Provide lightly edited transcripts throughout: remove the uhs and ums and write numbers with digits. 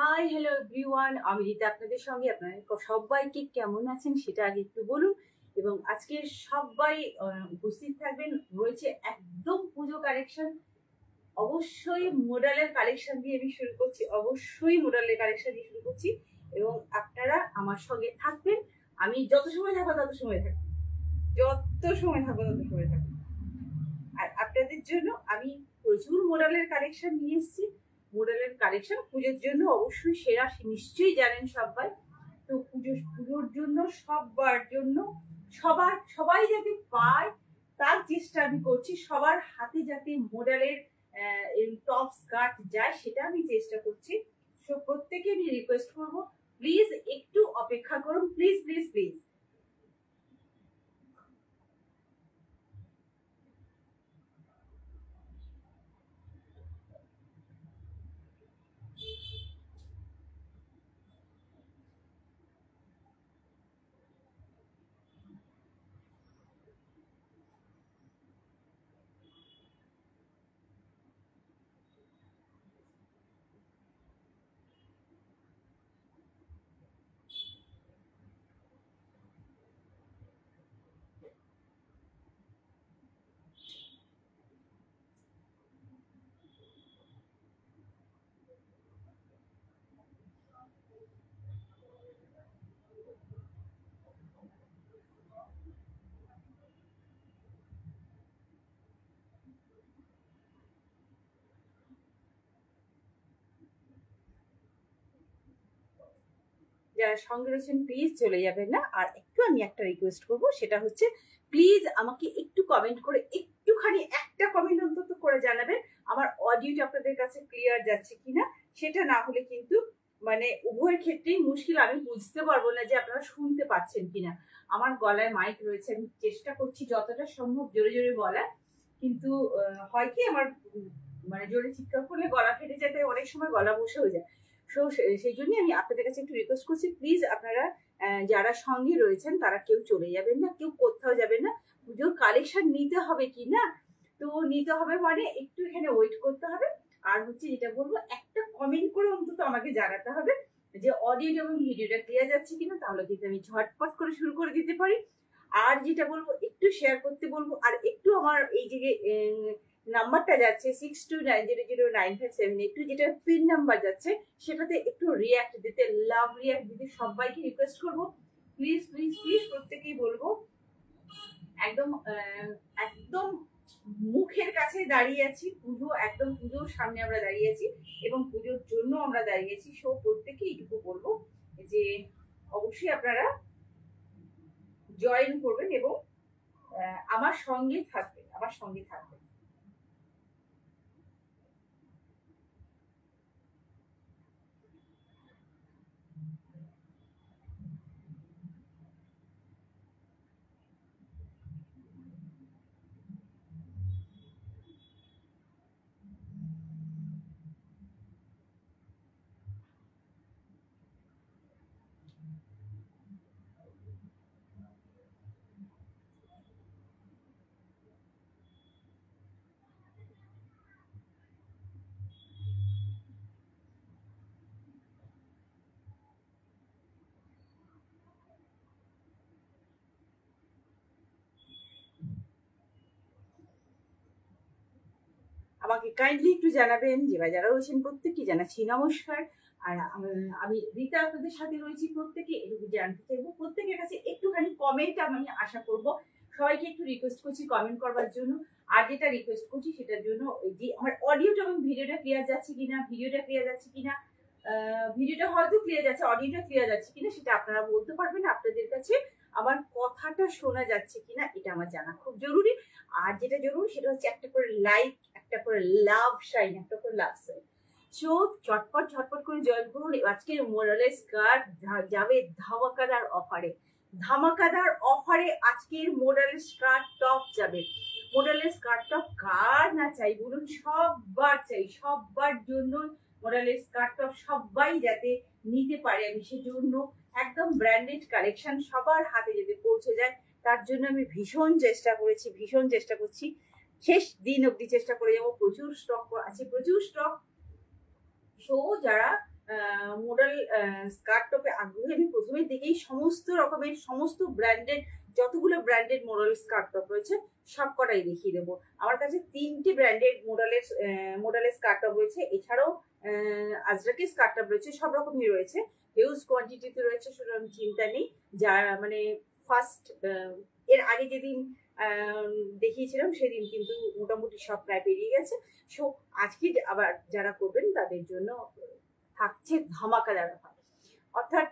Hi hello everyone, আমি রীতা আপনাদের সঙ্গে। আপনারা সবাইকে কেমন আছেন সেটা আগে একটু বলুন। এবং আজকে সবাই উপস্থিত থাকবেন। রয়েছে একদম পুজো কালেকশন। অবশ্যই মোডালের কালেকশন দিয়ে আমি শুরু করছি, অবশ্যই মোডালের কালেকশন দিয়ে শুরু করছি। এবং আপনারা আমার সঙ্গে থাকবেন। আমি যত সময় থাকবো তত সময় থাকবো, যত সময় থাকবো তত সময় থাকবো। আর আপনাদের জন্য আমি প্রচুর মোডালের কালেকশন নিয়ে এসেছি। মোডালের কালেকশন পুজোর জন্য অবশ্যই সেরা, নিশ্চয়ই জানেন সবাই। তো পুজোর জন্য সবার জন্য সবাই যাতে পায় তার চেষ্টা আমি করছি। সবার হাতে যাতে মোডালের টপ স্কার্ট যায় সেটা আমি চেষ্টা করছি। তো প্রত্যেকে আমি রিকোয়েস্ট করব, প্লিজ একটু অপেক্ষা করুন, প্লিজ প্লিজ প্লিজ। যারা সঙ্গে রয়েছেন প্লিজ চলে যাবেন না। আর একটু আমি একটা রিকোয়েস্ট করব, সেটা হচ্ছে প্লিজ আমাকে একটু কমেন্ট করে, একটুখানি একটা কমেন্ট অন্তত করে জানাবেন আমার অডিওটা আপনাদের কাছে ক্লিয়ার যাচ্ছে কিনা। সেটা না হলে কিন্তু মানে উভয়ের ক্ষেত্রেই মুশকিল। আমি বুঝতে পারবো না যে আপনারা শুনতে পাচ্ছেন কিনা। আমার গলায় মাইক রয়েছে, আমি চেষ্টা করছি যতটা সম্ভব জোরে জোরে বলার, কিন্তু হয় কি আমার মানে জোরে চিৎকার করলে গলা ফেটে যায়, তাই অনেক সময় গলা বসেও যায়। সো সেই জন্য আমি আপনাদের কাছে একটু রিকোয়েস্ট করছি, প্লিজ আপনারা যারা সঙ্গে রয়েছেন তারা কেউ চলে যাবেন না, কেউ কোথাও যাবেন না। পুজোর কালেকশন নিতে হবে কি না, তো নিতে হবে মানে একটু এখানে ওয়েট করতে হবে। আর হচ্ছে যেটা বলবো, একটা কমেন্ট করে অন্তত আমাকে জানাতে হবে যে অডিও এবং ভিডিওটা ক্লিয়ার যাচ্ছে কিনা, তাহলে কিন্তু আমি ঝটপট করে শুরু করে দিতে পারি। আর যেটা বলবো, একটু শেয়ার করতে বলবো। আর একটু আমার এই যে নাম্বারটা যাচ্ছে 6290095782, যেটা পিন নাম্বার যাচ্ছে, সেটাতে একটু রিয়াক্ট দিতে, লাভ রিয়াক্ট দিতে সবাইকে রিকোয়েস্ট করবো। প্লিজ প্লিজ প্লিজ প্রত্যেকেই বলবো। একদম একদম মুখের কাছে দাঁড়িয়ে আছি, পুজো একদম পুজোর সামনে আমরা দাঁড়িয়ে আছি এবং পুজোর জন্য আমরা দাঁড়িয়ে আছি। সো প্রত্যেকেই এইটুকু বলবো যে অবশ্যই আপনারা জয়েন করবেন এবং আমার সঙ্গে থাকবেন, আমার সঙ্গে থাকবেন। আমাকে কাইন্ডলি একটু জানাবেন যে যারা রয়েছেন প্রত্যেককে জানাচ্ছি নমস্কার। আর আমি রীতা আপনাদের সাথে রয়েছি। প্রত্যেকে এটুকু জানতে চাইবো, প্রত্যেকের কাছে একটুখানি কমেন্ট আমি আশা করব। সবাইকে একটু রিকোয়েস্ট করছি কমেন্ট করবার জন্য। আর যেটা রিকোয়েস্ট করছি সেটার জন্য, ওই যে আমার অডিওটা এবং ভিডিওটা ক্লিয়ার যাচ্ছে কিনা, ভিডিওটা ক্লিয়ার যাচ্ছে কিনা, ভিডিওটা হয়তো ক্লিয়ার যাচ্ছে, অডিওটা ক্লিয়ার যাচ্ছে কিনা সেটা আপনারা বলতে পারবেন। আপনাদের কাছে আমার কথাটা শোনা যাচ্ছে কিনা এটা আমার জানা খুব জরুরি। আর যেটা জরুরি সেটা হচ্ছে একটা করে লাইক, একটা করে লাভ সাইন, একটা করে লাভ সাইন। সো ঝটপট ঝটপট করে জয়েন করুন। আজকের মোরালের স্কার্ট যাবে ধামাকাদার অফারে, ধামাকাদার অফারে আজকের মোরালের স্কার্ট টপ যাবে। মোরালের স্কার্ট টপ কার না চাই বলুন, সববার চাই, সববার জন্য মোরালের স্কার্ট টপ সবাই যাতে নিতে পারে, আমি সেজন্য একদম ব্র্যান্ডেড কালেকশন সবার হাতে যাতে পৌঁছে যায় তার জন্য আমি ভীষণ চেষ্টা করেছি, ভীষণ চেষ্টা করছি। শেষ দিন অবধি চেষ্টা করে যাবো। প্রচুর স্টক আছে, প্রচুর স্টক। সো যারা মডেল স্কার্ট টপে আগ্রহী। আমি প্রথমের দিকেই সমস্ত রকমের সমস্ত ব্র্যান্ডেড যতগুলো ব্র্যান্ডেড মডেল স্কার্ট টপ রয়েছে সব কটাই দেখিয়ে দেবো। আমার কাছে 3টে ব্র্যান্ডেড মডেলের স্কার্ট টপ রয়েছে, এছাড়াও আজরাকের স্কার্ট টপ রয়েছে, সব রকমই রয়েছে, হিউজ কোয়ান্টিটিতে রয়েছে, সুতরাং চিন্তা নেই। যারা মানে ফার্স্ট এর আগে যেদিন দেখিয়েছিলাম সেদিন কিন্তু মোটামুটি সব প্রায় বেরিয়ে গেছে। সো আজকে আবার যারা করবেন তাদের জন্য থাকছে ধামাকাদার অফার, অর্থাৎ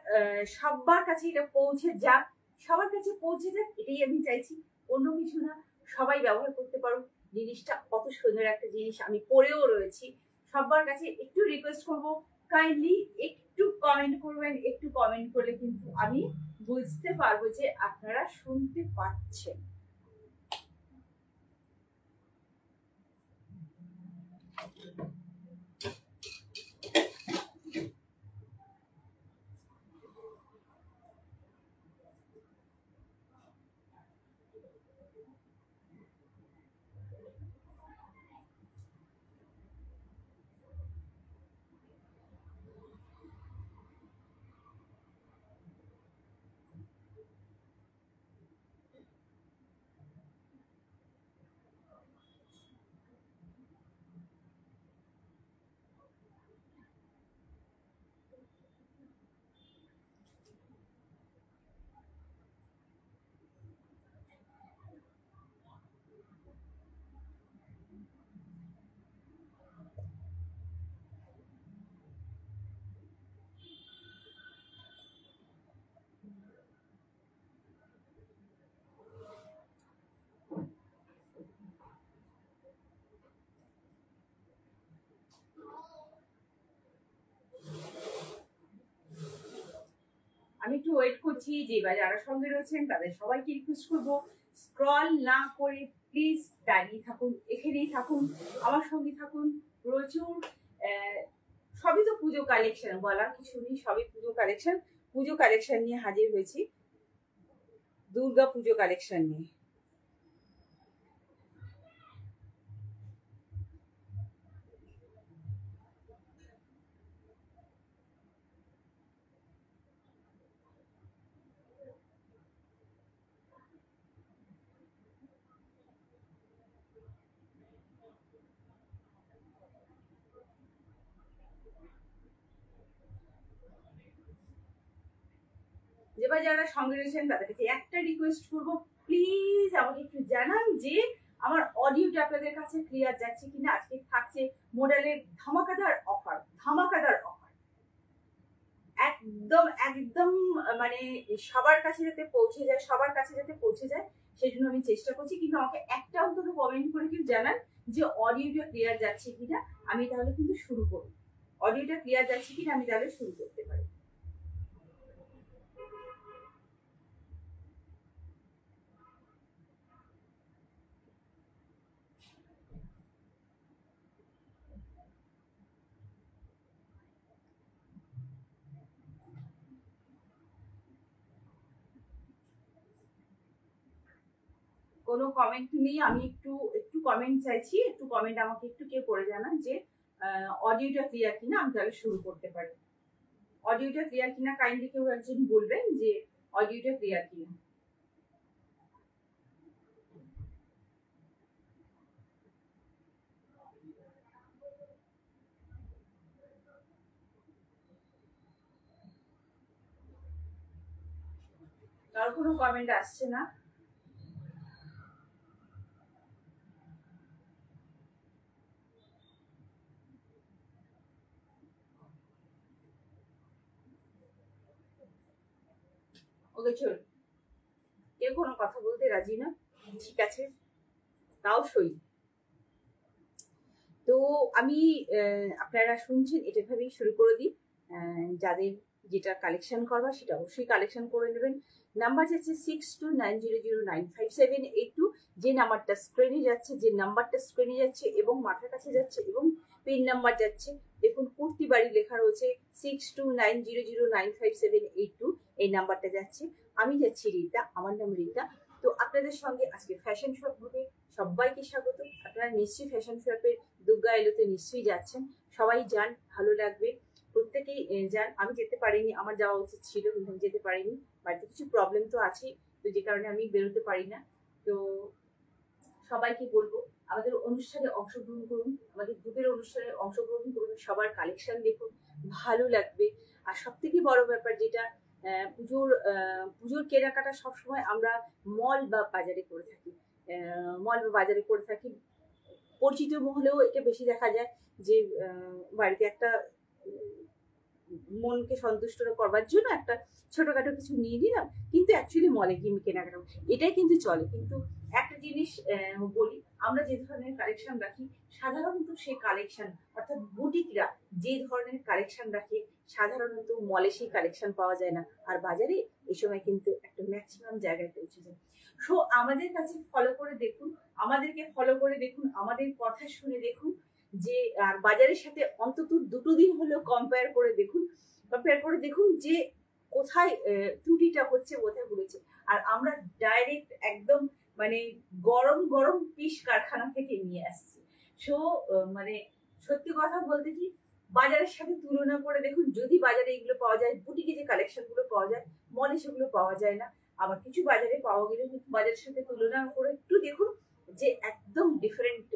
সবার কাছে এটা পৌঁছে যাক, সবার কাছে পৌঁছে যাক, এটাই আমি চাইছি, অন্য কিছু না। সবাই ব্যবহার করতে পারো জিনিসটা, কত সুন্দর একটা জিনিস, আমি পরেও রয়েছি। সবার কাছে একটু রিকোয়েস্ট করবো, কাইন্ডলি একটু কমেন্ট করবেন, একটু কমেন্ট করলে কিন্তু আমি বুঝতে পারবো যে আপনারা শুনতে পাচ্ছেন। আমি একটু ওয়েট করছি, যে বা যারা সঙ্গে রয়েছেন তাদের সবাইকে রিকোয়েস্ট করবো স্ক্রল না করে প্লিজ দাঁড়িয়ে থাকুন, এখানেই থাকুন, আমার সঙ্গে থাকুন। প্রচুর সবই তো পুজো কালেকশন, বলার কিছু নেই, সবই পুজো কালেকশন। পুজো কালেকশন নিয়ে হাজির হয়েছি, দুর্গা পুজো কালেকশন নিয়ে। এবার যারা সঙ্গে রয়েছেন তাদের কাছে একটা রিকোয়েস্ট করবো, প্লিজ আমাকে একটু জানান যে আমার অডিওটা আপনাদের কাছে ক্লিয়ার যাচ্ছে কিনা। আজকে থাকছে মডেলের ধামাকাদার অফার, ধামাকাদার অফার, একদম একদম মানে সবার কাছে যাতে পৌঁছে যায়, সবার কাছে যাতে পৌঁছে যায় সেই জন্য আমি চেষ্টা করছি। কিন্তু আমাকে একটা অন্তত কমেন্ট করে কেউ জানান যে অডিওটা ক্লিয়ার যাচ্ছে কিনা, আমি তাহলে কিন্তু শুরু করব। অডিওটা ক্লিয়ার যাচ্ছে কিনা আমি তাহলে শুরু করতে পারি। কোনো কমেন্ট নেই, আমি একটু একটু কমেন্ট চাইছি, একটু কমেন্ট আমাকে একটু কেউ করে জানান যে অডিওটা ক্লিয়ার কিনা, আমি তাহলে শুরু করতে পারি। অডিওটা ক্লিয়ার কিনা কাইন্ডলি কেউ একজন বলবেন যে অডিওটা ক্লিয়ার কিনা। কারো কোনো কমেন্ট আসছে না। ওকে চল, কেউ কোনো কথা বলতে রাজি না, ঠিক আছে, তাও সই। তো আমি আপনারা শুনছেন, এটা ভাবেই শুরু করে দিই। যাদের যেটা কালেকশন করবা সেটা অবশ্যই কালেকশন করে নেবেন। নাম্বার যাচ্ছে 6290095782, যে নাম্বারটা স্ক্রিনে যাচ্ছে, যে নাম্বারটা স্ক্রিনে যাচ্ছে এবং মাথার কাছে যাচ্ছে এবং পিন নাম্বার যাচ্ছে, দেখুন কুর্তি বাড়ি লেখা রয়েছে 6290095782, এই নাম্বারটা যাচ্ছে। আমি যাচ্ছি রীতা, আমার নাম রীতা। তো আপনাদের সঙ্গে আজকে ফ্যাশন শপ হবে, সবাইকে স্বাগত। আপনারা নিশ্চয়ই ফ্যাশন শপের দুর্গা এলোতে নিশ্চয়ই যাচ্ছেন, সবাই যান, ভালো লাগবে। প্রত্যেকে প্রত্যেকেই যান। আমি যেতে পারিনি, আমার যাওয়া উচিত ছিল কিন্তু আমি যেতে পারিনি। বাড়িতে কিছু প্রবলেম তো আছেই, তো যে কারণে আমি বেরোতে পারি না। তো সবাইকে বলবো আমাদের অনুষ্ঠানে অংশগ্রহণ করুন, আমাদের গ্রুপের অনুষ্ঠানে অংশগ্রহণ করুন, সবার কালেকশন দেখুন, ভালো লাগবে। আর সব থেকে বড় ব্যাপার যেটা, পুজোর কেনাকাটা সবসময় আমরা মল বা বাজারে করে থাকি। মল বা বাজারে করে থাকি, পরিচিত মহলেও এটা বেশি দেখা যায় যে বাড়িতে একটা মনকে সন্তুষ্ট করবার জন্য একটা ছোটখাটো কিছু নিয়ে নিলাম, কিন্তু অ্যাকচুয়ালি মলে গিয়ে কেনাকাটা এটাই কিন্তু চলে। কিন্তু একটা জিনিস বলি, আমরা যে ধরনের কালেকশন রাখি সাধারণত সেই কালেকশন, অর্থাৎ বুটিকরা যে ধরনের কালেকশন রাখে সাধারণত মলে সেই কালেকশন পাওয়া যায় না, আর বাজারে এই সময় কিন্তু একটা ম্যাক্সিমাম জায়গায় পৌঁছে যায়। সো আমাদের কাছে ফলো করে দেখুন, আমাদেরকে ফলো করে দেখুন, আমাদের কথা শুনে দেখুন যে, আর বাজারের সাথে অন্তত দুটো দিন হলেও কম্পেয়ার করে দেখুন যে কোথায় ত্রুটিটা হচ্ছে, কোথায় ঘুরেছে। আর আমরা ডাইরেক্ট একদম মানে গরম গরম পিস কারখানা থেকে নিয়ে আসছি। সো মানে সত্যি কথা বলতে কি, বাজারের সাথে তুলনা করে দেখুন, যদি বাজারে এগুলো পাওয়া যায়, বুটিকে যে কালেকশন গুলো পাওয়া যায় মলে সেগুলো পাওয়া যায় না। আবার কিছু বাজারে পাওয়া গেলে কিন্তু বাজারের সাথে তুলনা করে একটু দেখুন যে একদম ডিফারেন্ট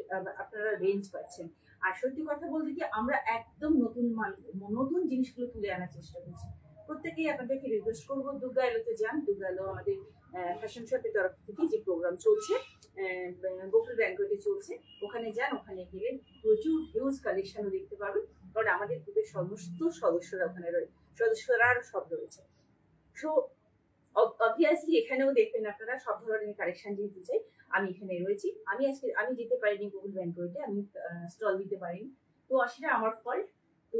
আপনারা রেঞ্জ পাচ্ছেন। আর সত্যি কথা বলতে কি, আমরা একদম নতুন জিনিসগুলো তুলে আনার চেষ্টা করছি। প্রত্যেকেই আপনাদেরকে রিকোয়েস্ট করবো, দুর্গা এলোতে যান। দুর্গা এলো আমাদের ফ্যাশন শপের তরফ থেকে যে প্রোগ্রাম চলছে, বকুল ব্যাংকোয়েটে চলছে, ওখানে যান। ওখানে গেলে প্রচুর হিউজ কালেকশনও দেখতে পাবেন, কারণ আমাদের গ্রুপের সমস্ত সদস্যরা ওখানে রয়েছে, সদস্যরা সব রয়েছে। সো অবভিয়াসলি এখানেও দেখবেন আপনারা সব ধরনের কালেকশন যেহেতু চাই, আমি এখানে রয়েছি। আমি যেতে পারিনি গুগল ব্যাংকোয়েটে, আমি স্টল দিতে পারিনি, তো সেটা আমার ফল্ট। তো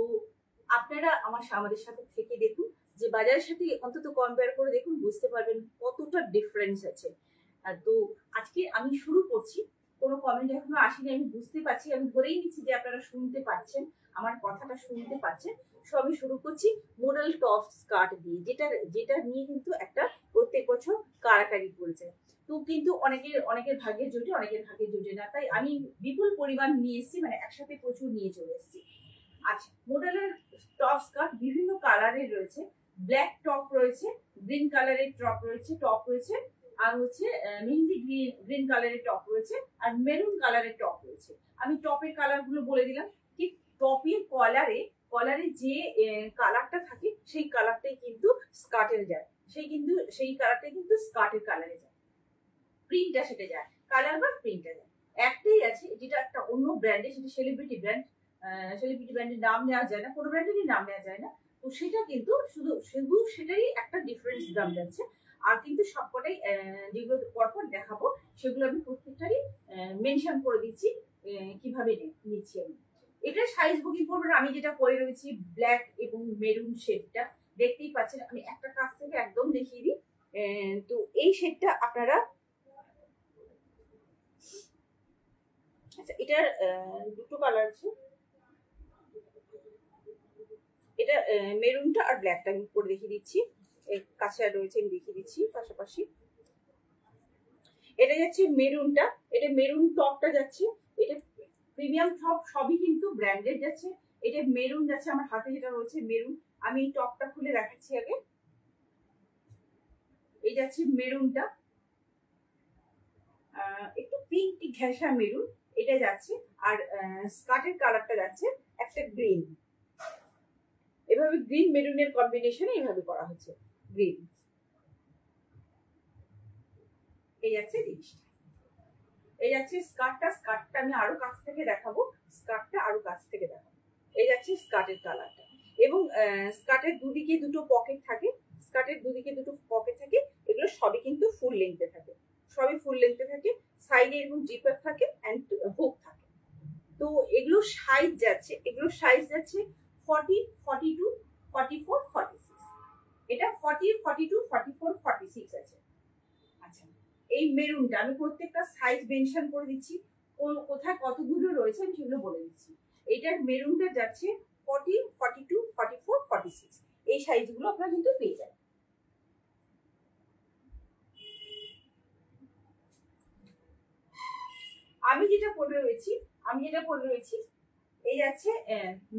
আপনারা আমাদের সাথে থেকে দেখুন, যে বাজারের সাথে অন্তত কম্পেয়ার করে দেখুন, বুঝতে পারবেন কতটা ডিফারেন্স আছে। তো আজকে আমি শুরু করছি, কোনো কমেন্ট এখনো আসেনি, আমি বুঝতে পারছি, আমি ধরেই নিচ্ছি যে আপনারা শুনতে পাচ্ছেন, আমার কথাটা শুনতে পাচ্ছেন। সো আমি শুরু করছি মোডাল টপ স্কার্ট দিয়ে, যেটা নিয়ে কিন্তু একটা প্রত্যেক বছর কারাকারি পড়েছে। তো কিন্তু অনেকের ভাগ্যে জোটে, অনেকের ভাগ্যে জোটে না, তাই আমি বিপুল পরিমাণ নিয়ে এসেছি, মানে একসাথে প্রচুর নিয়ে চলে এসেছি। আচ্ছা, মোডালের টপ স্কার্ট বিভিন্ন কালারের রয়েছে, ব্ল্যাক টপ রয়েছে, গ্রিন কালারের টপ রয়েছে, আর হচ্ছে মেহেন্দি গ্রিন কালারের টপ রয়েছে, আর মেরুন কালারের টপ রয়েছে। আমি টপের কালার গুলো বলে দিলাম। ঠিক টপের কলারে যে কালারটা থাকে সেই কালারটাই কিন্তু স্কার্টের যায়, সেই কালারটাই কিন্তু স্কার্টের কালারে যায়, প্রিন্টটা সেটা যায়, কালার বা প্রিন্টটা যায়। একটাই আছে যেটা একটা অন্য ব্র্যান্ডে, সেটা সেলিব্রিটি ব্র্যান্ডের নাম নেওয়া যায় না, কোনো ব্র্যান্ডেরই নাম নেওয়া যায় না। তো সেটা কিন্তু শুধু সেটারই একটা ডিফারেন্স দাম যাচ্ছে। আর কিন্তু সবকটাই যেগুলো পরপর দেখাবো সেগুলো আমি প্রত্যেকটারই মেনশন করে দিচ্ছি কিভাবে নিচ্ছি আমি। এটার সাইজ বুকিং করবেন, আমি যেটা পরে রয়েছি ব্ল্যাক এবং মেরুন শেডটা দেখতেই পাচ্ছেন, আমি একটা কাছ থেকে একদম দেখিয়ে দিই। তো এই শেডটা আপনারা, আচ্ছা এটার দুটো কালার আছে, এটা মেরুনটা আর ব্ল্যাকটা আমি করে দেখিয়ে দিচ্ছি, কাছে রয়েছে আমি দেখিয়ে দিচ্ছি পাশাপাশি। এটা যাচ্ছে মেরুনটা, এটা মেরুন টপটা যাচ্ছে, এটা প্রিমিয়াম টপ, সবই কিন্তু ব্র্যান্ডেড যাচ্ছে। এটা মেরুন যাচ্ছে, আমার হাতে যেটা রয়েছে মেরুন, আমি এই টপটা খুলে দেখাচ্ছি আগে। এই যাচ্ছে মেরুনটা, একটু পিঙ্ক ঘেঁষা মেরুন এটা যাচ্ছে, আর স্কার্টের কালারটা যাচ্ছে একটা গ্রিন। এভাবে গ্রিন মেরুনের কম্বিনেশনে এভাবে করা হচ্ছে, গ্রিন। এই যাচ্ছে জিনিসটা, এই যাচ্ছে স্কার্টটা আমি আরো কাছ থেকে দেখাবো, এই যাচ্ছে স্কার্টের কালারটা। এবং স্কার্টের দুদিকে দুটো পকেট থাকে, এগুলো সবই কিন্তু ফুল লেন্থে থাকে, সাইডে এবং জিপার থাকে এন্ড হুক থাকে। তো এগুলো সাইজ যাচ্ছে 40, 42, 44, 46। এটা 40, 42, 44, 46 আছে। আচ্ছা, এই মেরুনটা আমি প্রত্যেকটা সাইজ মেনশন করে দিচ্ছি, কোথায় কতগুলো রয়েছে আমি সেগুলো বলে দিচ্ছি। এইটার মেরুনটা যাচ্ছে 40, 42, 44, 46, এই সাইজগুলো আপনারা কিন্তু পেয়ে যাবেন। আমি যেটা পরে রয়েছি এই যাচ্ছে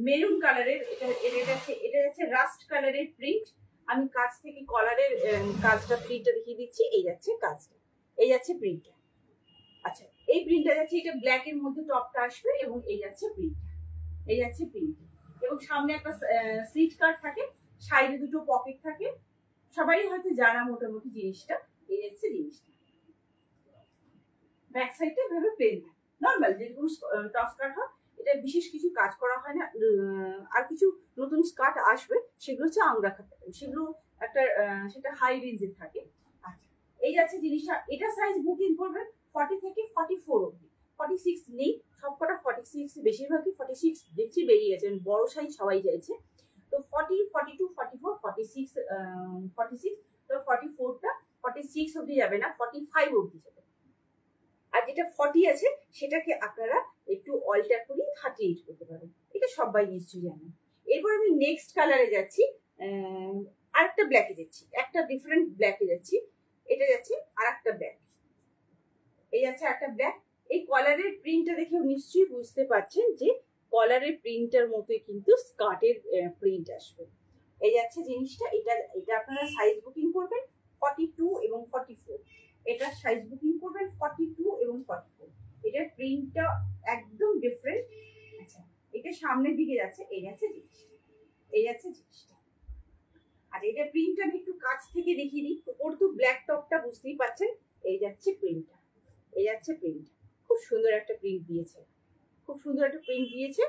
মেরুন কালারের, এটা যাচ্ছে রাস্ট কালারের প্রিন্ট। আমি কাছ থেকে কলারের কাজটা প্রিন্টটা দেখিয়ে দিচ্ছি। এই যাচ্ছে কাজটা, এই যাচ্ছে প্রিন্টটা। আচ্ছা, এই প্রিন্টটা যাচ্ছে, এটা ব্ল্যাক এর মধ্যে টপটা আসবে এবং এই যাচ্ছে প্রিন্টটা, এই যাচ্ছে প্রিন্ট। এবং সামনে একটা স্লিট কাট থাকে, সাইডে দুটো পকেট থাকে, সবাই হয়তো জানা মোটামুটি জিনিসটা। এই যাচ্ছে জিনিসটা, ব্যাক সাইডটা এভাবে প্লেন থাকে, নর্মাল যেরকম টপ স্কার্ট হয়। এটা বিশেষ কিছু কাজ করা হয় না। আর কিছু নতুন স্কার্ট আসবে, সেগুলো হচ্ছে আংরা খাতে, সেগুলো একটা সেটা হাই রেঞ্জের থাকে। আচ্ছা, এই যাচ্ছে জিনিসটা। এটা সাইজ বুকিং করবেন 40 থেকে 44 অবধি, 46 নেই, সবকটা 46, বেশিরভাগই 46 দেখছি বেরিয়ে গেছে, বড় সাইজ সবাই চাইছে। তো 40, 42, 44, 46, 46, তো 44টা 46 অবধি যাবে না, 45 অবধি যাবে। আর যেটা 40 আছে সেটাকে আপনারা একটু অল্টার করে 38 করতে পারেন, এটা সবাই নিশ্চয়ই জানেন। এরপর আমি নেক্সট কালারে যাচ্ছি, আরেকটা ব্ল্যাকে যাচ্ছি, একটা ডিফারেন্ট ব্ল্যাকে যাচ্ছি। এটা যাচ্ছে আরেকটা ব্ল্যাক, এই যাচ্ছে একটা ব্ল্যাক। এই কলারের প্রিন্টটা দেখে নিশ্চয়ই বুঝতে পারছেন যে কলারের প্রিন্টার মতোই কিন্তু স্কার্টের প্রিন্ট আসবে। এই যাচ্ছে জিনিসটা। এটা আপনারা সাইজ বুকিং করবেন 42 এবং 44, এটা সাইজ বুকিং করবেন 42 এবং 44। এটার প্রিন্টটা একদম ডিফারেন্ট। আচ্ছা, এটা সামনের দিকে যাচ্ছে, এই যাচ্ছে জিনিসটা, এই যাচ্ছে জিনিসটা। আর এটা প্রিন্টটা আমি একটু কাছ থেকে দেখিয়ে দিই। ওপর তো ব্ল্যাক টপটা বুঝতেই পারছেন, এই যাচ্ছে প্রিন্টটা, এই যাচ্ছে প্রিন্ট। খুব সুন্দর একটা প্রিন্ট দিয়েছে, খুব সুন্দর একটা প্রিন্ট দিয়েছে।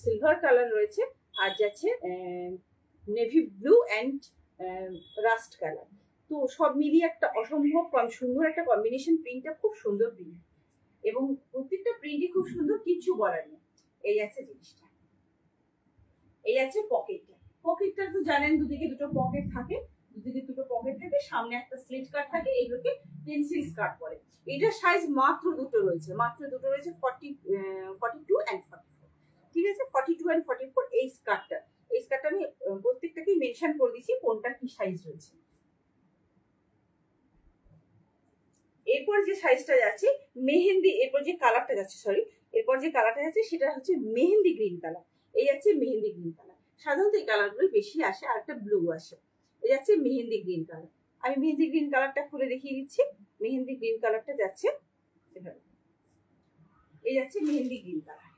সিলভার কালার রয়েছে, আর যাচ্ছে navy blue and rushed colour. তো সব মিলিয়ে একটা অসম্ভব সুন্দর একটা কম্বিনেশন। প্রিন্টটা খুব সুন্দর প্রিন্ট, এবং প্রত্যেকটা প্রিন্টই খুব সুন্দর, কিছু বলার নেই। এই আছে জিনিসটা, এই আছে পকেটটা। পকেটটা তো জানেন, দুদিকে দুটো পকেট থাকে, দুদিকে দুটো পকেট থাকে, সামনে একটা স্লিট কাট থাকে, এইগুলোকে পেন্সিল স্কার্ট বলে। এটার সাইজ মাত্র দুটো রয়েছে, মাত্র দুটো রয়েছে, 42 অ্যান্ড 44। ঠিক আছে, 42 অ্যান্ড 44 এই স্কার্টটা। এই স্কার্টটা আমি প্রত্যেকটাকেই মেনশন করে দিচ্ছি কোনটা কি সাইজ রয়েছে। এরপর যে সাইজটা যাচ্ছে মেহেন্দি, এরপর যে কালারটা যাচ্ছে, সরি, এরপর যে কালারটা যাচ্ছে সেটা হচ্ছে মেহেন্দি গ্রিন কালার। এই যাচ্ছে মেহেন্দি গ্রিন কালার। সাধারণত এই কালারগুলো বেশি আসে, আর একটা ব্লু আসে। এই যাচ্ছে মেহেন্দি গ্রিন কালার। আমি মেহেন্দি গ্রিন কালারটা খুলে দেখিয়ে দিচ্ছি। মেহেন্দি গ্রিন কালারটা যাচ্ছে এভাবে, এই যাচ্ছে মেহেন্দি গ্রিন কালার।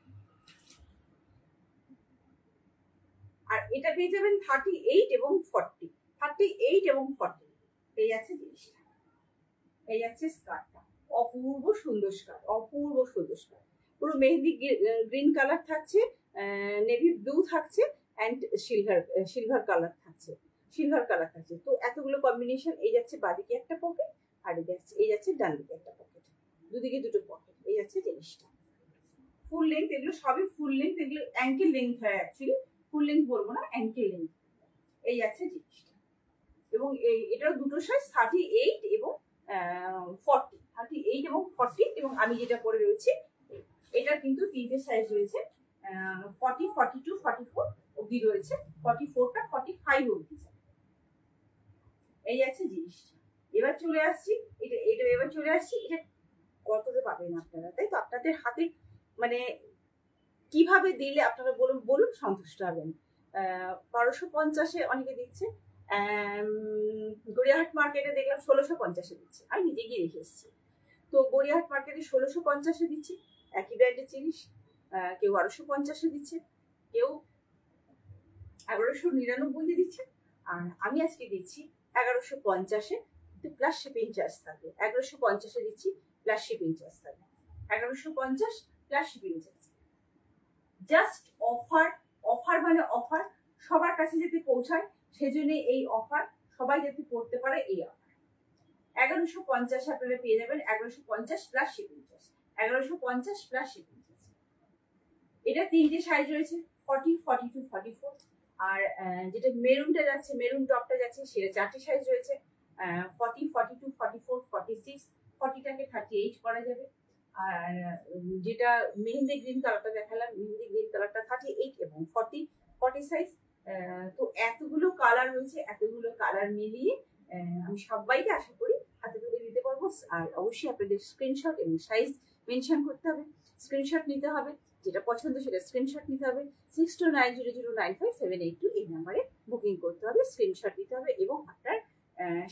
আর এটা পেয়ে যাবেন 38 এবং 40, 38 এবং 40। এই যাচ্ছে জিনিসটা, এই যাচ্ছে স্কার্টটা। অপূর্ব সুন্দর স্কার্ট, অপূর্ব সুন্দর স্কার্ট। পুরো মেহেন্দি গ্রিন কালার থাকছে, নেভি ব্লু থাকছে, অ্যান্ড সিলভার কালার থাকছে, সিলভার কালার থাকছে। তো এতগুলো কম্বিনেশন। এই যাচ্ছে বাদিকে একটা পকেট, আর এই যাচ্ছে ডান দিকে একটা পকেট, দুদিকে দুটো পকেট। এই যাচ্ছে জিনিসটা ফুল লেন্থ, এগুলো সবই ফুল লেন্থ, এগুলো অ্যাঙ্কেল লেন্থ হয় অ্যাকচুয়ালি, ফুল লেন্থ বলবো না, অ্যাঙ্কেল লেন্থ। এই যাচ্ছে জিনিসটা। এবং এটার দুটো সাইজ 38 এবং 40, 38 এবং 40। এবং আমি যেটা পরে রয়েছি এটার কিন্তু তিনটে সাইজ রয়েছে, 40, 42, 44 অবধি রয়েছে, 44টা 45 অবধি। এই আছে জিনিসটা। এবার চলে আসছি, এবার চলে আসছি এটা কততে পাবেন আপনারা, তাই তো? আপনাদের হাতে মানে কিভাবে দিলে আপনারা বলুন বলুন সন্তুষ্ট হবেন। 1250-এ অনেকে দিচ্ছে, গড়িয়াহাট মার্কেটে দেখলাম 1650-এ দিচ্ছে, আমি নিজে গিয়ে রেখে এসেছি। তো গড়িয়াহাট মার্কেটে 1650-এ দিচ্ছি, একই ব্র্যান্ডের জিনিস। কেউ 1250-এ দিচ্ছে, কেউ 1199-এ দিচ্ছে, আর আমি আজকে দিচ্ছি 1150-এ, প্লাস শিপিং চার্জ থাকবে। 1150-এ দিচ্ছি, প্লাস শিপিং চার্জ থাকবে। 1150 plus shipping charge. Just offer, offer মানে অফার, সবার কাছে যাতে পৌঁছায় সেজন্য এই অফার, সবাই যাতে পড়তে পারে এই অফার। 1150 আপনারা পেয়ে যাবেন, 1150 plus shipping charge, 1150 plus shipping charge. এটা তিনটে সাইজ রয়েছে, 40, 42, 44। আর যেটা মেরুনটা যাচ্ছে, মেরুন টপটা যাচ্ছে, সেটা চারটে সাইজ রয়েছে, 40, 42, 44, 46। 40টাকে 38 করা যাবে। আর যেটা মেহেন্দি গ্রিন কালারটা দেখালাম, মেহেন্দি গ্রিন কালারটা 38 এবং 40 সাইজ। তো এতগুলো কালার রয়েছে, এতগুলো কালার মিলিয়ে আমি সবাইকে আশা করি হাতে তুলে দিতে পারবো। আর অবশ্যই আপনাদের স্ক্রিনশট এবং সাইজ মেনশন করতে হবে। স্ক্রিনশট নিতে হবে, যেটা পছন্দ সেটা স্ক্রিনশট নিতে হবে। 6290095782 এই নাম্বারে বুকিং করতে হবে, স্ক্রিনশট দিতে হবে এবং আপনার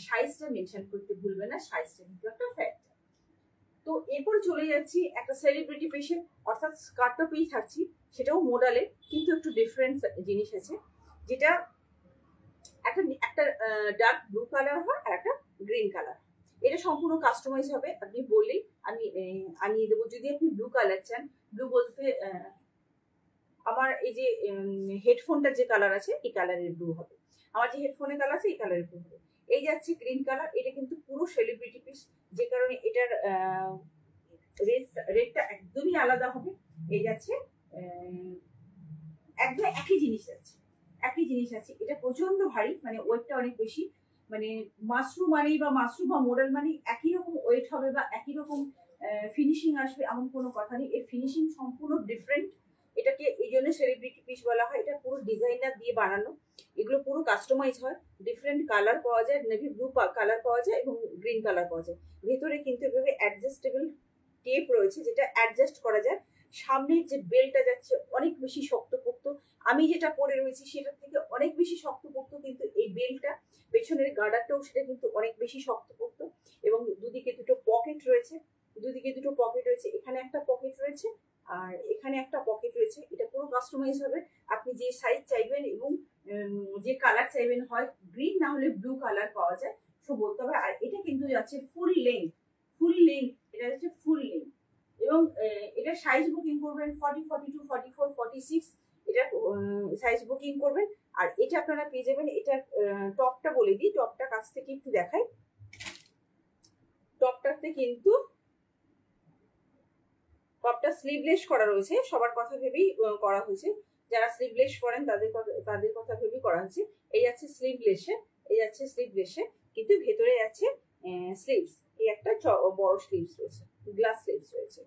সাইজটা মেনশন করতে ভুলবেন না, সাইজটা কিন্তু একটা ফ্যাক্ট। তো এরপর চলে যাচ্ছি একটা সেলিব্রিটি পেশেন্ট, অর্থাৎ স্কার্টটা পেয়ে থাকছি, সেটাও মোডালের কিন্তু একটু ডিফারেন্ট জিনিস আছে, যেটা একটা একটা ডার্ক ব্লু কালার হয় আর একটা গ্রিন কালার। এটা সম্পূর্ণ কাস্টমাইজ হবে, আপনি বললেই আমি আনিয়ে দেবো। যদি আপনি ব্লু কালার চান, ব্লু বলতে আমার এই যে হেডফোনটার যে কালার আছে এই কালারের ব্লু হবে, আমার যে হেডফোনের কালার আছে এই কালারের ব্লু হবে। এই যাচ্ছে গ্রিন কালার, এটা কিন্তু পুরো সেলিব্রিটি পিস, যে কারণে এটার রেটটা একদমই আলাদা হবে। এই যাচ্ছে একদম একই জিনিস আছে, একই জিনিস আছে। এটা প্রচন্ড ভারী, মানে ওয়েটটা অনেক বেশি, মানে মাশরুম মানেই বা মাশরুম বা মডেল মানেই একই রকম ওয়েট হবে বা একই রকম ফিনিশিং আসবে এমন কোনো কথা নেই। এর ফিনিশিং সম্পূর্ণ ডিফারেন্ট, এটাকে এই জন্য সেলিব্রিটি পিস বলা হয়। এটা পুরো ডিজাইনার দিয়ে বানানো, এগুলো পুরো কাস্টমাইজ হয়। ডিফারেন্ট কালার পাওয়া যায়, নেভি ব্লু কালার পাওয়া যায় এবং গ্রিন কালার পাওয়া যায়। ভেতরে কিন্তু এভাবে অ্যাডজাস্টেবল টেপ রয়েছে, যেটা অ্যাডজাস্ট করা যায়। সামনের যে বেল্টটা যাচ্ছে অনেক বেশি শক্তপোক্ত, আমি যেটা পরে রয়েছি সেটার থেকে অনেক বেশি শক্তপোক্ত কিন্তু এই বেল্টটা। পেছনের গার্ডারটাও সেটা কিন্তু অনেক বেশি শক্তপোক্ত এবং দুদিকে দুটো পকেট রয়েছে, দুদিকে দুটো পকেট রয়েছে, এখানে একটা পকেট রয়েছে আর এখানে একটা পকেট রয়েছে। এটা পুরো কাস্টমাইজ হবে, আপনি যে সাইজ চাইবেন এবং যে কালার চাইবেন, হয় গ্রিন না হলে ব্লু কালার পাওয়া যায়, সো বলতে হবে। আর এটা কিন্তু যাচ্ছে ফুল লেন্থ, ফুল লেন্থ, এটা হচ্ছে ফুল লেন্থ। এবং এটা সাইজ বুকিং করবেন 40, 42, 44, 46, এটা সাইজ বুকিং করবেন। আর এটা আপনারা পেয়ে যাবেন, এটা টপটা বলে দিই, টপটা কাছ থেকে একটু দেখাই। টপটাতে কিন্তু টপটা স্লিভলেস করা রয়েছে, সবার কথা ভেবেই করা হয়েছে, যারা স্লিভলেস করেন তাদের কথা ভেবেই করা হয়েছে। এই যাচ্ছে স্লিভলেসে, এই যাচ্ছে স্লিভলেসে, কিন্তু ভেতরে যাচ্ছে স্লিভস, এই একটা বড় স্লিভস রয়েছে, গ্লাস স্লিভস রয়েছে,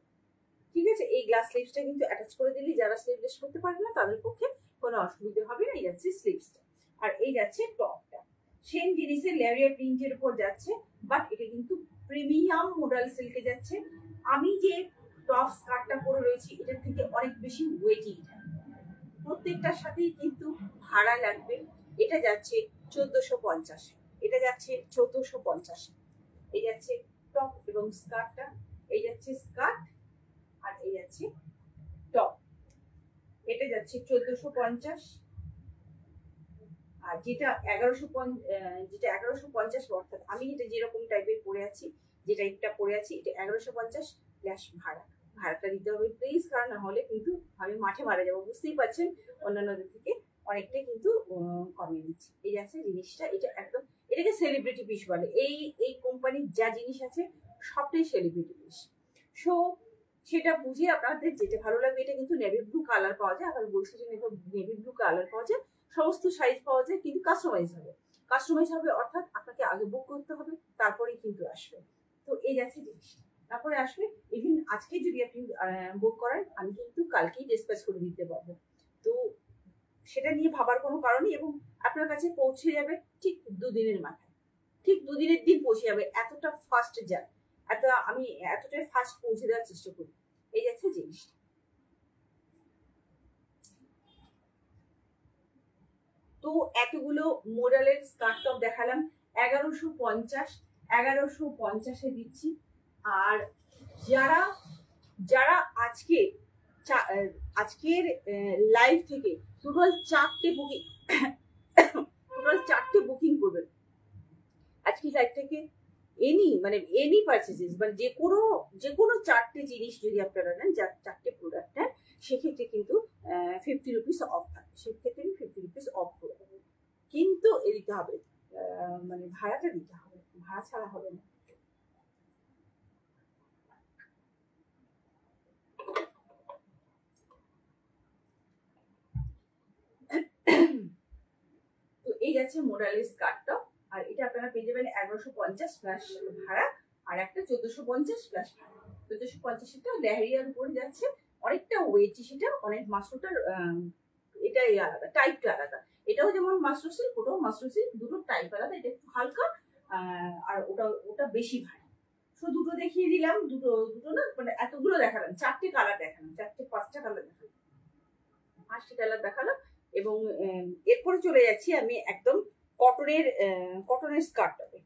ঠিক আছে। এই গ্লাস স্লিভসটা কিন্তু অ্যাটাচ করে দিলে যারা স্লিভলেস করতে পারে না তাদের পক্ষে কোনো অসুবিধা হবে না। এই যাচ্ছে স্লিভসটা, আর এই যাচ্ছে টপটা। সেম জিনিসের লেয়ারিয়া প্রিন্টের উপর যাচ্ছে, বাট এটা কিন্তু প্রিমিয়াম মডেল সিল্কে যাচ্ছে। আমি যে টপ স্কার্টটা পরে রয়েছি এটার থেকে অনেক বেশি ওয়েটি, প্রত্যেকটার সাথেই কিন্তু ভাড়া লাগবে। এটা যাচ্ছে 1450, এটা যাচ্ছে 1450। এই যাচ্ছে টপ এবং স্কার্টটা, এই যাচ্ছে স্কার্ট আর এই যাচ্ছে টপ, এটা যাচ্ছে 1450। আর যেটা 1150, অর্থাৎ আমি যেটা যেরকম টাইপের পরে আছি, যে টাইপটা পরে আছি, এটা 1150 প্লাস ভাড়াটা দিতে হবে প্লিজ, কারণ না হলে কিন্তু আমি মাঠে মারা যাবো, বুঝতেই পারছেন অন্যান্যদের থেকে অনেকটাই কিন্তু কমিয়ে দিচ্ছি। এই যাচ্ছে জিনিসটা, এটা একদম, এটাকে সেলিব্রিটি পিস বলে। এই কোম্পানির যা জিনিস আছে সবটাই সেলিব্রিটি পিস। সো সেটা বুঝে আপনাদের যেটা ভালো লাগবে। এটা কিন্তু নেভি ব্লু কালার পাওয়া যায়, আবার বলছি যে নেভি ব্লু কালার পাওয়া যায়, সমস্ত সাইজ পাওয়া যায়, কিন্তু কাস্টমাইজ হবে। কাস্টমাইজ হবে অর্থাৎ আপনাকে আগে বুক করতে হবে, তারপরেই কিন্তু আসবে। তো এই যাচ্ছে জিনিসটা, তারপরে আসবে। ইভিন আজকে যদি আপনি বুক করেন, আমি কিন্তু কালকেই ডিসপ্যাচ করে দিতে পারবো। তো সেটা নিয়ে ভাবার কোনো কারণই, এবং আপনার কাছে পৌঁছে যাবে ঠিক 2 দিনের মাথায়, ঠিক 2 দিনের দিন পৌঁছে যাবে, এতটা ফাস্ট যায়, আমি এতটাই ফাস্ট পৌঁছে দেওয়ার চেষ্টা করি। এই যাচ্ছে জিনিসটা। তো এতগুলো মোডালের স্কার্ট টপ দেখালাম, 1150 দিচ্ছি। আর যারা আজকের লাইভ থেকে টোটাল 4টে বুকিং করবেন আজকের লাইভ থেকে, এনি পারচেজেস, মানে যে কোনো 4টে জিনিস যদি আপনারা নেন, 4টে প্রোডাক্ট নেন, সেক্ষেত্রে কিন্তু 50 রুপিস অফ থাকে, সেক্ষেত্রে 50 রুপিস অফ করে দেবো। কিন্তু দিতে হবে, মানে ভাড়াটা দিতে হবে, ভাড়া ছাড়া হবে না। তো এই যাচ্ছে মোডালের স্কার্টটা, আর এটা আপনারা পেয়ে যাবেন 1150 প্লাস ভাড়া, আর একটা 1450 প্লাস ভাড়া। 1450-টা লেহেরিয়ার উপরে যাচ্ছে, অনেকটা ওয়েটি, সেটা অনেক মাসরুটার এটাই আলাদা, টাইপটা আলাদা। এটাও যেমন মাসরু সিল্ক, ওটাও মাসরু সিল্ক, দুটো টাইপ আলাদা। এটা একটু হালকা আর ওটা বেশি ভারী। তো দুটো দেখিয়ে দিলাম, দুটো না, মানে এতগুলো দেখালাম, 4টে কালার দেখালাম। কালার দেখালাম। এবং এরপরে চলে যাচ্ছি আমি একদম কটনের স্কার্ট টপে।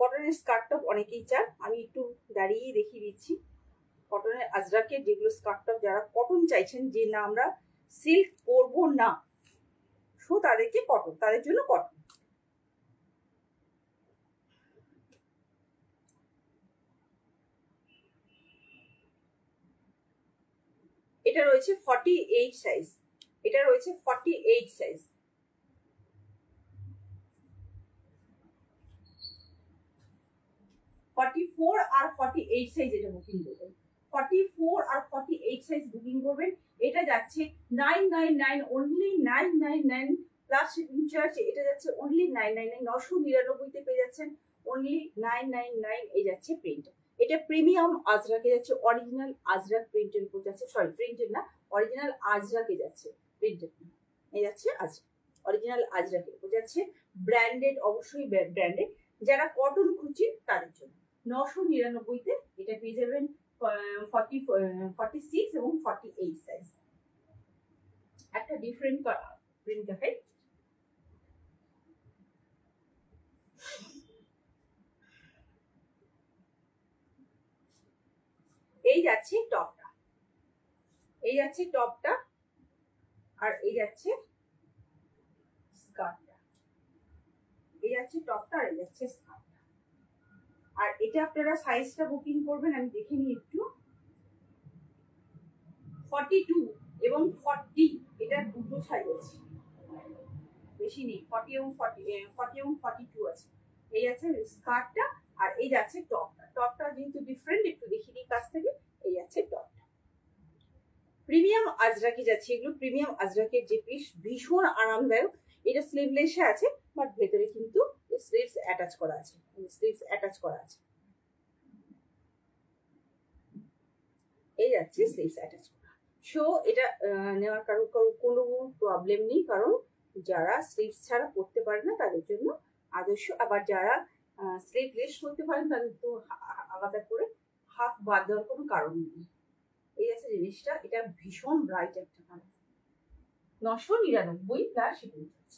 কটনের স্কার্ট টপ অনেকেই চান, আমি একটু দাঁড়িয়েই দেখিয়ে দিচ্ছি। কটনের আজরাকের যেগুলো স্কার্ট টপ, যারা কটন চাইছেন যে না আমরা সিল্ক পরবো না, সো তাদেরকে কটন, তাদের জন্য কটন। এটা রয়েছে 48 সাইজ, এটা রয়েছে 48 সাইজ। আর 48 সাইজ এটা বুকিং করবেন, 44 আর 48 সাইজ বুকিং করবেন। এটা যাচ্ছে 999, অনলি 999 প্লাস শিপিং চার্জ। এটা যাচ্ছে অনলি 999, 999 পেয়ে যাচ্ছেন অনলি 999। এই যাচ্ছে প্রিন্ট, এটা প্রিমিয়াম আজরাকে যাচ্ছে, অরিজিনাল আজরাক প্রিন্টের উপর যাচ্ছে, সরি প্রিন্টের না, অরিজিনাল আজরাকে যাচ্ছে, প্রিন্টের না। এই যাচ্ছে অরিজিনাল আজরাকের উপর যাচ্ছে, ব্র্যান্ডেড, অবশ্যই ব্র্যান্ডেড। যারা কটন খুঁজছেন তাদের জন্য 999-তে এটা পেয়ে যাবেন 46 এবং 48 সাইজ। একটা ডিফারেন্ট প্রিন্ট দেখাই, এই যাচ্ছে টপটা, এই যাচ্ছে টপটা, আর এই যাচ্ছে স্কার্টটা, এই যাচ্ছে টপটা আর এই যাচ্ছে স্কার্টটা। আর এটা আপনারা সাইজটা বুকিং করবেন, আমি দেখে নিই একটু, 42 এবং 40, এটা দুটো সাইজ আছে, বেশি নেই, 40 এবং 42 আছে। এই আছে স্কার্টটা আর এই যাচ্ছে টপটা। টপটা যেহেতু ডিফারেন্ট, একটু দেখিয়ে দিই কাছ থেকে। এই আছে টপটা, প্রিমিয়াম আজরাকি যাচ্ছে, এগুলো প্রিমিয়াম আজরাকের যে পিস, ভীষণ আরামদায়ক। এটা স্লিভলেসে আছে, বাট ভেতরে কিন্তু স্লিভস অ্যাটাচ করা আছে, স্লিভস অ্যাটাচ করা আছে। এই যাচ্ছে স্লিভস অ্যাটাচ করা। সো এটা নেওয়ার কোনো প্রবলেম নেই, কারণ যারা স্লিভস ছাড়া পরতে পারে না তাদের জন্য আদর্শ। আবার যারা স্লিভলেস করতে পারেন তাদের তো আলাদা করে হাফ বাদ দেওয়ার কোনো কারণ নেই। এই আছে জিনিসটা, এটা ভীষণ ব্রাইট একটা colour, 999 plus shipping charge,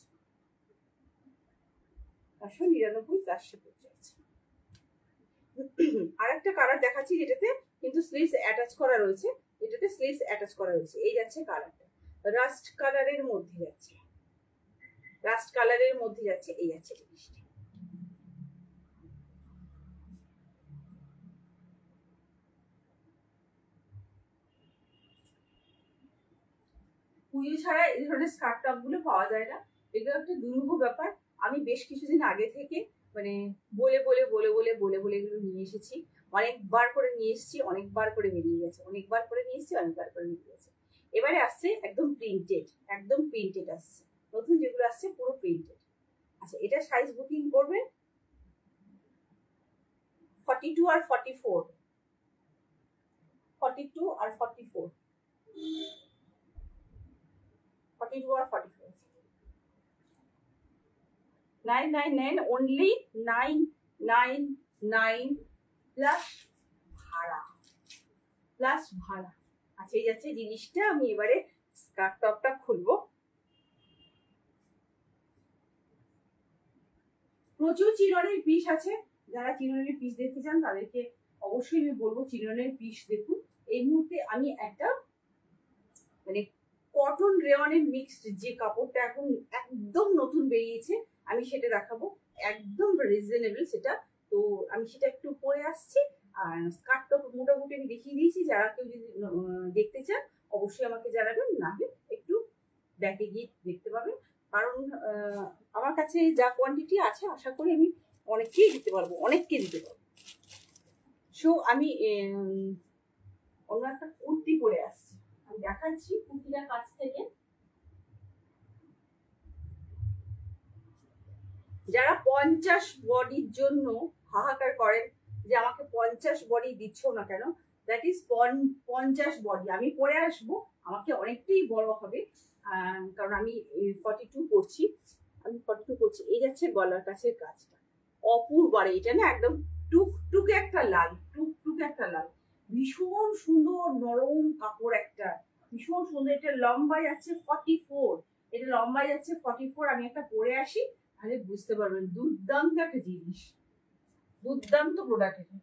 999 plus shipping charge. আর একটা কালার দেখাচ্ছি যেটাতে কিন্তু স্লিভস অ্যাটাচ করা রয়েছে, এটাতে স্লিভস অ্যাটাচ করা রয়েছে। এই যাচ্ছে কালারটা, রাস্ট কালারের মধ্যে যাচ্ছে, রাস্ট কালারের মধ্যে যাচ্ছে। এই যাচ্ছে জিনিসটা, পুজো ছাড়া এই ধরনের স্কার্ট টপ গুলো পাওয়া যায় না, এগুলো একটা দুর্লভ ব্যাপার। আমি বেশ কিছুদিন আগে থেকে মানে বলে এগুলো নিয়ে এসেছি, অনেকবার করে নিয়ে এসেছি, অনেকবার করে বেরিয়ে গেছে, অনেকবার করে নিয়ে এসেছি, অনেকবার করে বেরিয়ে গেছে। এবারে আসছে একদম প্রিন্টেড, একদম প্রিন্টেড আসছে, নতুন যেগুলো আসছে পুরো প্রিন্টেড। আচ্ছা, এটা সাইজ বুকিং করবেন 42 আর 44, 42 আর 44, 42 আর 44, 999, অনলি 999 প্লাস ভাড়া, প্লাস ভাড়া। আচ্ছা, এই যাচ্ছে জিনিসটা। আমি এবারে স্কার্ট টপটা খুলবো। প্রচুর চিননের পিস আছে, যারা চিননের পিস দেখতে চান তাদেরকে অবশ্যই আমি বলবো চিননের পিস দেখুন। এই মুহূর্তে আমি একটা মানে কটন রেওয়ানের মিক্সড যে কাপড়টা এখন একদম নতুন বেরিয়েছে, আমি সেটা দেখাবো, একদম রিজনেবল সেটা। তো আমি সেটা একটু পরে আসছি। আর স্কার্ট টপ মোটামুটি আমি দেখিয়ে দিয়েছি, যারা কেউ যদি দেখতে চান অবশ্যই আমাকে জানাবেন, না হলে একটু ব্যাকে গিয়ে দেখতে পাবেন। কারণ আমার কাছে যা কোয়ান্টিটি আছে আশা করি আমি অনেককেই দিতে পারবো, অনেককে দিতে পারবো। সো আমি অন্য একটা কুর্তি পরে আসছি, আমি দেখাচ্ছি কুর্তিটার কাছ থেকে। যারা 50 বডির জন্য হাহাকার করেন যে আমাকে 50 বডি দিচ্ছ না কেন, দ্যাট ইজ 50 বডি আমি পরে আসবো, আমাকে অনেকটাই বড় হবে, কারণ আমি 42 করছি, আমি 42 করছি। এই যাচ্ছে গলার কাছের কাজটা, অপূর্ব। আর এটা না একদম টুকটুকে একটা লাল, টুকটুকে একটা লাল, ভীষণ সুন্দর নরম কাপড় একটা, ভীষণ সুন্দর। এটা লম্বা যাচ্ছে 44, এটা লম্বা যাচ্ছে 44। আমি একটা পরে আসি, তাহলে বুঝতে পারবেন দুর্দান্ত একটা জিনিস, দুর্দান্ত প্রোডাক্ট এটা।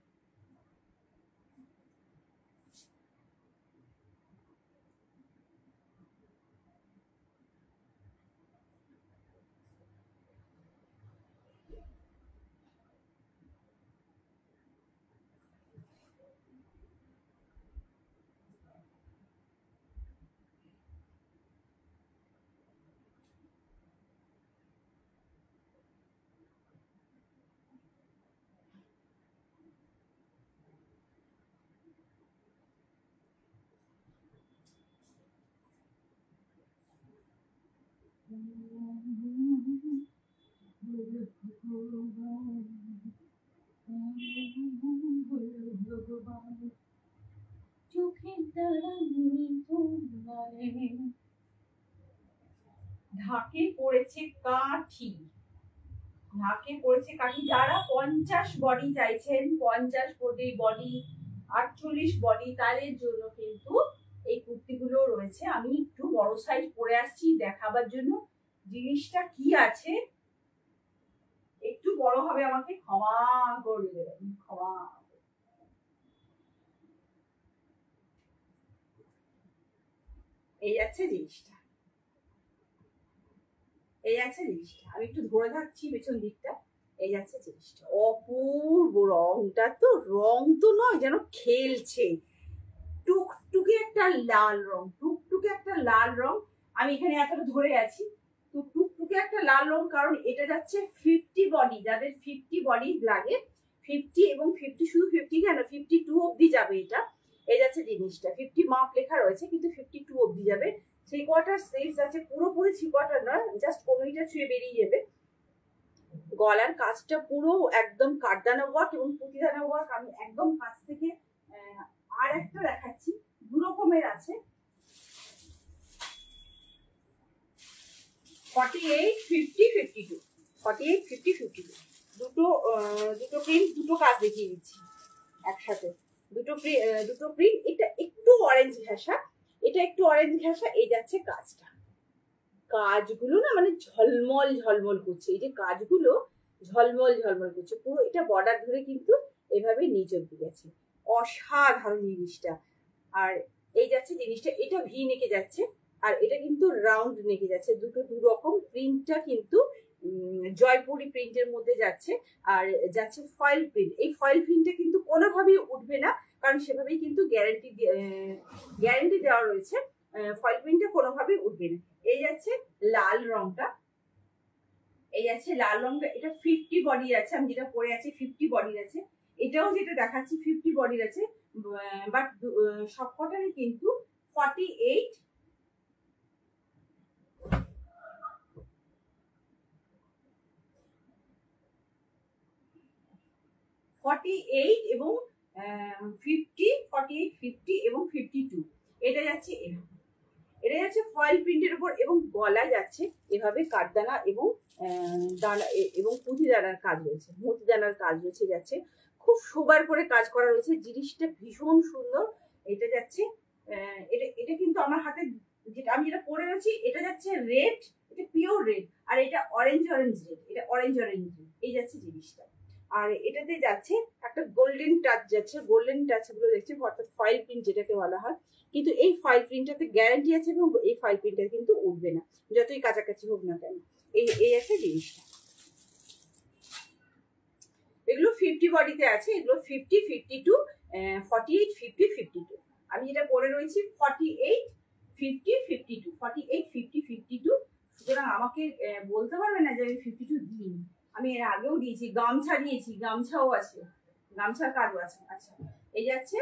ঢাকে পড়েছে কাঠি, ঢাকে পড়েছে কাঠি। যারা 50 বডি চাইছেন, 50 বডি, 48 বডি, তাদের জন্য কিন্তু এই কুর্তিগুলো রয়েছে। আমি একটু বড় সাইজ পরে আসছি দেখাবার জন্য জিনিসটা কি আছে। একটু বড় হবে, আমাকে ক্ষমা করে দেবেন, ক্ষমা। এই আছে জিনিসটা, এই আছে জিনিসটা। আমি একটু ধরে থাকছি পেছন দিকটা। এই আছে জিনিসটা, অপূর্ব। রংটা তো রং তো নয়, যেন খেলছে। টুকটুকে একটা লাল রং, টুকটুকে একটা লাল রং। আমি এখানে এতটা ধরে আছি, তো টুকটুকে একটা লাল রং। কারণ এটা যাচ্ছে 50 বডি, যাদের 50 বডি লাগে, 50 এবং 50, শুধু 50 কেন, 52 অব্দি যাবে এটা। এই যাচ্ছে জিনিসটা, 50 মাপ লেখা রয়েছে, কিন্তু 52 অব্দি যাবে। 3/4 স্লিভস আছে, পুরোপুরি 3/4 নয়, জাস্ট কনুইটা ছুঁয়ে বেরিয়ে যাবে। গলার কাজটা পুরো একদম কাঠদানা ওয়ার্ক এবং পুঁতিদানা ওয়ার্ক। আমি একদম কাছ থেকে আর একটা দেখাচ্ছি, দু রকমের আছে। 48, 50, 52, 48, 50, 52 দুটো প্রিন্ট, দুটো কাজ দেখিয়ে দিচ্ছি একসাথে। দুটো প্রিন্ট। এটা একটু অরেঞ্জ ঘেঁষা, এটা একটু অরেঞ্জ ঘেঁষা। এই যাচ্ছে কাজটা, কাজগুলো না মানে ঝলমল ঝলমল করছে। এই যে কাজগুলো ঝলমল ঝলমল করছে পুরো। এটা বর্ডার ধরে কিন্তু এভাবে নিচ অব্দি গেছে, অসাধারণ জিনিসটা। আর এই যাচ্ছে জিনিসটা, এটা ভি নেকে যাচ্ছে, আর এটা কিন্তু রাউন্ড নেকে যাচ্ছে। দুটো দু রকম। প্রিন্টটা কিন্তু জয়পুরি প্রিন্টের মধ্যে যাচ্ছে, আর যাচ্ছে ফয়েল প্রিন্ট। এই ফয়েল প্রিন্টটা কিন্তু কোনোভাবেই উঠবে না, কারণ সেভাবেই কিন্তু গ্যারেন্টি দেওয়া রয়েছে। ফয়েল প্রিন্টটা কোনোভাবেই উঠবে না। এই যাচ্ছে লাল রংটা, এই যাচ্ছে লাল রংটা। এটা 50 বডি আছে, আমি যেটা পরে আছি 50 বডি আছে। এটাও যেটা দেখাচ্ছি 50 বডি আছে, বাট সবকটারই কিন্তু 48, 48 এবং 50, 48, 50 এবং 52। এটা যাচ্ছে এভাবে, এটা যাচ্ছে ফয়েল প্রিন্টের উপর, এবং গলায় যাচ্ছে এভাবে কাঠদানা এবং দানা এবং পুঁথি দানার কাজ রয়েছে, মতি দানার কাজ রয়েছে। যাচ্ছে খুব সোবার করে কাজ করা রয়েছে, জিনিসটা ভীষণ সুন্দর। এটা যাচ্ছে এটা এটা কিন্তু আমার হাতে যেটা আমি যেটা পরে রয়েছি, এটা যাচ্ছে রেড, এটা পিওর রেড। আর এটা অরেঞ্জ রেড, এটা অরেঞ্জ রেড। এই যাচ্ছে জিনিসটা। আর এটাতে যাচ্ছে একটা গোল্ডেন টাচ যাচ্ছে, গোল্ডেন টাচ গুলো দেখছে, অর্থাৎ ফয়েল প্রিন্ট যেটাকে বলা হয়। কিন্তু এই ফয়েল প্রিন্টটাতে গ্যারান্টি আছে, এবং এই ফয়েল প্রিন্টটা কিন্তু উঠবে না, যতই কাছাকাছি হোক না কেন। এই আছে জিনিসটা। এগুলো 50 বডিতে আছে, এগুলো 50, 52, 48, 50, 52। আমি যেটা পরে রয়েছি 48, 50, 52, 48, 50, 52। সুতরাং আমাকে বলতে পারবে না যে আমি 52 দিই। আমি এর আগেও দিয়েছি, গামছা দিয়েছি, গামছাও আছে, গামছার কাজও আছে। আচ্ছা, এই যাচ্ছে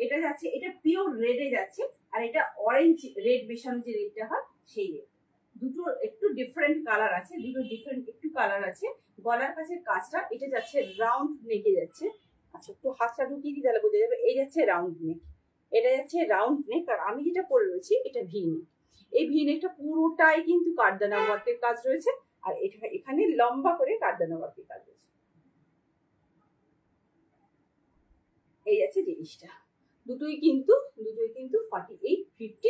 এটা যাচ্ছে, এটা পিওর রেডে যাচ্ছে, আর এটা অরেঞ্জ রেড মেশানো যে রেডটা হয় সেই রেড। দুটো একটু ডিফারেন্ট কালার আছে, দুটো ডিফারেন্ট একটু কালার আছে। গলার কাছের কাজটা এটা যাচ্ছে রাউন্ড নেকে যাচ্ছে। আচ্ছা, একটু হাতটা ঢুকিয়ে দিই তাহলে বোঝা যাবে। এই যাচ্ছে রাউন্ড নেক, এটা যাচ্ছে রাউন্ড নেক। আর আমি যেটা পরে রয়েছি এটা ভি নেক। এই ভি নেকটা পুরোটাই কিন্তু কাঠদানা ওয়ার্কের কাজ রয়েছে, আর এটা এখানে লম্বা করে কাঠদানা ওয়ার্কের কাজ রয়েছে। এই আছে জিনিসটা। দুটোই কিন্তু 48, 50,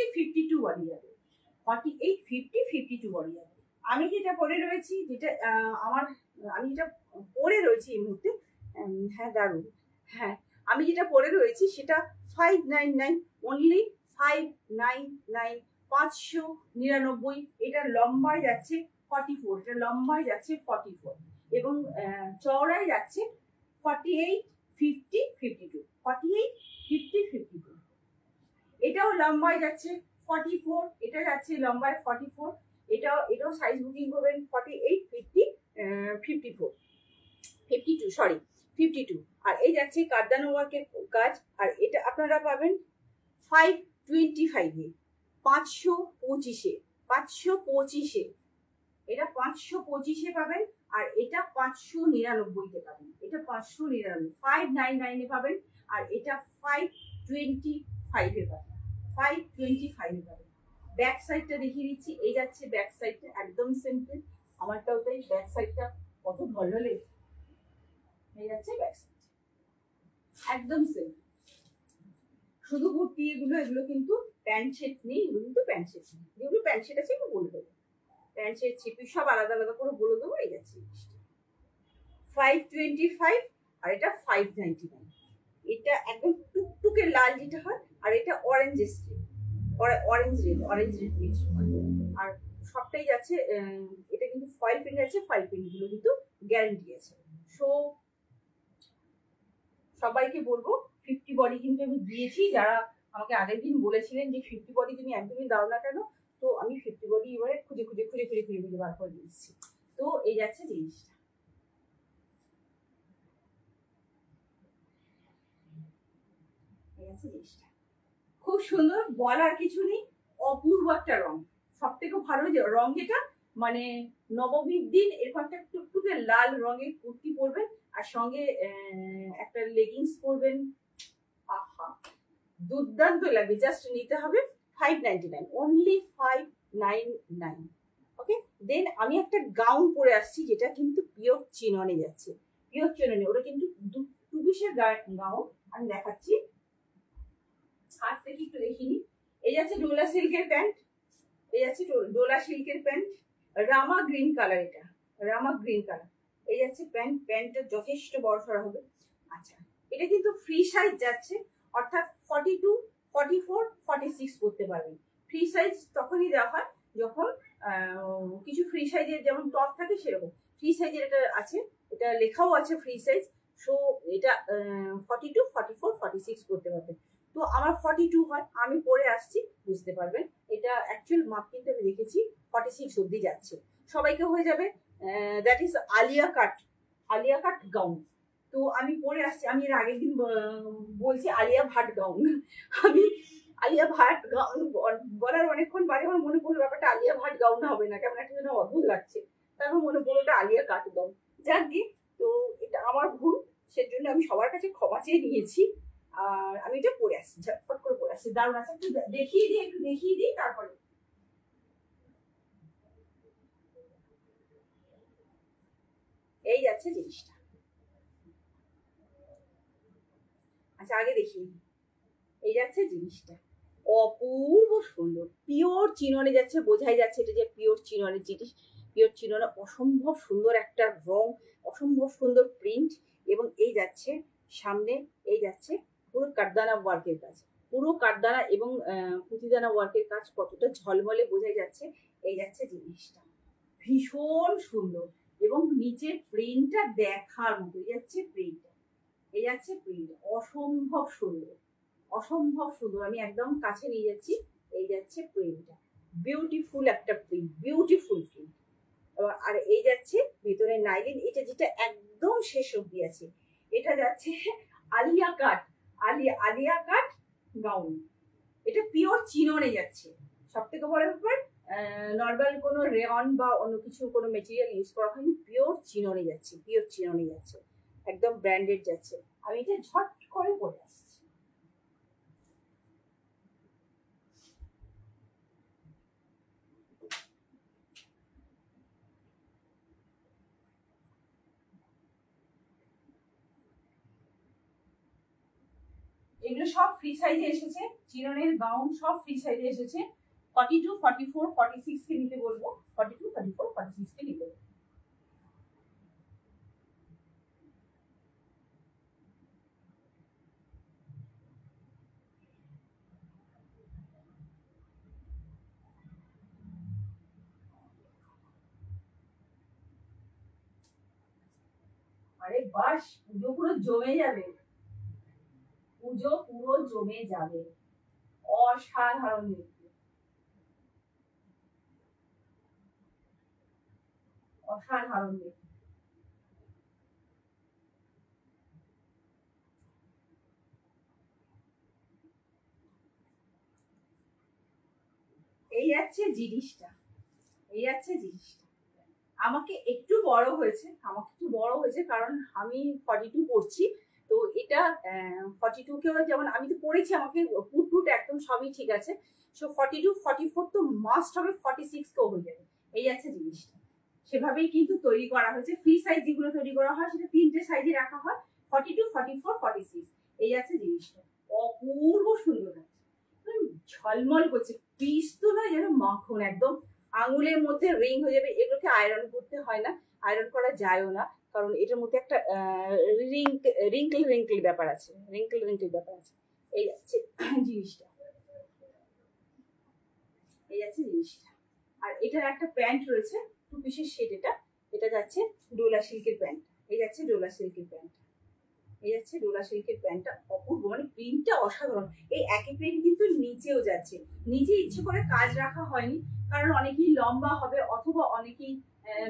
48, 50, 52 বডি যাবে। আমি যেটা পরে রয়েছি, আমি যেটা পরে রয়েছি এই মুহূর্তে, হ্যাঁ দারুণ, হ্যাঁ আমি যেটা পরে রয়েছি সেটা 599, অনলি 599, 599। এটা লম্বায় যাচ্ছে 44, এটা লম্বায় যাচ্ছে 44 এবং চওড়ায় যাচ্ছে 48, 50, 52, 48, 50, 52। এটাও লম্বায় যাচ্ছে 44, এটা যাচ্ছে লম্বায় 44, এটাও সাইজ বুকিং করবেন 48, 50, 54, 52, সরি 52। আর এই যাচ্ছে কারদানা ওয়ার্কের কাজ, আর এটা আপনারা পাবেন 525-এ, 525-এ, 525-এ, এটা 525-এ পাবেন। আর এটা 599-তে পাবেন, এটা 599, 599-এ পাবেন। আর এটা 525-এ পাবেন, 525-এ পাবেন। ব্যাক সাইডটা দেখিয়ে দিচ্ছি, এই যাচ্ছে ব্যাক সাইডটা, একদম সিম্পল। আমারটাও তাই, ব্যাক সাইডটা কত ভালো, এই যাচ্ছে ব্যাক সাইড, একদম সিম্পল। শুধু কুর্তি এগুলো কিন্তু প্যান্ট সেট নেই, এগুলো কিন্তু প্যান্ট সেট নেই। যেগুলো প্যান্ট সেট আছে এগুলো বলে দেবো, প্যান্ট সেট ছিপি সব আলাদা আলাদা করে বলে দেবো। এই যাচ্ছে 525, আর এটা 599। এটা একদম টুকটুকে লাল যেটা হয়, আর এটা অরেঞ্জ এসছে, অরেঞ্জ রেড মিক্স। আর সবটাই যাচ্ছে, এটা কিন্তু ফয়েল প্রিন্ট আছে, ফয়েল প্রিন্ট গুলো কিন্তু গ্যারান্টি আছে। সো সবাইকে বলবো 50 বডি কিন্তু আমি দিয়েছি, যারা আমাকে আগের দিন বলেছিলেন যে 50 বডি তুমি একদমই দাও না কেন, তো আমি 50 বডি এবারে খুঁজে বার করে দিচ্ছি। তো এই যাচ্ছে জিনিসটা, খুব সুন্দর, বলার কিছু নেই, অপূর্ব একটা রং। সব থেকে ভালো যে রং, যেটা মানে নবমীর দিন এরকম একটা টুকটুকে লাল রঙের কুর্তি পরবেন, আর সঙ্গে একটা লেগিংস পরবেন, আহা দুর্দান্ত লাগবে। জাস্ট নিতে হবে 599, অনলি 599। ওকে, দেন আমি একটা গাউন পরে আসছি, যেটা কিন্তু পিওর চিননে যাচ্ছে, পিওর চিননে। ওটা কিন্তু 2 পিসের গাউন আমি দেখাচ্ছি, হাত থেকে একটু দেখিনি। এই যাচ্ছে ডোলা সিল্কের প্যান্ট, এই যাচ্ছে ডোলা সিল্কের প্যান্ট, রামা গ্রিন কালার, এটা রামা গ্রিন কালার। এই যাচ্ছে প্যান্টটা যথেষ্ট বড়সড় হবে। আচ্ছা, এটা কিন্তু ফ্রি সাইজ যাচ্ছে, অর্থাৎ 42, 44, 46 পরতে পারবেন। ফ্রি সাইজ তখনই দেওয়া হয় যখন কিছু ফ্রি সাইজের যেমন টপ থাকে, সেরকম ফ্রি সাইজের এটা আছে, এটা লেখাও আছে ফ্রি সাইজ। সো এটা 42, 44, 46 পরতে পারবেন। তো আমার 42 হয়, আমি পরে আসছি, বুঝতে পারবেন। এটা অ্যাকচুয়াল মাপ কিন্তু আমি দেখেছি 46 অব্দি যাচ্ছে, সবাইকে হয়ে যাবে। That is Alia cut gown. তো আমি পরে আসছি, আমি এর আগের দিন বলছি আলিয়া ভাট গাউন, আমি আলিয়া ভাট গাউন বলার অনেকক্ষণ বাদে আমার মনে পড়লো ব্যাপারটা আলিয়া ভাট গাউন হবে না, কেমন একটা যেন অদ্ভুত লাগছে, তারপর মনে পড়লো ওটা আলিয়া কাট গাউন। যাক গিয়ে, তো এটা আমার ভুল, সেজন্য আমি সবার কাছে ক্ষমা চেয়ে নিয়েছি। আর আমি এটা পরে আসছি, ঝটপট করে পরে আসছি, দারুণ আছে। একটু দেখিয়ে দিই তারপরে। এই যাচ্ছে জিনিসটা। আচ্ছা, আগে দেখি, এই যাচ্ছে জিনিসটা, অপূর্ব সুন্দর, পিওর চিননে যাচ্ছে, বোঝাই যাচ্ছে এটা যে পিওর চিননের জিনিস। পিওর চিননে অসম্ভব সুন্দর একটা রং, অসম্ভব সুন্দর প্রিন্ট, এবং এই যাচ্ছে সামনে, এই যাচ্ছে পুরো কাঠদানা ওয়ার্কের কাজ, পুরো কাঠদানা এবং পুঁথিদানা ওয়ার্কের কাজ কতটা ঝলমলে বোঝাই যাচ্ছে। এই যাচ্ছে জিনিসটা, ভীষণ সুন্দর, এবং নিচের প্রিন্টটা দেখার মতো। এই যাচ্ছে প্রিন্টটা, এই যাচ্ছে প্রিন্ট, অসম্ভব সুন্দর, অসম্ভব সুন্দর। আমি একদম কাছে নিয়ে যাচ্ছি, এই যাচ্ছে প্রিন্টটা, বিউটিফুল একটা প্রিন্ট, বিউটিফুল প্রিন্ট। আর এই যাচ্ছে ভেতরে নাইলিন, এটা যেটা একদম শেষ অব্দি আছে, এটা যাচ্ছে আলিয়া কাট, আলিয়া কাট গাউন। এটা পিওর চিননে যাচ্ছে। সব থেকে বড় ব্যাপার, নর্মাল কোনো রেয়ন বা অন্য কিছু কোনো মেটেরিয়াল ইউজ করা হয়নি, পিওর চিননে যাচ্ছে, পিওর চিননে যাচ্ছে, একদম ব্র্যান্ডেড যাচ্ছে। আমি এটা ঝট করে পরে আসছি। এগুলো সব ফ্রি সাইজে এসেছে, চিননের গাউন সব ফ্রি সাইজে এসেছে। 42, 44, 46 কে নিতে বলবো, 42, 44, 46 কে নিতে বলবো। আরে বাস, পুজো পুরো জমে যাবে, পুজো পুরো জমে যাবে, অসাধারণ দেখতে, অসাধারণ দেখতে। এই যাচ্ছে জিনিসটা, এই যাচ্ছে জিনিসটা। আমাকে একটু বড় হয়েছে, আমাকে একটু বড় হয়েছে কারণ আমি 42 পড়ছি। তো এটা 42 কেও যেমন আমি তো পড়েছি, আমাকে পুট একদম সবই ঠিক আছে। সো 42, 44 তো মাস্ট হবে, 46 কেও হয়ে যাবে। এই আছে জিনিসটা, সেভাবেই কিন্তু তৈরি করা হয়েছে। ফ্রি সাইজ যেগুলো তৈরি করা হয় সেটা 3টে সাইজে রাখা হয়, 42, 44, 46। এই আছে জিনিসটা, অপূর্ব সুন্দর আছে, ঝলমল করছে, পিস তো নয় যেন মাখন, একদম আঙুলের মধ্যে রিং হয়ে যাবে। এগুলোকে আয়রন করতে হয় না, আয়রন করা যায়ও না, কারণ এটার মধ্যে একটা রিঙ্কেল রিঙ্কেল ব্যাপার আছে, রিঙ্কেল রিঙ্কেল ব্যাপার আছে। এই যাচ্ছে জিনিসটা, এই যাচ্ছে জিনিসটা। আর এটার একটা প্যান্ট রয়েছে, 2 পিসের সেট। এটা এটা যাচ্ছে ডোলা সিল্কের প্যান্ট, এই যাচ্ছে ডোলা সিল্কের প্যান্ট, এই যাচ্ছে ডোলা সিল্কের প্যান্টটা, অপূর্ব, মানে প্রিন্টটা অসাধারণ। এই একই প্রিন্ট কিন্তু নিচেও যাচ্ছে, নিচে ইচ্ছে করে কাজ রাখা হয়নি, কারণ অনেকেই লম্বা হবে অথবা অনেকেই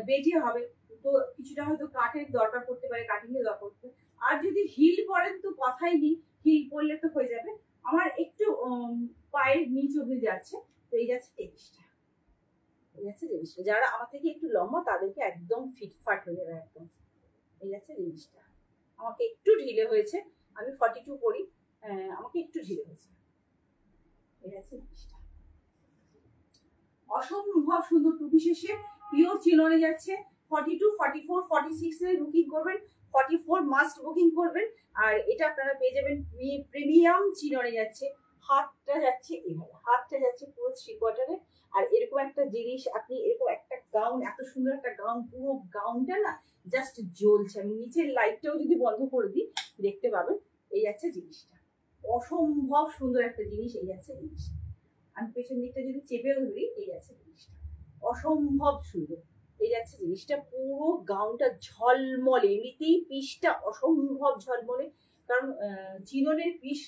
বেটে হবে, তো কিছুটা হয়তো কাটের দরকার পড়তে পারে, কাটিং এর দরকার পড়তে। আর যদি হিল পরেন তো কথাই নেই, হিল পরলে তো হয়ে যাবে। আমার একটু পায়ের নিচ অব্দি যাচ্ছে। তো এই যাচ্ছে জিনিসটা, এই যাচ্ছে জিনিসটা, যারা আমার থেকে একটু লম্বা তাদেরকে একদম ফিটফাট হয়ে যাবে একদম। এই যাচ্ছে জিনিসটা, আমাকে একটু ঢিলে হয়েছে, আমি 42 পড়ি, আমাকে একটু ঢিলে হয়েছে। এই আছে জিনিসটা, অসম্ভব সুন্দর। টু পিসের পিওর চিননে যাচ্ছে। 42, 44, 46 এর বুকিং করবেন, 44 মাস্ট বুকিং করবেন। আর এটা আপনারা পেয়ে যাবেন প্রিমিয়াম চিননে যাচ্ছে। হাতটা যাচ্ছে এভাবে, হাতটা যাচ্ছে পুরো 3 কোয়ার্টারে। আর এরকম একটা জিনিস, আপনি এরকম একটা গাউন, এত সুন্দর একটা গাউন, পুরো গাউনটা না জাস্ট জ্বলছে। আমি নিচের লাইটটাও যদি বন্ধ করে দিই দেখতে পাবেন। এই যাচ্ছে জিনিসটা, অসম্ভব সুন্দর একটা জিনিস। এই যাচ্ছে জিনিস, আমি পেছন দিকটা যদি চেপেও ধরি, এই যাচ্ছে জিনিসটা, অসম্ভব সুন্দর। এই যাচ্ছে জিনিসটা, পুরো গাউনটা ঝলমলে, এমনিতেই পিসটা অসম্ভব ঝলমলে, কারণ চিননের পিস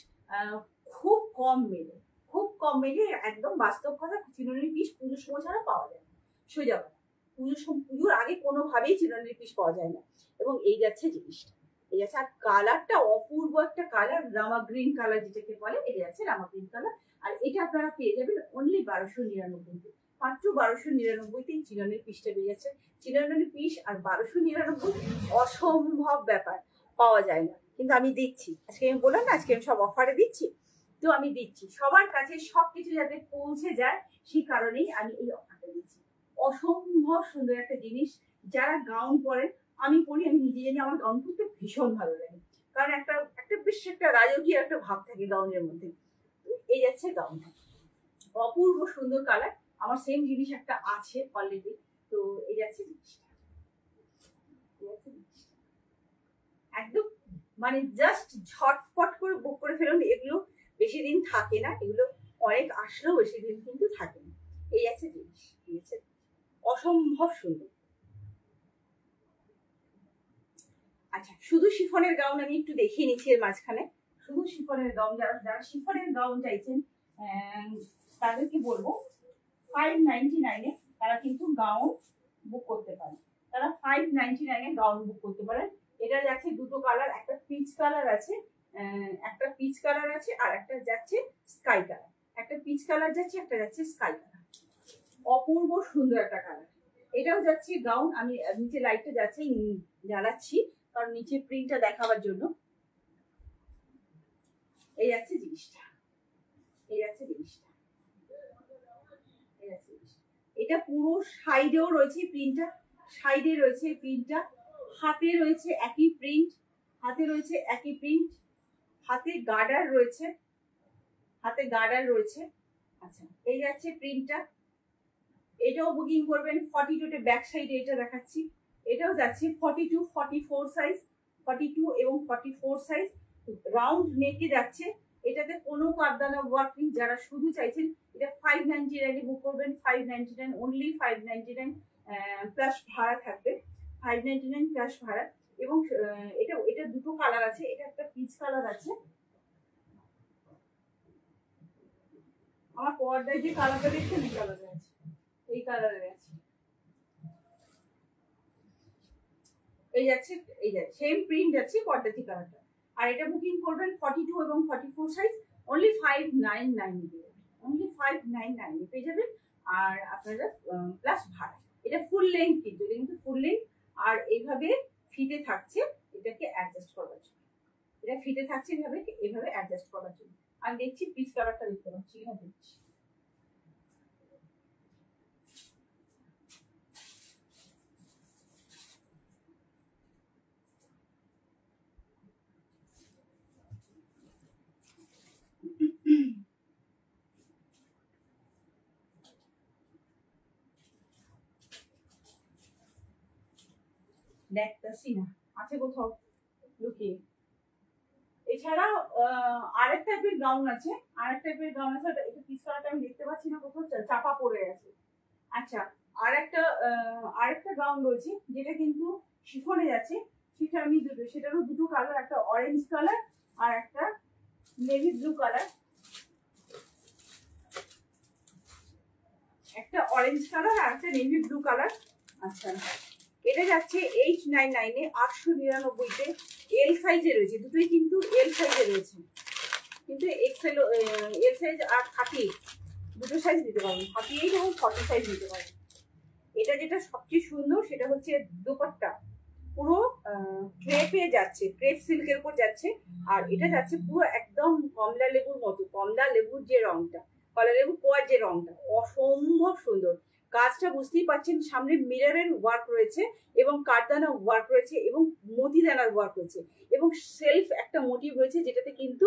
খুব কম মেলে, খুব কম মেলে। একদম বাস্তব কথা, চিননের পিস পুজোর সময় ছাড়া পাওয়া যায় না, সোজা কথা। পুজোর আগে কোনোভাবেই চিননের পিস পাওয়া যায় না। এবং এই যাচ্ছে জিনিসটা, এই যাচ্ছে। আর কালারটা অপূর্ব একটা কালার, রামা গ্রিন কালার যেটাকে বলে, এটা যাচ্ছে রামা গ্রিন কালার। আর এটা আপনারা পেয়ে যাবেন অনলি 1299, মাত্র 1299তেই চিননের পিসটা পেয়ে যাচ্ছে। চিননের পিস আর 1299, অসম্ভব ব্যাপার, পাওয়া যায় না। কিন্তু আমি দিচ্ছি, আজকে আমি বললাম না আজকে আমি সব অফারে দিচ্ছি, তো আমি দিচ্ছি সবার কাছে সবকিছু যাতে পৌঁছে যায়, সেই কারণেই আমি এই অফারটা দিচ্ছি। অসম্ভব সুন্দর একটা জিনিস। যারা গাউন পরেন, আমি পরি, আমি নিজে জানি আমার গাউন পরতে ভীষণ ভালো লাগে, কারণ একটা একটা বেশ একটা রাজকীয় একটা ভাব থাকে গাউনের মধ্যে। এই যাচ্ছে গাউনটা, অপূর্ব সুন্দর কালার। আমার সেম জিনিস একটা আছে অলরেডি। তো এই যাচ্ছে জিনিসটা, একদম মানে জাস্ট ঝটপট করে বুক করে ফেলুন। এগুলো বেশি দিন থাকে না, এগুলো অনেক আসলেও বেশি দিন কিন্তু থাকে না। এই আছে জিনিস, এই আছে, অসম্ভব সুন্দর। আচ্ছা, শুধু শিফনের গাউন আমি একটু দেখিয়ে নিচ্ছি এর মাঝখানে। শুধু শিফনের গাউন, যারা যারা শিফনের গাউন চাইছেন তাদেরকে বলবো 599 এ তারা কিন্তু গাউন বুক করতে পারে, তারা 599 এ গাউন বুক করতে পারেন। এটা যাচ্ছে দুটো কালার, একটা পিচ কালার আছে, একটা পিচ কালার আছে, আর একটা যাচ্ছে স্কাই কালার। একটা পিচ কালার যাচ্ছে, একটা যাচ্ছে স্কাই কালার, অপূর্ব সুন্দর একটা কালার। এটাও যাচ্ছে গাউন। আমি নিচে লাইটটা যাচ্ছে জ্বালাচ্ছি কারণ নিচে প্রিন্টটা দেখাবার জন্য। এই যাচ্ছে জিনিসটা, এই যাচ্ছে জিনিসটা, এই যাচ্ছে জিনিসটা। এটা পুরো সাইডেও রয়েছে প্রিন্টটা, সাইডে রয়েছে প্রিন্টটা, হাতে রয়েছে একই প্রিন্ট, হাতে রয়েছে একই প্রিন্ট, হাতে গার্ডার রয়েছে, হাতে গার্ডার রয়েছে। আচ্ছা, এই যাচ্ছে প্রিন্টটা, এটাও বুকিং করবেন 42 ব্যাক সাইডে, এটা দেখাচ্ছি, এটাও যাচ্ছে 42 44 সাইজ, 42 এবং 44 সাইজ, রাউন্ড নেকে যাচ্ছে। এটাতে কোনো কারদানা ওয়ার্ক নেই। যারা শুধু চাইছেন এটা 599 বুক করবেন, 599 অনলি, 599 প্লাস ভাড়া থাকবে, 599 প্লাস ভাড়া। এবং এটা এটা দুটো কালার আছে, এটা একটা পিচ কালার আছে, আমার পর্দায় যে কালারটা দেখছেন এই কালারে আছে, এই কালারের আছে, এই যাচ্ছে, এই যাচ্ছে সেম প্রিন্ট যাচ্ছে পর্দাতি কালারটা। আর এটা বুকিং করবেন 42 এবং 44 সাইজ, অনলি 599 দিয়ে, অনলি 599 পেয়ে যাবেন। আর আপনারা প্লাস ভাড়া, এটা ফুল লেন্থ, কিন্তু এটা কিন্তু ফুল লেন্থ। আর এইভাবে ফিতে থাকছে, এটাকে অ্যাডজাস্ট করার জন্য, এটা ফিতে থাকছে এভাবে, এভাবে অ্যাডজাস্ট করার জন্য। আমি দেখছি পিচ কালারটা দেখতে পাচ্ছি কিনা, দেখছি। দেখতেছি না, আছে কোথাও লুকিয়ে। এছাড়া আরেক টাইপের গাউন আছে, আরেক টাইপের গাউন আছে, এটা পিস কালারটা আমি দেখতে পাচ্ছি না কোথাও, চাপা পড়ে আছে। আচ্ছা, আরেকটা গাউন রয়েছে যেটা কিন্তু শিফনে যাচ্ছে, সেটা আমি দুটো, সেটারও দুটো কালার, একটা অরেঞ্জ কালার আর একটা নেভি ব্লু কালার, একটা অরেঞ্জ কালার আর একটা নেভি ব্লু কালার। আচ্ছা, এটা যাচ্ছে 899 899 এল সাইজে রয়েছে, দুটোই কিন্তু এল সাইজে রয়েছে, কিন্তু এক্সেল এল সাইজ আর 38 দুটো সাইজ দিতে পারবেন, 38 এবং 40 সাইজ দিতে পারবেন। এটা যেটা সবচেয়ে সুন্দর সেটা হচ্ছে দোপাট্টা পুরো ক্রেপে যাচ্ছে, ক্রেপ সিল্কের উপর যাচ্ছে। আর এটা যাচ্ছে পুরো একদম কমলা লেবুর মতো, কমলা লেবুর যে রংটা, কমলা লেবু কোয়ার যে রংটা, অসম্ভব সুন্দর। কাজটা বুঝতেই পারছেন, সামনে মিররের ওয়ার্ক রয়েছে এবং কাঠদানা ওয়ার্ক রয়েছে এবং মতিদানার ওয়ার্ক রয়েছে এবং সেলফ একটা মোটিভ রয়েছে, যেটাতে কিন্তু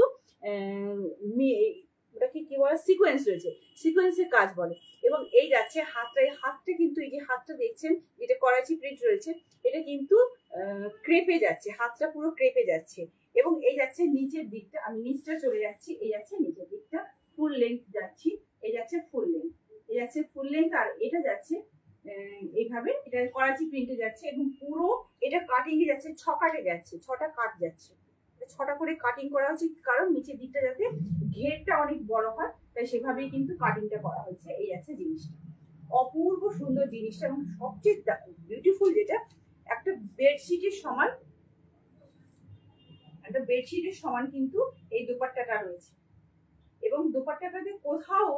ওটাকে কি বলে, সিকোয়েন্স রয়েছে, সিকোয়েন্সের কাজ বলে। এবং এই যাচ্ছে হাতটা, এই হাতটা কিন্তু, এই যে হাতটা দেখছেন যেটা করাচি প্রিন্ট রয়েছে, এটা কিন্তু ক্রেপে যাচ্ছে, হাতটা পুরো ক্রেপে যাচ্ছে। এবং এই যাচ্ছে নিচের দিকটা, আমি নিচটা চলে যাচ্ছি, এই যাচ্ছে নিচের দিকটা, ফুল লেন্থ যাচ্ছি, এই যাচ্ছে ফুল লেন্থ, এই যাচ্ছে ফুল লেন্থ। আর এটা যাচ্ছে এইভাবে, এটা করাচি প্রিন্টে যাচ্ছে এবং পুরো এটা কাটিং এ যাচ্ছে, 6 কাটে যাচ্ছে, 6টা কাট যাচ্ছে, 6টা করে কাটিং করা হচ্ছে, কারণ নিচের দিকটা যাতে ঘেরটা অনেক বড় হয়, তাই সেভাবেই কিন্তু কাটিংটা করা হয়েছে। এই আছে জিনিসটা, অপূর্ব সুন্দর জিনিসটা। এবং সবচেয়ে বিউটিফুল যেটা, একটা বেডশিটের সমান, একটা বেডশিটের সমান কিন্তু এই দোপাট্টাটা রয়েছে। এবং দোপাট্টাটাতে কোথাও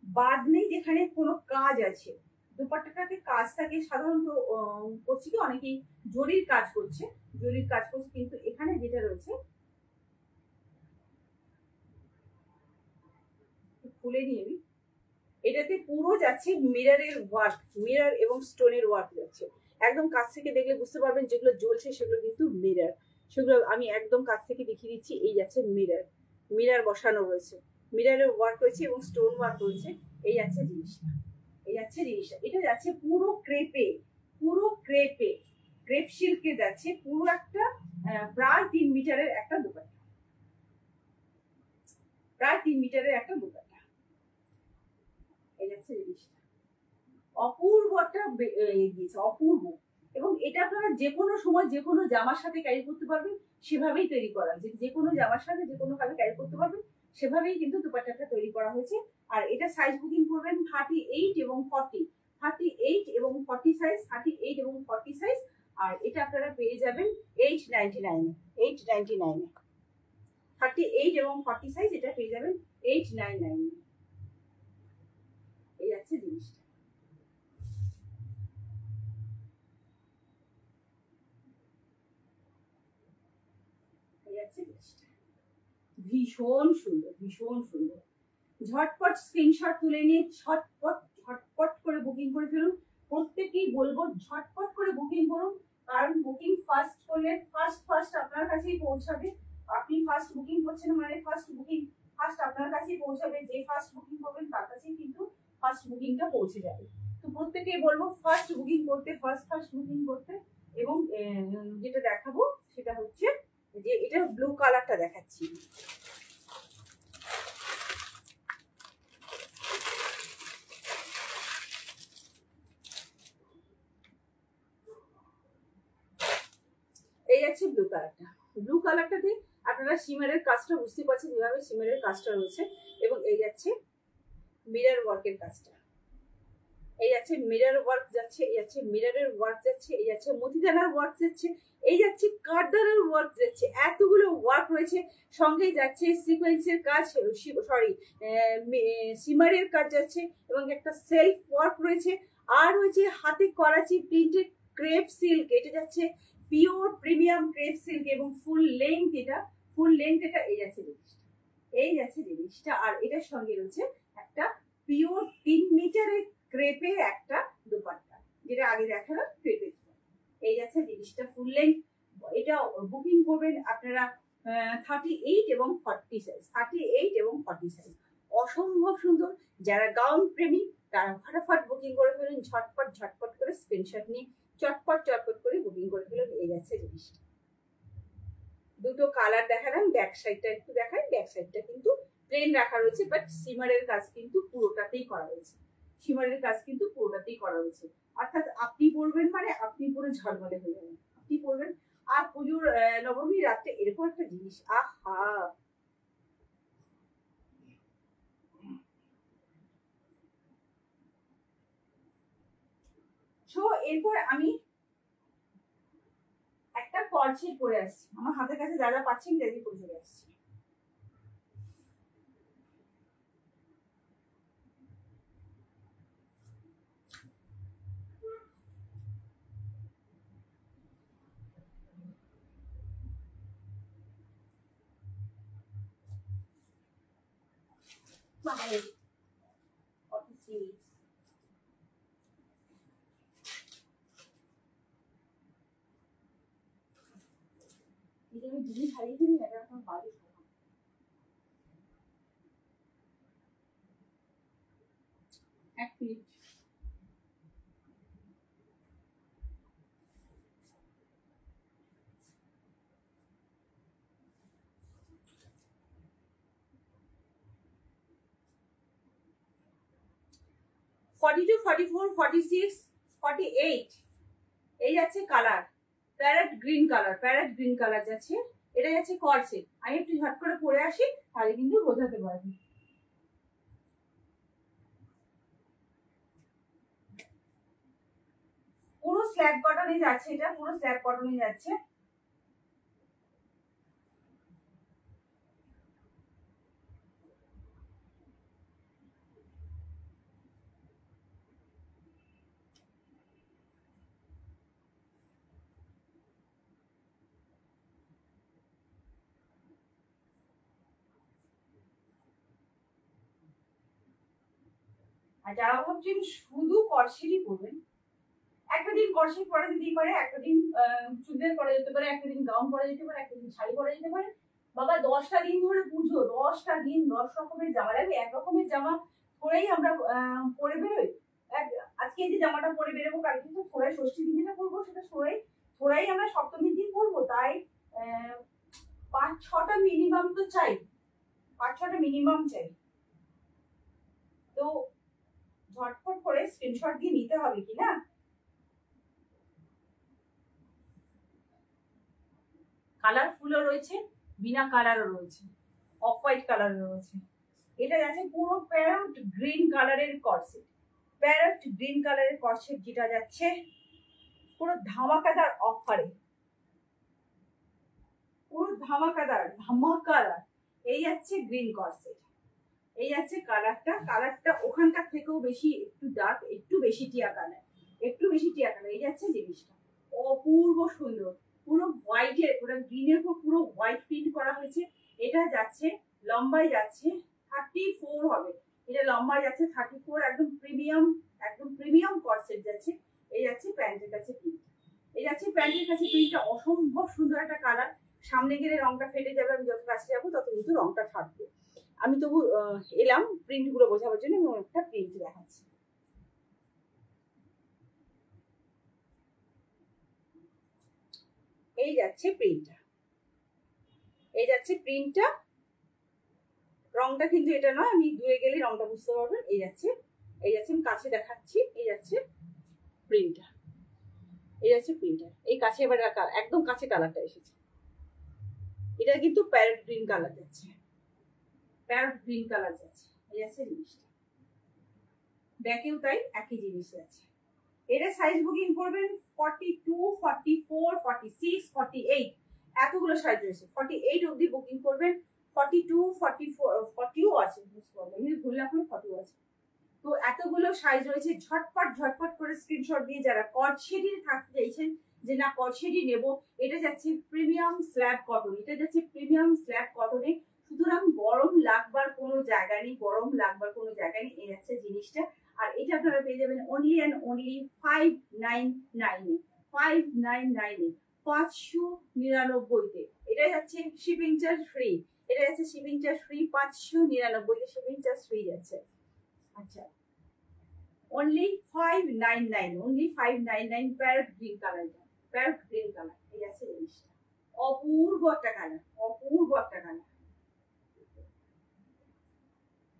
বাদ নেই যেখানে কোনো কাজ আছে, দোপাট্টাটাতে কাজ থাকে সাধারণত, করছি কি অনেকেই জরির কাজ করছে, জরির কাজ করছে, কিন্তু এখানে যেটা রয়েছে, খুলে নিয়ে এটাতে পুরো যাচ্ছে মিররের ওয়ার্ক, মিরর এবং স্টোনের ওয়ার্ক যাচ্ছে। একদম কাছ থেকে দেখলে বুঝতে পারবেন, যেগুলো জ্বলছে সেগুলো কিন্তু মিরর, সেগুলো আমি একদম কাছ থেকে দেখিয়ে দিচ্ছি। এই যাচ্ছে মিরর, মিরর বসানো রয়েছে, মিররের ওয়ার্ক রয়েছে এবং স্টোন ওয়ার্ক রয়েছে। এই যাচ্ছে জিনিসটা, এই যাচ্ছে জিনিসটা, এটা যাচ্ছে পুরো ক্রেপে, পুরো ক্রেপে, ক্রেপ সিল্কে যাচ্ছে, পুরো একটা প্রায় 3 মিটারের একটা দোপাট্টা, প্রায় 3 মিটারের একটা দোপাট্টা। এই যাচ্ছে জিনিসটা, অপূর্ব একটা গিয়েছে, অপূর্ব। এবং এটা আপনারা যে কোনো সময় যে কোনো জামার সাথে ক্যারি করতে পারবেন, সেভাবেই তৈরি করা হয়েছে, যে কোনো জামার সাথে যে কোনো ভাবে ক্যারি করতে পারবেন, সেভাবেই কিন্তু দুপাট্টাটা তৈরি করা হয়েছে। আর এটা সাইজ বুকিং করবেন 38 এবং 40, 38 এবং 40 সাইজ, 38 এবং 40 সাইজ। আর এটা আপনারা পেয়ে যাবেন 899, 899, 38 এবং 40 সাইজ, এটা পেয়ে যাবেন 899। এই আছে জিনিসটা, ভীষণ সুন্দর, ভীষণ সুন্দর। ঝটপট স্ক্রিনশট তুলে নিয়ে ঝটপট ঝটপট করে বুকিং করে ফেলুন। প্রত্যেকেই বলবো ঝটপট করে বুকিং করুন, কারণ বুকিং ফার্স্ট করলে ফার্স্ট আপনার কাছেই পৌঁছাবে। আপনি ফার্স্ট বুকিং করছেন মানে ফার্স্ট বুকিং ফার্স্ট আপনার কাছেই পৌঁছাবে, যে ফার্স্ট বুকিং করবেন তার কাছেই কিন্তু ফার্স্ট বুকিংটা পৌঁছে যাবে। তো প্রত্যেকেই বলবো ফার্স্ট বুকিং করতে, ফার্স্ট বুকিং করতে। এবং যেটা দেখাবো সেটা হচ্ছে যে এটা ব্লু কালারটা দেখাচ্ছি। এই আছে ব্লু কালারটা। ব্লু কালারটাতে আপনারা শিমারের কাজটা বুঝতে পারছেন, যেভাবে শিমারের কাজটা রয়েছে। এবং এই যাচ্ছে মিরর ওয়ার্কের কাজটা, এই যাচ্ছে মিরর ওয়ার্ক যাচ্ছে, এই যাচ্ছে মিররের ওয়ার্ক যাচ্ছে, এই যাচ্ছে মতিদানার ওয়ার্ক যাচ্ছে, এই যাচ্ছে কাঠদানার ওয়ার্ক যাচ্ছে। এতগুলো ওয়ার্ক রয়েছে। সঙ্গে যাচ্ছে সিকোয়েন্সের কাজ, সরি সিমারের কাজ যাচ্ছে, এবং একটা সেলফ ওয়ার্ক রয়েছে। আর রয়েছে হাতে করাচি প্রিন্টেড ক্রেপ সিল্ক, এটা যাচ্ছে পিওর প্রিমিয়াম ক্রেপ সিল্ক এবং ফুল লেন্থ, এটা এই যাচ্ছে জিনিসটা, এই যাচ্ছে জিনিসটা। আর এটার সঙ্গে রয়েছে একটা পিওর 3 মিটারের ক্রেপের একটা দোপাট্টা, যেটা আগে দেখালাম ক্রেপের। এই যাচ্ছে জিনিসটা ফুল লেন্থ। এটা বুকিং করবেন আপনারা 38 এবং 40 সাইজ, 38 এবং 40 সাইজ। অসম্ভব সুন্দর। যারা গাউন প্রেমী তারা ফটাফট বুকিং করে ফেলুন, ঝটপট করে স্ক্রিনশট নিয়ে চটপট করে বুকিং করে ফেলুন। এই যাচ্ছে জিনিসটা। দুটো কালার দেখালাম, ব্যাক সাইডটা একটু দেখাই। ব্যাক সাইডটা কিন্তু প্লেন রাখা রয়েছে, বাট সিমারের কাজ কিন্তু পুরোটাতেই করা হয়েছে, সিমারের কাজ কিন্তু পুরোটাতেই করা হয়েছে। অর্থাৎ আপনি পরবেন মানে আপনি পুরো ঝলমলে হয়ে যাবেন, আপনি পরবেন। আর পুজোর নবমী রাত্রে এরকম একটা জিনিস, আহা। সো এরপর আমি একটা কলসেট পরে আসছি, আমার হাতের কাছে যা যা পাচ্ছেন রেডি করে চলে আসছি। Bye. আমি জিনিস হারিয়ে ফেলি, এটা এখন বাড়ি এক মিনিট। ফর্টি টু, 44, 46, 48 এই যাচ্ছে কালার। প্যারেট গ্রিন কালার যাচ্ছে। এটা যাচ্ছে কলসেট। আমি একটু ঝট করে পরে আসি, তাহলে কিন্তু বোঝাতে পারবি। পুরো স্ল্যাব কটনে যাচ্ছে, এটা পুরো স্ল্যাব কটনে যাচ্ছে। আর যারা ভাবছেন শুধু কর্সেটই পরবেন, একটা দিন কর্সেট পরা যেতেই পারে, একটা দিন চুড়িদার পরা যেতে পারে, একটা দিন গাউন পরা যেতে পারে, একটা দিন শাড়ি পরা যেতে পারে। বাবা 10টা দিন ধরে পুজো, 10টা দিন 10 রকমের জামা লাগে। এক রকমের জামা পরেই আমরা পরে বেরোই। আজকে যে জামাটা পরে বেরোবো, কালকে তো ছোড়াই ষষ্ঠী দিন যেটা পরবো সেটা ছোড়াই আমরা সপ্তমীর দিন পরবো। তাই 5-6টা মিনিমাম তো চাই, 5-6টা মিনিমাম চাই। তো ঝটপট করে স্ক্রিনশট দিয়ে নিতে হবে কি না। কালারফুলও রয়েছে, বিনা কালারও রয়েছে, অফ হোয়াইট কালারও রয়েছে। এটা যাচ্ছে পুরো প্যারট গ্রিন কালারের কর্সেট, প্যারট গ্রিন কালারের কর্সেট, যেটা যাচ্ছে পুরো ধামাকাদার অফারে, পুরো ধামাকাদার। এই যাচ্ছে গ্রিন কর্সেট, এই যাচ্ছে কালারটা ওখানকার থেকেও বেশি একটু ডার্ক, একটু বেশি টিয়া কালার। এই যাচ্ছে জিনিসটা অপূর্ব সুন্দর। পুরো হোয়াইটের, পুরো গ্রিনের উপর পুরো হোয়াইট প্রিন্ট করা হয়েছে। এটা যাচ্ছে লম্বায় যাচ্ছে 34 হবে, এটা লম্বায় যাচ্ছে 34। একদম প্রিমিয়াম কর্সেট যাচ্ছে। এই যাচ্ছে প্যান্টের কাছে প্রিন্টটা অসম্ভব সুন্দর একটা কালার। সামনে গেলে রংটা ফেটে যাবে, আমি যত কাছে যাবো তত কিন্তু রংটা থাকবে। আমি তবু এলাম প্রিন্টগুলো বোঝাবার জন্য, আমি একটা প্রিন্ট দেখাচ্ছি। এই যাচ্ছে প্রিন্টটা, এই যাচ্ছে প্রিন্টটা। রংটা কিন্তু এটা নয়, আমি দূরে গেলে রংটা বুঝতে পারবেন। এই যাচ্ছে, এই যাচ্ছে, আমি কাছে দেখাচ্ছি। এই যাচ্ছে প্রিন্টটা, এই যাচ্ছে প্রিন্টার। এই কাছে এবার একদম কাছে কালারটা এসেছে। এটা কিন্তু প্যারট গ্রিন কালার যাচ্ছে, প্যারট গ্রিন কালার যাচ্ছে। এই যাচ্ছে জিনিসটা, ব্যাকেও তাই একই জিনিস যাচ্ছে। এটা সাইজ বুকিং করবেন 42, 44, 46, 48, এতগুলো সাইজ রয়েছে। 48 অবধি বুকিং করবেন। 42, 44, 40ও আছে, ভুল না করে 40 আছে। তো এতগুলো সাইজ রয়েছে, ঝটপট ঝটপট করে স্ক্রিনশট দিয়ে যারা কট শেডি থাকতে চাইছেন যে না কট শেডি নেবো, এটা যাচ্ছে প্রিমিয়াম স্ল্যাব কটন, এটা যাচ্ছে প্রিমিয়াম স্ল্যাব কটনে। সুতরাং গরম লাগবার কোনো জায়গা নেই, গরম লাগবার কোনো জায়গা নেই। এই যাচ্ছে জিনিসটা। আর এটা আপনারা পেয়ে যাবেন অনলি অ্যান্ড অনলি 599 599 599-তে। এটা যাচ্ছে শিপিং চার্জ ফ্রি, এটা যাচ্ছে শিপিং চার্জ ফ্রি। 599-তে শিপিং চার্জ ফ্রি যাচ্ছে। আচ্ছা, only 599, only 599 parrot green colour, parrot green colour. এই আছে জিনিসটা, অপূর্ব একটা কালার, অপূর্ব একটা কালার।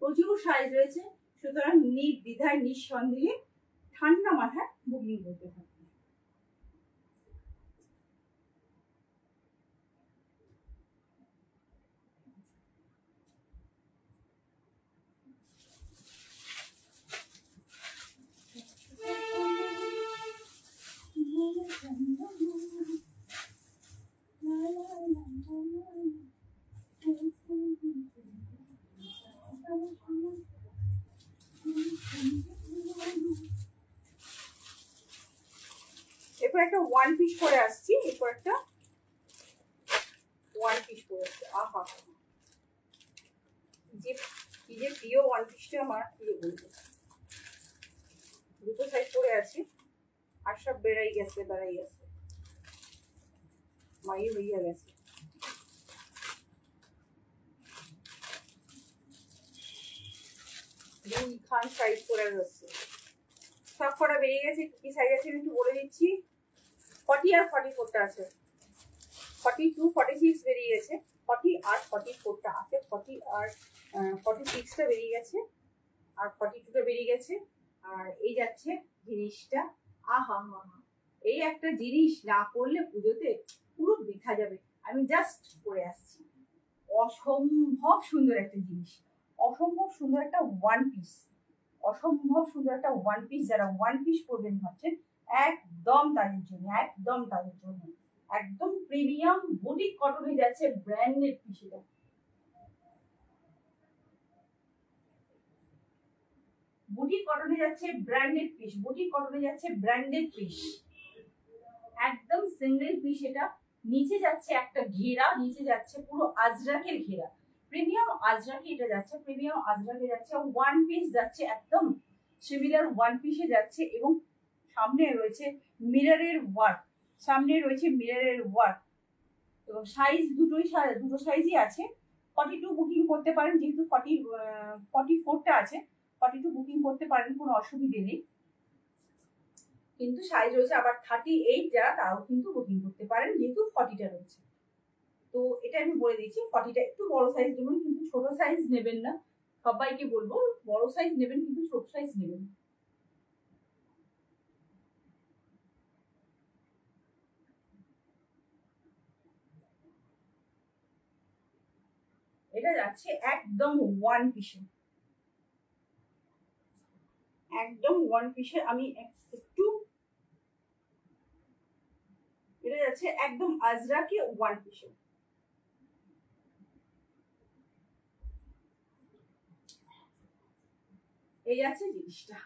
প্রচুর সাইজ রয়েছে, সুতরাং নির্দ্বিধায় নিঃসন্দেহে ঠান্ডা মাথায় বুকিং করতে হবে। এরপর একটা ওয়ান পিস করে আসছি, এরপর একটা ওয়ান পিস করে আসছি। আহা, যে কি যে প্রিয় ওয়ান পিসটা আমার, প্রিয় বলবো। দুটো সাইজ পরে আছি আর সব বেড়াই গেছে, বেড়াই গেছে, মাই হইয়া গেছে। দুই খান সাইজ পরে রয়েছে, সব কটা বেরিয়ে গেছে। কি সাইজ আছে আমি একটু বলে দিচ্ছি। 40 আর 44টা আছে, 42, 46 বেরিয়ে গেছে, 40 আর 44টা আছে, 40 আর 46টা বেরিয়ে গেছে, আর 42টা বেরিয়ে গেছে। আর এই যাচ্ছে জিনিসটা। আহা হা হা, এই একটা জিনিস না করলে পুজোতে পুরো বৃথা যাবে। আমি জাস্ট পরে আসছি, অসম্ভব সুন্দর একটা জিনিস, অসম্ভব সুন্দর একটা ওয়ান পিস, অসম্ভব সুন্দর একটা ওয়ান পিস। যারা ওয়ান পিস পরবেন ভাবছেন, একদম তাদের জন্য, একদম তাদের জন্য। একদম প্রিমিয়াম বুটিক কটনে যাচ্ছে, ব্র্যান্ডেড পিস। এটা বুটিক কটনে যাচ্ছে ব্র্যান্ডেড পিস, বুটিক কটনে যাচ্ছে ব্র্যান্ডেড পিস, একদম সিঙ্গেল পিস। এটা নিচে যাচ্ছে একটা ঘেরা, নিচে যাচ্ছে পুরো আজরাকের ঘেরা, প্রিমিয়াম আজরাকে এটা যাচ্ছে, প্রিমিয়াম আজরাকে যাচ্ছে। ওয়ান পিস যাচ্ছে, একদম সিমিলার ওয়ান পিসে যাচ্ছে। এবং সামনে রয়েছে মিররের ওয়ার্ক, সামনে রয়েছে মিররের ওয়ার্ক। এবং সাইজ দুটো সাইজই আছে। 42 বুকিং করতে পারেন, যেহেতু 44টা আছে, 42 বুকিং করতে পারেন, কোনো অসুবিধে নেই। কিন্তু সাইজ রয়েছে আবার 38, যারা তারাও কিন্তু বুকিং করতে পারেন, যেহেতু 40টা রয়েছে। তো এটা আমি বলে দিচ্ছি, 40টা একটু বড় সাইজ নেবেন, কিন্তু ছোট সাইজ নেবেন না। সবাইকে বলবো বড় সাইজ নেবেন, কিন্তু ছোট সাইজ নেবেন। এটা যাচ্ছে একদম ওয়ান পিসে, একদম ওয়ান পিসে। আমি একটু, এটা যাচ্ছে একদম আজরাকে ওয়ান পিসে। এই আছে জিনিসটা,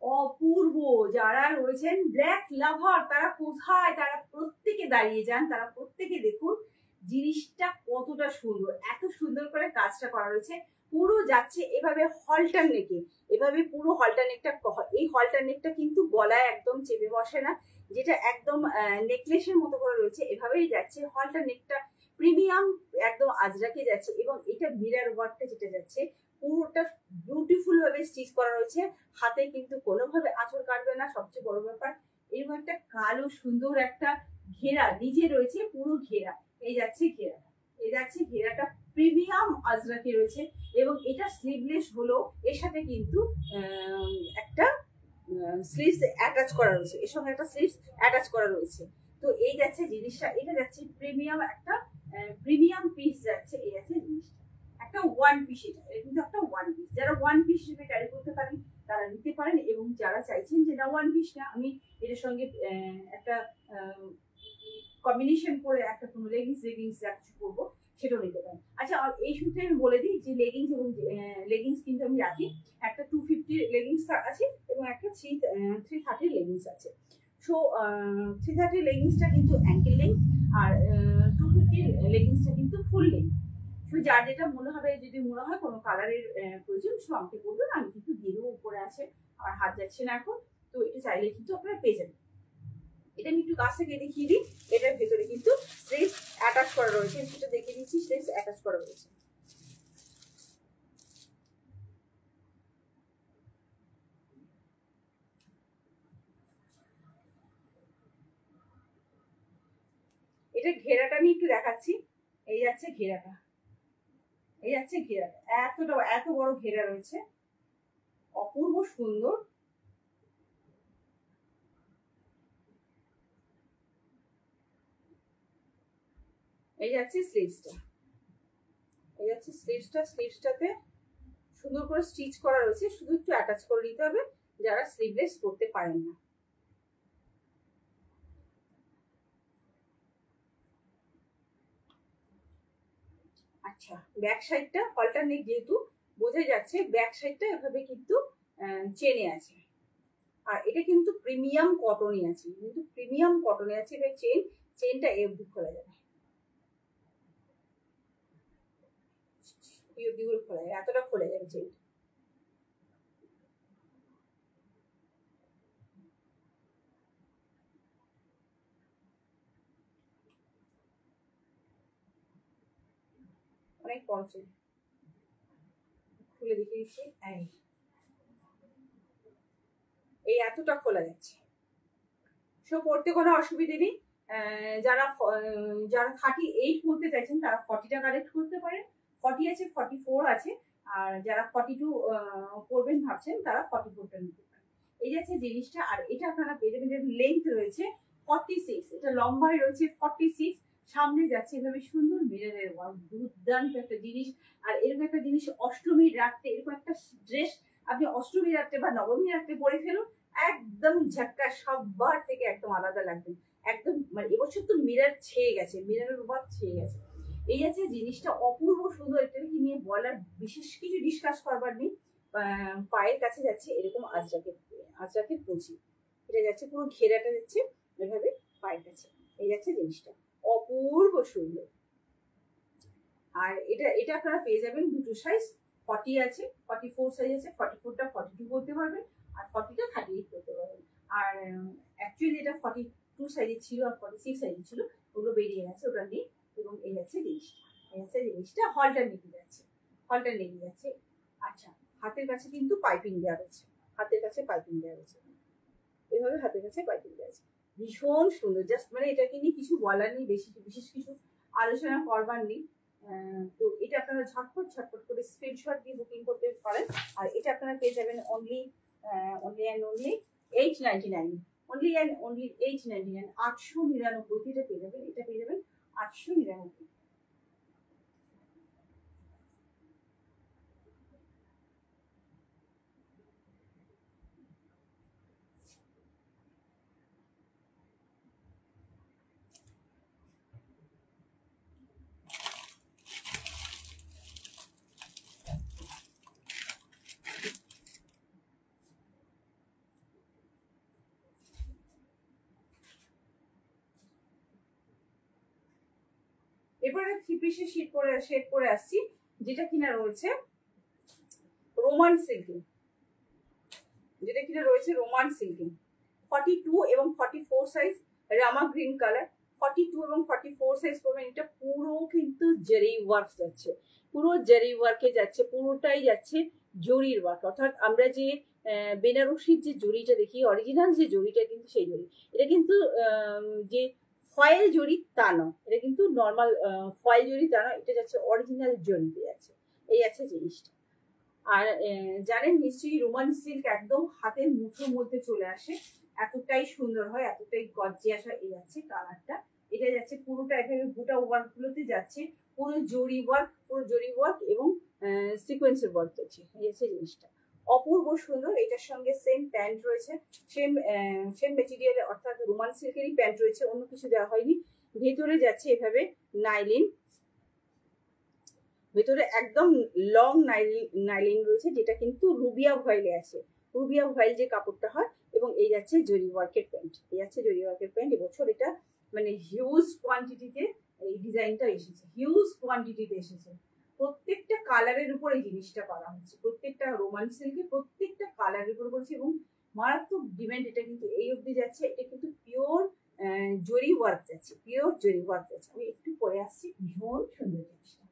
অপূর্ব। যারা রয়েছেন ব্ল্যাক লাভার, তারা কোথায়, তারা প্রত্যেকে দাঁড়িয়ে যান, তারা প্রত্যেকে দেখুন জিনিসটা কতটা সুন্দর। এত সুন্দর করে কাজটা করা রয়েছে, পুরো যাচ্ছে এভাবে হলটার নেকে, এভাবে পুরো হলটার নেকটা। এই হলটার নেকটা কিন্তু গলায় একদম চেপে বসে না, যেটা একদম নেকলেসের মতো করে রয়েছে, এভাবেই যাচ্ছে হলটার নেকটা। প্রিমিয়াম একদম আজরাকে যাচ্ছে, এবং এটা মিরর ওয়ার্কটা যেটা যাচ্ছে পুরোটা বিউটিফুল ভাবে স্টিচ করা রয়েছে। হাতে কিন্তু কোনোভাবে আঁচড় কাটবে না। সবচেয়ে বড় ব্যাপার, এরকম একটা কালো সুন্দর একটা ঘেরা নিচে রয়েছে, পুরো ঘেরা। এই যাচ্ছে ঘেরাটা, এই যাচ্ছে ঘেরাটা প্রিমিয়াম আজরাকে রয়েছে, এবং এটা স্লিভলেস হলো, এর সাথে কিন্তু একটা স্লিভস অ্যাটাচ করা রয়েছে, এর সঙ্গে একটা স্লিভস অ্যাটাচ করা রয়েছে। তো এই যাচ্ছে জিনিসটা, এটা যাচ্ছে প্রিমিয়াম একটা প্রিমিয়াম পিস যাচ্ছে। এই আছে জিনিসটা একটা ওয়ান পিস, এটা কিন্তু একটা ওয়ান পিস। যারা ওয়ান পিস হিসেবে ক্যারি করতে পারেন তারা নিতে পারেন, এবং যারা চাইছেন যে না ওয়ান পিস না, আমি এটার সঙ্গে একটা কম্বিনেশন করে একটা কোনো লেগিংস যা কিছু করবো, সেটাও নিতে পারেন। আচ্ছা, এই সূত্রে আমি বলে দিই যে লেগিংস এবং লেগিংস কিন্তু আমি রাখি, একটা 250 লেগিংস আছে এবং একটা 330 লেগিংস আছে। সো 330 লেগিংসটা কিন্তু অ্যাঙ্কেল লেন্থ, আর 250 লেগিংসটা কিন্তু ফুল লেন্থ। তো যার যেটা মনে হবে, যদি মনে হয় কোনো কালারের প্রয়োজন, সো আমাকে বলবেন, আমি কিন্তু দিয়ে দেবো। উপরে আছে, আমার হাত যাচ্ছে না এখন, তো এটা চাইলে কিন্তু আপনারা পেয়ে যাবেন। এটা আমি একটু কাছ থেকে দেখিয়ে দিই। এটার ভেতরে কিন্তু স্লিভস অ্যাটাচ করা রয়েছে, সেটা দেখিয়ে দিচ্ছি। স্লিভস অ্যাটাচ করা রয়েছে। এটা ঘেরাটা আমি একটু দেখাচ্ছি। এই যাচ্ছে ঘেরাটা, এই যাচ্ছে ঘেরাটা, এত বড় ঘেরা রয়েছে, অপূর্ব সুন্দর। এই যাচ্ছে স্লিভসটা, এই যাচ্ছে স্লিভসটা। স্লিভসটাতে সুন্দর করে স্টিচ করা রয়েছে, শুধু একটু অ্যাটাচ করে নিতে হবে যারা স্লিভলেস করতে পারেন না। আচ্ছা, ব্যাক সাইডটা অল্টারনেট, যেহেতু বোঝাই যাচ্ছে ব্যাক সাইডটা এভাবে কিন্তু চেনে আছে, আর এটা কিন্তু প্রিমিয়াম কটনই আছে, কিন্তু প্রিমিয়াম কটনে আছে। এবার চেনটা এফডি খোলা যাবে, এফডি করে খোলা যাবে, এতটা খোলা যাবে চেনটা। অনেক বড় চেন, খুলে দেখিয়ে দিচ্ছি। এই এতটা খোলা যাচ্ছে, সো পড়তে কোনো অসুবিধে নেই। যারা যারা 38 পড়তে চাইছেন তারা 40টা কালেক্ট করতে পারেন। 40 আছে, 44 আছে, আর যারা 42 পড়বেন ভাবছেন তারা 44টা নিতে পারেন। এই যাচ্ছে জিনিসটা, আর এটা আপনারা পেয়ে যাবেন। লেন্থ রয়েছে 46, এটা লম্বায় রয়েছে 46, সামনে যাচ্ছে এভাবে সুন্দর মিররের ওয়ার্ক, দুর্দান্ত একটা জিনিস। আর এরকম একটা জিনিস অষ্টমীর রাত্রে, এরকম একটা ড্রেস আপনি অষ্টমীর রাত্রে বা নবমী রাত্রে পরে ফেলুন, একদম ঝাক্কা, সবার থেকে একদম আলাদা লাগবে। একদম মানে এবছর তো মিরর ছেয়ে গেছে, মিররের ওয়ার্ক ছেয়ে গেছে। এই আছে জিনিসটা, অপূর্ব সুন্দর। এটাকে নিয়ে বলার বিশেষ কিছু ডিসকাস করবার নেই। পায়ের কাছে যাচ্ছে এরকম আজরাকের কুচি, এটা যাচ্ছে পুরো ঘেরাটা যাচ্ছে এভাবে পায়ের কাছে। এই যাচ্ছে জিনিসটা, অপূর্ব সুন্দর। আর এটা এটা আপনারা পেয়ে যাবেন দুটো সাইজ, 40 আছে, 44 সাইজ আছে, 44টা 42 করতে পারবেন, আর 40টা 38 করতে পারবেন। আর অ্যাকচুয়ালি এটা 42 সাইজের ছিল আর 46 সাইজের ছিল, ওগুলো বেরিয়ে গেছে, ওটা নেই। এবং এই যাচ্ছে জিনিসটা, এই যাচ্ছে জিনিসটা, হলটা নেমে যাচ্ছে, হলটা নেমে যাচ্ছে। আচ্ছা, হাতের কাছে কিন্তু পাইপিং দেওয়া রয়েছে, হাতের কাছে পাইপিং দেওয়া রয়েছে, এভাবে হাতের কাছে পাইপিং দেওয়া আছে। ভীষণ সুন্দর, জাস্ট মানে এটাকে নিয়ে কিছু বলার নেই, বিশেষ কিছু আলোচনা করবার নেই। তো এটা আপনারা ঝটপট করে স্ক্রিনশট দিয়ে বুকিং করতে পারেন। আর এটা আপনারা পেয়ে যাবেন only and only 899, only and only 899, 899 এটা পেয়ে যাবেন, এটা পেয়ে যাবেন 899। এবারে থ্রি পিসের শেড করে আসছি, যেটা কিনা রয়েছে রোমান সিল্কিং, যেটা কিনা রয়েছে রোমান সিল্কিং। 42 এবং 44 সাইজ, রামা গ্রিন কালার, 42 এবং 44 সাইজ করবেন। এটা পুরো কিন্তু জারি ওয়ার্ক যাচ্ছে, পুরো জারি ওয়ার্কে যাচ্ছে, পুরোটাই যাচ্ছে জরির ওয়ার্ক। অর্থাৎ আমরা যে বেনারসির যে জরিটা দেখি, অরিজিনাল যে জরিটা কিন্তু সেই জরি। এটা কিন্তু যে ফয়েল জরি তা নয়, এটা কিন্তু নর্মাল ফয়েল জরি তা নয়, এটা যাচ্ছে অরিজিনাল জরিতে যাচ্ছে। এই আছে জিনিসটা। আর জানেন নিশ্চয়ই রোমান সিল্ক একদম হাতের মুঠোর মধ্যে চলে আসে, এতটাই সুন্দর হয়, এতটাই গর্জিয়াস হয়। এই যাচ্ছে কালারটা, এটা যাচ্ছে পুরোটা এখানে গোটা ওয়ার্ক গুলোতে যাচ্ছে, পুরো জরি ওয়ার্ক, পুরো জরি ওয়ার্ক এবং সিকোয়েন্সের ওয়ার্ক যাচ্ছে। এই হচ্ছে জিনিসটা, অপূর্ব সুন্দর। এটার সঙ্গে সেম প্যান্ট রয়েছে, সেম সেম মেটেরিয়াল, অর্থাৎ রোমান সিল্কেরই প্যান্ট রয়েছে, অন্য কিছু দেওয়া হয়নি। ভেতরে যাচ্ছে এভাবে নাইলিন, ভেতরে একদম লং নাইলিন রয়েছে, যেটা কিন্তু রুবিয়া ভয়েলে আছে, রুবিয়া ভয়েল যে কাপড়টা হয়। এবং এই যাচ্ছে জরি ওয়ার্কের প্যান্ট, এই যাচ্ছে জরি ওয়ার্কের প্যান্ট। এবছর এটা মানে হিউজ কোয়ান্টিটিতে এই ডিজাইনটা এসেছে, হিউজ কোয়ান্টিটিতে এসেছে। প্রত্যেকটা কালারের উপর এই জিনিসটা করা হচ্ছে, প্রত্যেকটা রোমান সিল্কে প্রত্যেকটা কালারের উপর করছে এবং মারাত্মক ডিমান্ড। এটা কিন্তু এই অবধি যাচ্ছে, এটা কিন্তু পিওর জরি ওয়ার্ক যাচ্ছে, পিওর জরি ওয়ার্ক যাচ্ছে। আমি একটু পরে আসছি, ভীষণ সুন্দর জিনিসটা।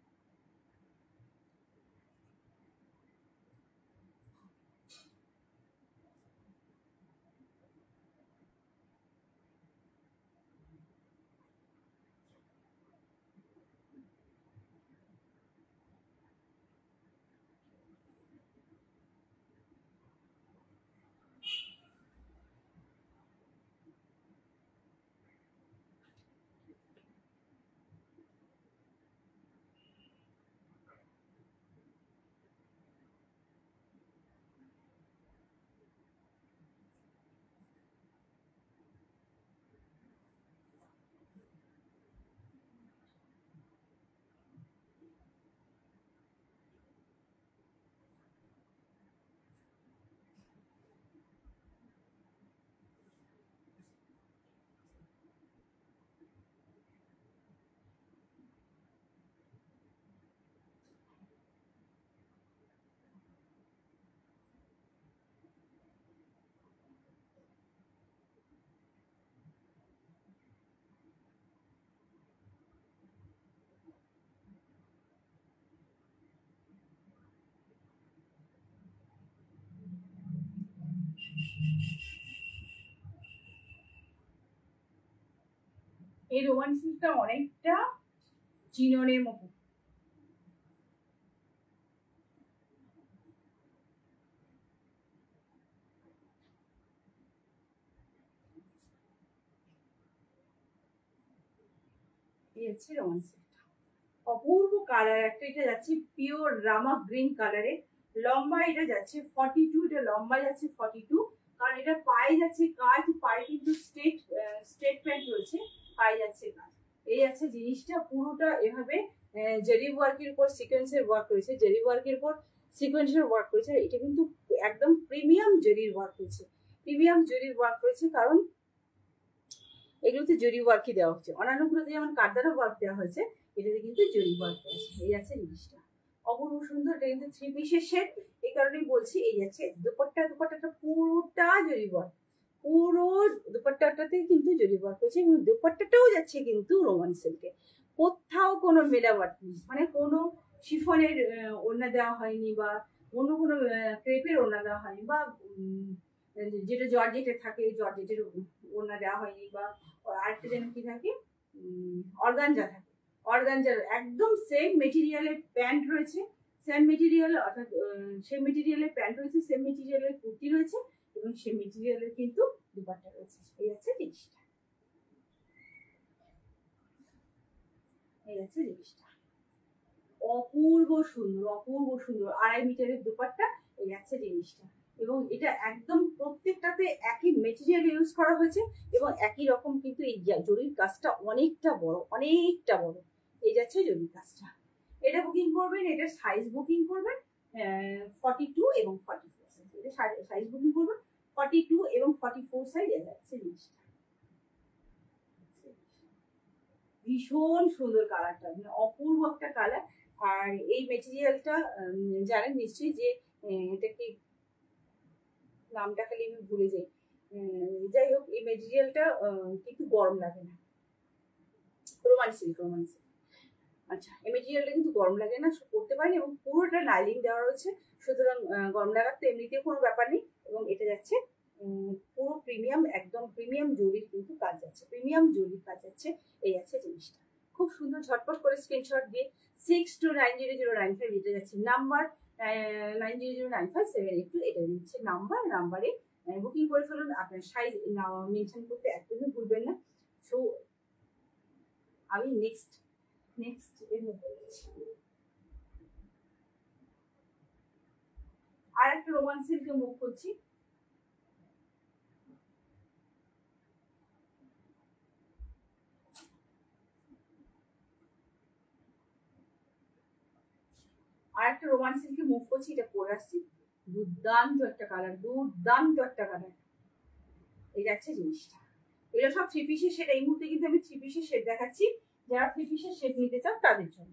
এই রোমান সিল্কটা অনেকটা চিননের মতো, এই হচ্ছে রোমান সিল্কটা, অপূর্ব কালার একটা। এটা যাচ্ছে পিওর রামা গ্রিন কালারে, লম্বা এটা যাচ্ছে 42, এটা লম্বা যাচ্ছে 42। কারণ এটা পায়ে যাচ্ছে কাজ, পায়ে কিন্তু স্ট্রেট প্যান্ট রয়েছে, পায়ে যাচ্ছে কাজ। এই আছে জিনিসটা, পুরোটা এভাবে জেরি ওয়ার্কের উপর সিকোয়েন্সের ওয়ার্ক রয়েছে, জেরি ওয়ার্কের উপর সিকোয়েন্সের ওয়ার্ক রয়েছে। এটা কিন্তু একদম প্রিমিয়াম জেরির ওয়ার্ক রয়েছে, প্রিমিয়াম জেরির ওয়ার্ক রয়েছে, কারণ এগুলোতে জরি ওয়ার্কই দেওয়া হচ্ছে। অন্যান্যগুলোতে যেমন কাঠদারা ওয়ার্ক দেওয়া হয়েছে, এটাতে কিন্তু জরি ওয়ার্ক আছে। এই আছে জিনিসটা, অপূর্ব সুন্দর। এটা কিন্তু 3 পিসের সেট, এই কারণেই বলছি। এই আছে দুপাট্টাটা পুরোটা জরি ওয়ার্ক, পুরো দুপাট্টাটাতে কিন্তু জরি ওয়ার্ক হয়েছে এবং দুপাট্টাটাও যাচ্ছে কিন্তু রোমান সিল্কে। কোথাও কোনো মেলাওয়াট নেই, মানে কোনো শিফনের ওড়না দেওয়া হয়নি, বা অন্য কোনো ক্রেপের ওড়না দেওয়া হয়নি, বা যেটা জর্জেটে থাকে জর্জেটের ওড়না দেওয়া হয়নি, বা আরেকটা যেন কি থাকে অর্গানজা থাকে, অর্গানজার একদম সেম মেটেরিয়ালের প্যান্ট রয়েছে, সেম মেটেরিয়াল, অর্থাৎ সেম মেটেরিয়ালের প্যান্ট রয়েছে, সেম মেটেরিয়ালের কুর্তি রয়েছে এবং সেম মেটেরিয়ালের কিন্তু দুপাট্টা রয়েছে। এই আছে জিনিসটা, এই আছে জিনিসটা, অপূর্ব সুন্দর, অপূর্ব সুন্দর। 2.5 মিটারের দুপাট্টা, এই আছে জিনিসটা। এবং এটা একদম প্রত্যেকটাতে একই মেটেরিয়াল ইউজ করা হয়েছে এবং একই রকম কিন্তু এই জরির কাজটা অনেকটা বড়, অনেকটা বড়। এই যাচ্ছে জরির কাজটা। এটা বুকিং করবেন, এটা সাইজ বুকিং করবেন 42 এবং 44 সাইজ, এটা সাইজ বুকিং করবেন 42 এবং 44 সাইজ। এটা যাচ্ছে জিনিসটা, ভীষণ সুন্দর কালারটা, মানে অপূর্ব একটা কালার। আর এই মেটেরিয়ালটা জানেন নিশ্চয়ই যে এটা কি নামটা খালি আমি ভুলে যাই, যাই হোক এই মেটেরিয়ালটা কিন্তু গরম লাগে না, রোমান সিল্ক, রোমান সিল্ক। আচ্ছা, এই মেটেরিয়ালটা কিন্তু গরম লাগে না, পরতে পারেন, এবং পুরোটা লাইলিং দেওয়া রয়েছে, সুতরাং গরম লাগার তো এমনিতেও কোনো ব্যাপার নেই। এবং এটা যাচ্ছে পুরো প্রিমিয়াম, একদম প্রিমিয়াম জরির কিন্তু কাজ যাচ্ছে, প্রিমিয়াম জরির কাজ যাচ্ছে। এই আছে জিনিসটা, খুব সুন্দর। ঝটপট করে স্ক্রিনশট দিয়ে 629009 এটা যাচ্ছে নাম্বার, 90095782 এটা দিচ্ছে নাম্বারে বুকিং করে ফেলুন। আপনার সাইজ মেনশন করতে একদমই ভুলবেন না। সো আমি নেক্সট এর মধ্যে আর একটা রোমান সিল্কে মুভ করছি। আর একটা রোমান সিল্কে মুভ করছি, এটা পরে আসছি। দুর্দান্ত একটা কালার, দুর্দান্ত একটা কালার। এই যাচ্ছে জিনিসটা। এগুলো সব থ্রি পিসের শেড। এই মুহূর্তে কিন্তু আমি থ্রি পিসের শেড দেখাচ্ছি, যারা থ্রি পিসের শেড নিতে চান তাদের জন্য।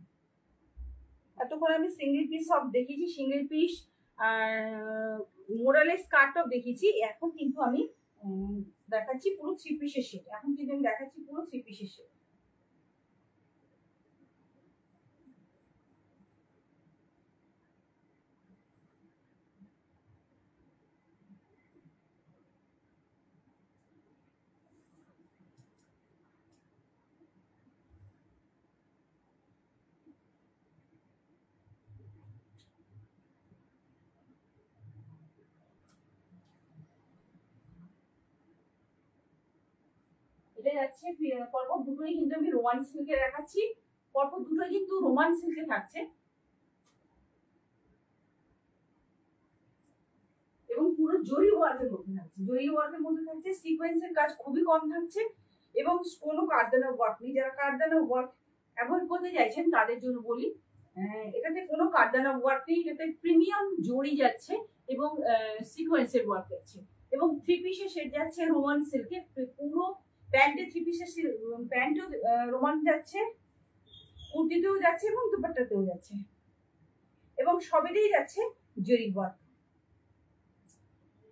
এতক্ষণ আমি সিঙ্গেল পিস সব দেখিয়েছি, সিঙ্গেল পিস আর মোরালেস কাটও দেখিয়েছি। এখন কিন্তু আমি দেখাচ্ছি পুরো থ্রি পিসের শেড। এখন কিন্তু আমি দেখাচ্ছি পুরো থ্রি পিসের শেড। এটা যাচ্ছে পরপর দুটোই কিন্তু আমি রোমান সিল্কে দেখাচ্ছি, পরপর দুটোই কিন্তু রোমান সিল্কে থাকছে, এবং পুরো জরি ওয়ার্কের মধ্যে থাকছে। জরি ওয়ার্কের মধ্যে থাকছে, সিকোয়েন্সের কাজ খুবই কম থাকছে, এবং কোনো কারদানা ওয়ার্ক নেই। যারা কারদানা ওয়ার্ক অ্যাভয়েড করতে চাইছেন তাদের জন্য বলি, এটাতে কোনো কারদানা ওয়ার্ক নেই, এটাতে প্রিমিয়াম জরি যাচ্ছে এবং সিকোয়েন্সের ওয়ার্ক যাচ্ছে, এবং থ্রি পিসের শেড যাচ্ছে রোমান সিল্কে। পুরো প্যান্টে থ্রি পিসের প্যান্টও রোমান যাচ্ছে, কুর্তিতেও যাচ্ছে এবং দুপাট্টাতেও যাচ্ছে, এবং সবেতেই যাচ্ছে জরি ওয়ার্ক।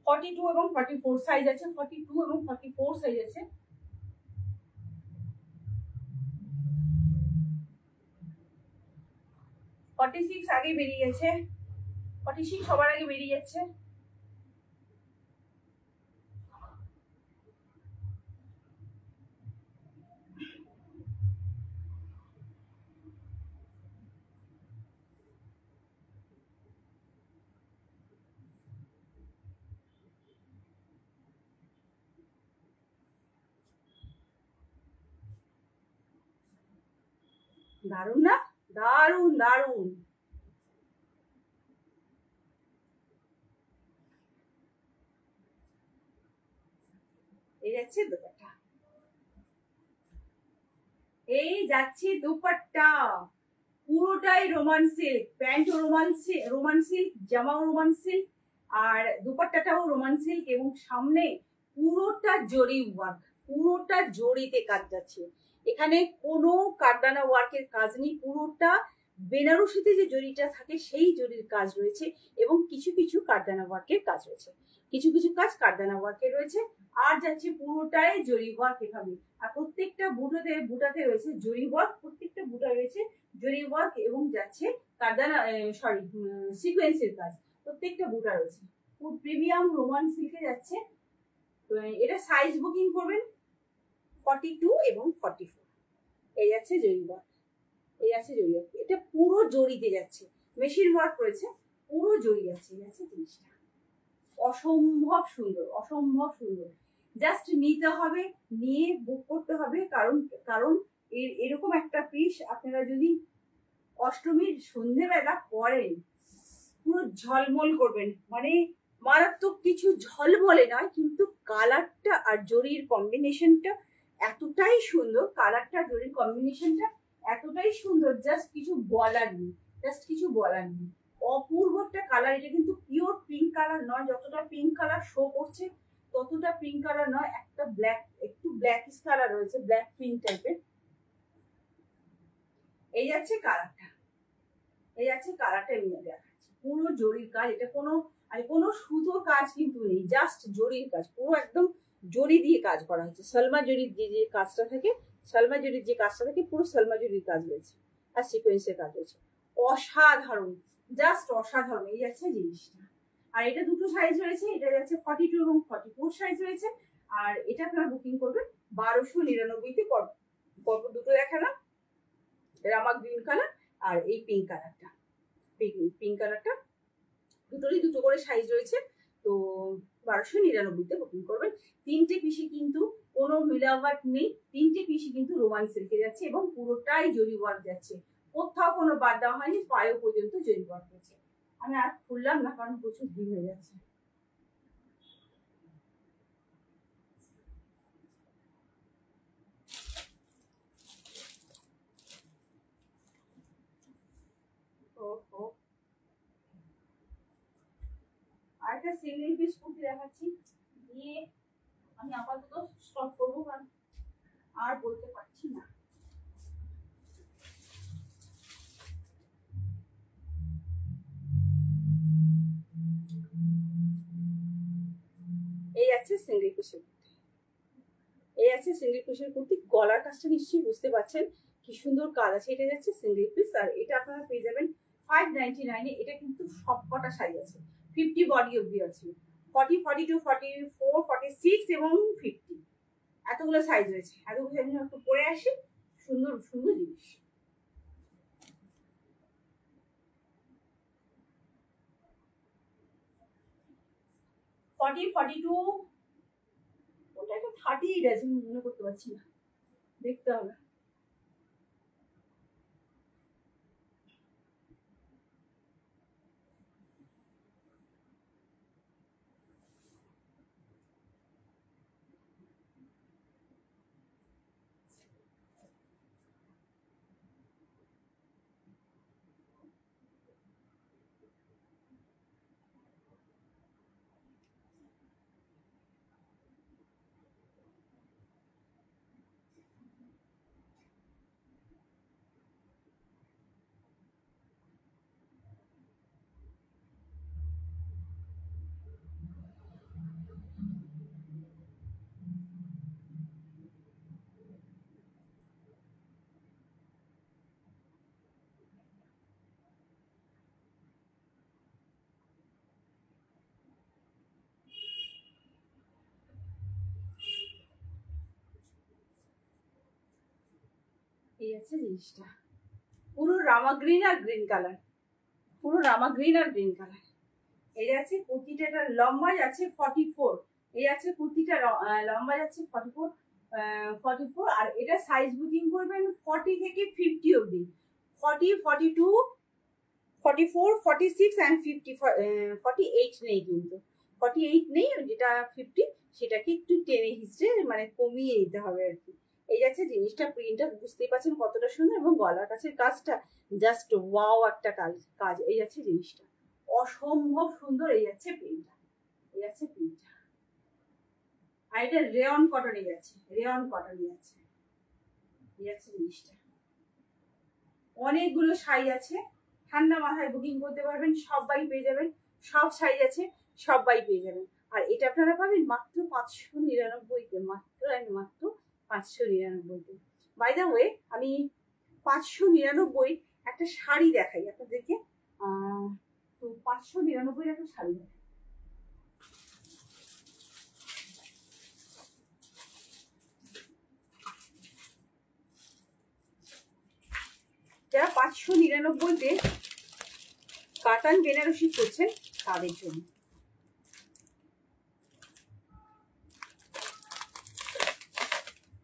42 এবং 44 সাইজ আছে, 42 এবং 44 সাইজ আছে। ফর্টি সিক্স আগে বেরিয়ে গেছে, 46 সবার আগে বেরিয়ে যাচ্ছে। দারুন না, দারুন দারুন। এই যাচ্ছে দুপাট্টা, এই যাচ্ছে দুপাট্টা, পুরোটাই রোমান সিল্ক। প্যান্টও রোমান সিল্ক, জামাও রোমান সিল্ক, আর দুপাট্টাটাও রোমান সিল্ক, এবং সামনে পুরোটা জরি ওয়ার্ক, পুরোটা জরিতে কাজ যাচ্ছে। এখানে কোনো কারদানা ওয়ার্কের কাজ নেই, পুরোটা বেনারসিতে যে জরিটা থাকে সেই জরির কাজ রয়েছে, এবং কিছু কিছু কারদানা ওয়ার্কের কাজ রয়েছে, কিছু কিছু কাজ কারদানা ওয়ার্কের রয়েছে, আর যাচ্ছে পুরোটাই জরি ওয়ার্ক এভাবে। আর প্রত্যেকটা বুটাতে রয়েছে জরি ওয়ার্ক, প্রত্যেকটা বুটা রয়েছে জরি ওয়ার্ক, এবং যাচ্ছে কারদানা সিকোয়েন্সের কাজ, প্রত্যেকটা বুটা রয়েছে। খুব প্রিমিয়াম রোমান সিল্কে যাচ্ছে। এটা সাইজ বুকিং করবেন 42 এবং 44। এই যাচ্ছে জরি ওয়ার্ক, এই আছে জরি ওয়ার্ক। এটা পুরো জরিতে যাচ্ছে, মেশিন ওয়ার্ক করেছে, পুরো জরি যাচ্ছে। এই আছে জিনিসটা, অসম্ভব সুন্দর, অসম্ভব সুন্দর। জাস্ট নিতে হবে, নিয়ে বুক করতে হবে, কারণ কারণ এরকম একটা পিস আপনারা যদি অষ্টমীর সন্ধেবেলা পরেন, পুরো ঝলমল করবেন, মানে মারাত্মক কিছু ঝলমলে নয়, কিন্তু কালারটা আর জরির কম্বিনেশনটা এতটাই সুন্দর, কালারটা জরির কম্বিনেশনটা এতটাই সুন্দর, জাস্ট কিছু বলার নেই, জাস্ট কিছু বলার নেই। অপূর্ব একটা কালার। এটা কিন্তু পিওর পিঙ্ক কালার নয়, যতটা পিঙ্ক কালার শো করছে ততটা পিঙ্ক কালার নয়, একটা ব্ল্যাক, একটু ব্ল্যাকিশ কালার রয়েছে, ব্ল্যাক পিঙ্ক টাইপের। এই যাচ্ছে কালারটা, এই যাচ্ছে কালারটা, এমনি দেখাচ্ছে পুরো জরির কাজ। এটা কোনো সুতোর কাজ কিন্তু নেই, জাস্ট জরির কাজ, পুরো একদম জরি দিয়ে কাজ করা হয়েছে। সালমা জরির যে কাজটা থাকে সালমা জরির যে কাজটা থাকে পুরো সালমা জরির কাজ রয়েছে, আর সিকোয়েন্সের কাজ রয়েছে। অসাধারণ, জাস্ট অসাধারণ এই যাচ্ছে জিনিসটা। আর এটা দুটো সাইজ রয়েছে, এটা যাচ্ছে 42 এবং 44 সাইজ রয়েছে। আর এটা আপনারা বুকিং করবেন 1299-তে। পরপর দুটো দেখালাম, রামা গ্রিন কালার আর এই পিঙ্ক কালারটা। পিঙ্ক কালারটা দুটোরই দুটো করে সাইজ রয়েছে, তো 1299-তে বুকিং করবেন। 3টে পিসি কিন্তু কোনো মিলাওয়াট নেই, 3টে পিসি কিন্তু রোমান সিল্কে যাচ্ছে এবং পুরোটাই জরি ওয়ার্ক যাচ্ছে, কোথাও কোনো বাদ দেওয়া হয়নি, পায়ও পর্যন্ত জরি ওয়ার্ক হয়েছে। আমি আর খুললাম না কারণ প্রচুর ভিড় হয়ে যাচ্ছে। আর একটা সিঙ্গেল পিস কুর্তি দেখাচ্ছি, দিয়ে আমি আপাতত স্টপ করবো কারণ আর বলতে পারছি না। এই আছে সিঙ্গেল পিসের কুর্তি, এই আছে সিঙ্গেল পিসের কুর্তি। গলার কাজটা নিশ্চয়ই বুঝতে পারছেন কি সুন্দর কাজ আছে। এটা যাচ্ছে সিঙ্গেল পিস, আর এটা আপনারা পেয়ে যাবেন 599-এ। এটা কিন্তু সবকটা সাইজ আছে, 50 বডি অবধি আছে, 40, 42, 44, 46 এবং 50, এতগুলো সাইজ রয়েছে। এতগুলো সাইজ একটু পরে আসি, সুন্দর সুন্দর জিনিস। 40, 42, ওটা একটা 38 আছে, মনে করতে পারছি না, দেখতে হবে। এই আছে জিনিসটা, পুরো রামা গ্রিন আর গ্রিন কালার, পুরো রামা গ্রিন আর গ্রিন কালার। এই আছে কুর্তিটা, লম্বা যাচ্ছে 44। এই আছে কুর্তিটা লম্বা যাচ্ছে 44, 44। আর এটা সাইজ বুকিং করবেন 40 থেকে 50 অবধি, 40, 42, 44, 46 অ্যান্ড 50। 48 নেই কিন্তু, 48 নেই, যেটা 50 সেটাকে একটু টেনে হিস্ট্রে মানে কমিয়ে দিতে হবে আর কি। এই যাচ্ছে জিনিসটা, প্রিন্টটা বুঝতেই পারছেন কতটা সুন্দর, এবং গলার কাছের কাজটা জাস্ট ওয়াও একটা কাজ। এই যাচ্ছে জিনিসটা, অসম্ভব সুন্দর। এই যাচ্ছে প্রিন্টটা, এই যাচ্ছে প্রিন্টটা। আর এটা রেয়ন কটনে যাচ্ছে, রেয়ন কটনে যাচ্ছে। এই যাচ্ছে জিনিসটা, অনেকগুলো সাইজ আছে, ঠান্ডা মাথায় বুকিং করতে পারবেন, সবাই পেয়ে যাবেন, সব সাইজ আছে, সবাই পেয়ে যাবেন। আর এটা আপনারা পাবেন মাত্র 599-তে, মাত্র 599-তে। বাই দ্য ওয়ে, আমি 599 একটা শাড়ি দেখাই আপনাদেরকে। তো 599 একটা শাড়ি দেখাই। যারা 599-তে কাতান বেনারসি করছেন তাদের জন্য।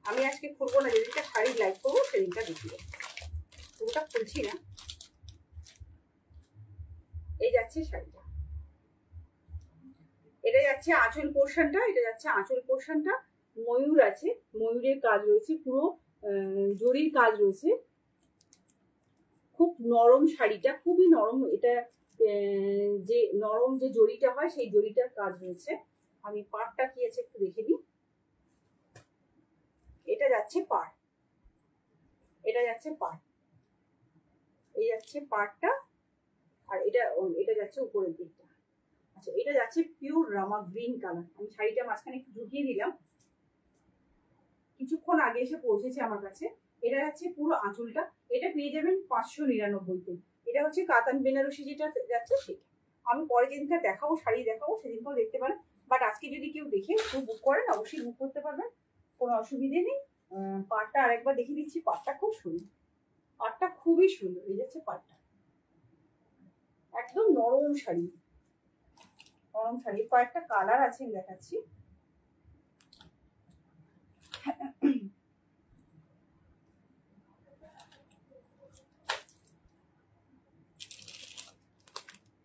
আমি আজকে খুলবো না, যেদিনটা শাড়ি লাইক করবো সেদিনটা দেখিয়ে, পুরোটা খুলছি না। এই যাচ্ছে শাড়িটা, এটা যাচ্ছে আঁচল পোর্শনটা, এটা যাচ্ছে আঁচল পোর্শনটা। ময়ূর আছে, ময়ূরের কাজ রয়েছে, পুরো জরির কাজ রয়েছে। খুব নরম শাড়িটা, খুবই নরম। এটা যে নরম যে জরিটা হয় সেই জরিটার কাজ রয়েছে। আমি পাড়টা কি আছে একটু দেখে নিই। এটা যাচ্ছে পাড়, এটা যাচ্ছে পাড়, এই যাচ্ছে পাড়টা। আর এটা যাচ্ছে উপরের দিকটা। আচ্ছা, এটা যাচ্ছে পিওর রামা গ্রিন কালার। আমি শাড়িটা মাঝখানে একটু ঢুকিয়ে দিলাম, কি কিছুক্ষণ আগে এসে পৌঁছেছে আমার কাছে। এটা হচ্ছে পুরো আঁচলটা, এটা পেয়ে যাবেন 599-তে। এটা হচ্ছে কাতান বেনারসি যেটা যাচ্ছে সেটা। আমি পরে যেদিনটা দেখাবো, শাড়ি দেখাবো, সেদিনকেও দেখতে পারেন। বাট আজকে যদি কেউ দেখে কেউ বুক করেন, অবশ্যই বুক করতে পারবেন, কোনো অসুবিধে নেই। পাটটা আরেকবার দেখিয়ে দিচ্ছি, পাটটা খুব সুন্দর, পাটটা খুবই সুন্দর। এই যাচ্ছে পাটটা, একদম নরম শাড়ি, নরম শাড়ি। কয়েকটা কালার আছে আমি দেখাচ্ছি।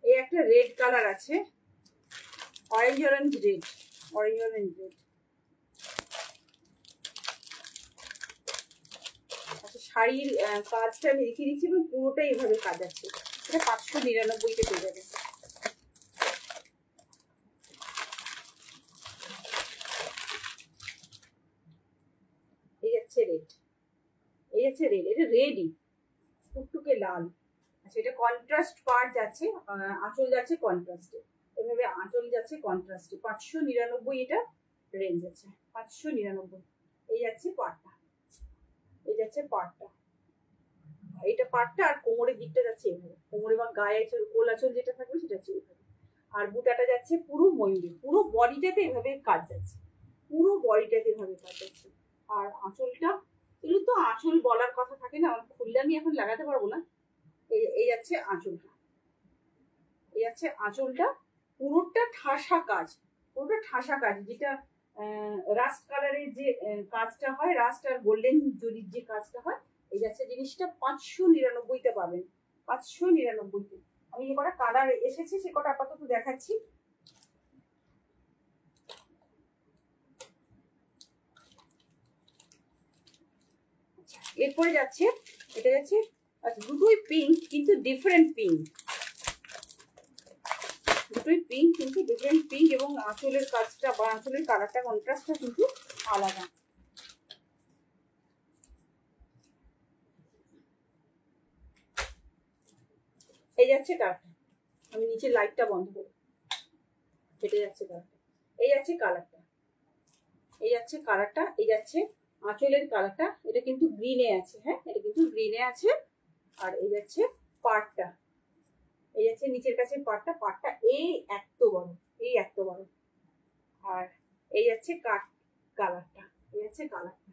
এই একটা রেড কালার আছে, orange orange red, orange orange red. আচ্ছা, শাড়ির কাজটা আমি দেখিয়ে দিচ্ছি এবং পুরোটাই এভাবে কাজ আছে। এটা 599-তে পেয়ে যাবে। এই যাচ্ছে রেড, এই যাচ্ছে রেড, এটা রেডই টুকটুকে লাল। আচ্ছা, এটা কন্ট্রাস্ট পার্ট যাচ্ছে, আঁচল যাচ্ছে কন্ট্রাস্টে, এভাবে আঁচল যাচ্ছে কন্ট্রাস্টে। 599 এটা রেঞ্জ আছে, 599। এই যাচ্ছে পাটটা, এই যাচ্ছে পাটটা, এইটা পাটটা। আর কোমরের দিকটা যাচ্ছে এভাবে, কোমরে বা গায়ে কোল আঁচল যেটা থাকবে সেটা হচ্ছে এভাবে। আর বুটাটা যাচ্ছে পুরো ময়ূরে, পুরো বডিটাতে এভাবে কাজ যাচ্ছে, পুরো বডিটাতে এভাবে কাজ যাচ্ছে। আর আঁচলটা, এগুলো তো আঁচল বলার কথা থাকে না, আমার খুললে আমি এখন লাগাতে পারবো না। এই যাচ্ছে আঁচলটা, এই যাচ্ছে আঁচলটা, পুরোটা ঠাসা কাজ, পুরোটা ঠাসা কাজ, যেটা রাস্ট কালারের যে কাজটা হয়, রাস্ট আর গোল্ডেন জরির যে কাজটা হয়। এই যাচ্ছে জিনিসটা 599-তে পাবেন, 599-তে। আমি যে কটা কালার এসেছে সে কটা আপাতত দেখাচ্ছি। এরপরে যাচ্ছে, এটা যাচ্ছে, আচ্ছা দুটোই পিঙ্ক কিন্তু ডিফারেন্ট পিঙ্ক, দুটোই পিঙ্ক কিন্তু ডিফারেন্ট পিঙ্ক, এবং আঁচলের কাজটা বা আঁচলের কালারটা কন্ট্রাস্টটা কিন্তু আলাদা। এই যাচ্ছে কালারটা, আমি নিচে লাইটটা বন্ধ করি, কেটে যাচ্ছে কালারটা। এই যাচ্ছে কালারটা, এই যাচ্ছে কালারটা, এই যাচ্ছে আঁচলের কালারটা। এটা কিন্তু গ্রিনে আছে, হ্যাঁ এটা কিন্তু গ্রিনে আছে। আর এই যাচ্ছে পাটটা, এই যাচ্ছে নিচের কাছে পাটটা, পাটটা এই এত বড়, এই এত বড়। আর এই যাচ্ছে কালারটা, এই যাচ্ছে কালারটা,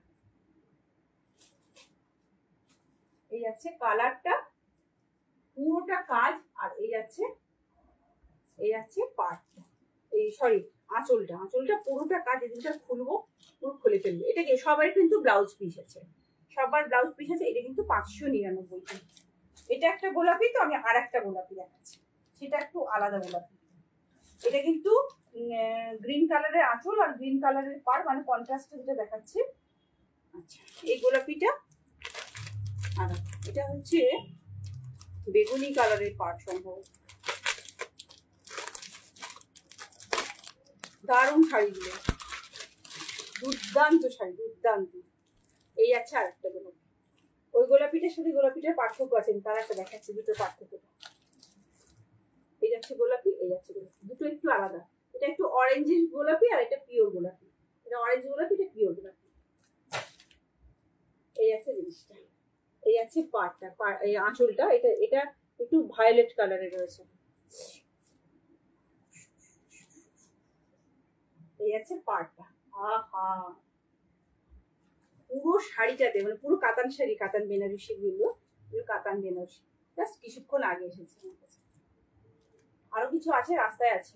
এই যাচ্ছে কালারটা, পুরোটা কাজ। আর এই যাচ্ছে, এই যাচ্ছে পাটটা, এই সরি আঁচলটা, আঁচলটা পুরোটা কাজ। এই জিনিসটা খুলবো, পুরো খুলে ফেলবো। এটা কি সবার কিন্তু ব্লাউজ পিস আছে, সবার ব্লাউজ পিস আছে। এটা কিন্তু 599। এটা একটা গোলাপি, তো আমি আর একটা গোলাপি দেখাচ্ছি, সেটা একটু আলাদা গোলাপি। এটা কিন্তু গ্রিন কালারের আঁচল আর গ্রিন কালারের পাড়, মানে কন্ট্রাস্টে যেটা দেখাচ্ছে। আচ্ছা, এই গোলাপিটা আর এটা হচ্ছে বেগুনি কালারের পাড় সম্ভব। দারুণ শাড়িগুলো, দুর্দান্ত শাড়ি, দুর্দান্ত। এই আছে আরেকটা গোলাপি, ওই গোলাপিটার সাথে গোলাপিটার পার্থক্য আছে, তার একটা দেখাচ্ছি দুটো পার্থক্যটা। এই যাচ্ছে গোলাপি, এই যাচ্ছে গোলাপি, দুটো একটু আলাদা। এটা একটু অরেঞ্জের গোলাপি আর এটা পিওর গোলাপি, এটা অরেঞ্জ গোলাপি, এটা পিওর গোলাপি। এই আছে জিনিসটা, এই আছে পাড়টা, এই আঁচলটা, এটা এটা একটু ভায়োলেট কালারের রয়েছে। এই আছে পাড়টা, আহা পুরো শাড়িটাতে, মানে পুরো কাতান শাড়ি, কাতান বেনারসি গুলো, কাতান বেনারসি। জাস্ট কিছুক্ষণ আগে এসেছে আমার কাছে। আরো কিছু আছে, রাস্তায় আছে,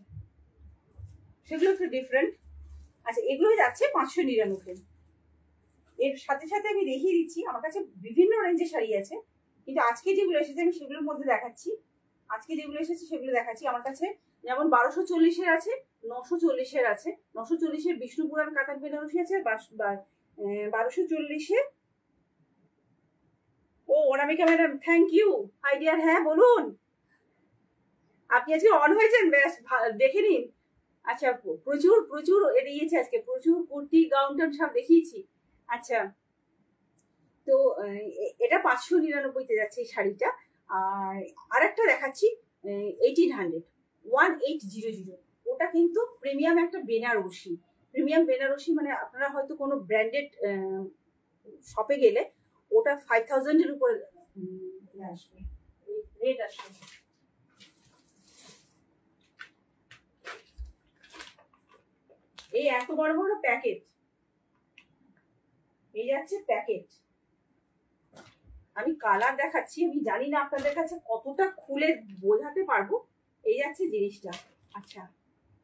সেগুলো একটু ডিফারেন্ট। আচ্ছা, এগুলো যাচ্ছে 599। এর সাথে সাথে আমি দেখিয়ে দিচ্ছি, আমার কাছে বিভিন্ন রেঞ্জের শাড়ি আছে, কিন্তু আজকে যেগুলো এসেছে আমি সেগুলোর মধ্যে দেখাচ্ছি। আজকে যেগুলো এসেছে সেগুলো দেখাচ্ছি। আমার কাছে যেমন 1240-এর আছে, 940-এর আছে। 940-এর বিষ্ণুপুরান কাতান বেনারসি আছে, 1240-এর। ও Anamika madam, thank you, hi dear. হ্যাঁ বলুন, আপনি আজকে অন হয়েছেন, বেশ দেখে নিন। আচ্ছা, প্রচুর প্রচুর দিয়েছে আজকে, প্রচুর কুর্তি গাউন টাউন সব দেখিয়েছি। আচ্ছা, তো এটা 599-তে যাচ্ছে এই শাড়িটা। আর আরেকটা দেখাচ্ছি 1800, 1800, ওটা কিন্তু প্রিমিয়াম একটা বেনারসি, প্রিমিয়াম বেনারসি মানে আপনারা হয়তো কোনো ব্র্যান্ডেড শপে গেলে ওটা 5000-এর উপরে আসবে, রেট আসবে। এই এত বড় বড় প্যাকেট, এই যাচ্ছে প্যাকেট। আমি কালার দেখাচ্ছি, আমি জানি না আপনাদের কাছে কতটা খুলে বোঝাতে পারবো। এই যাচ্ছে জিনিসটা। আচ্ছা,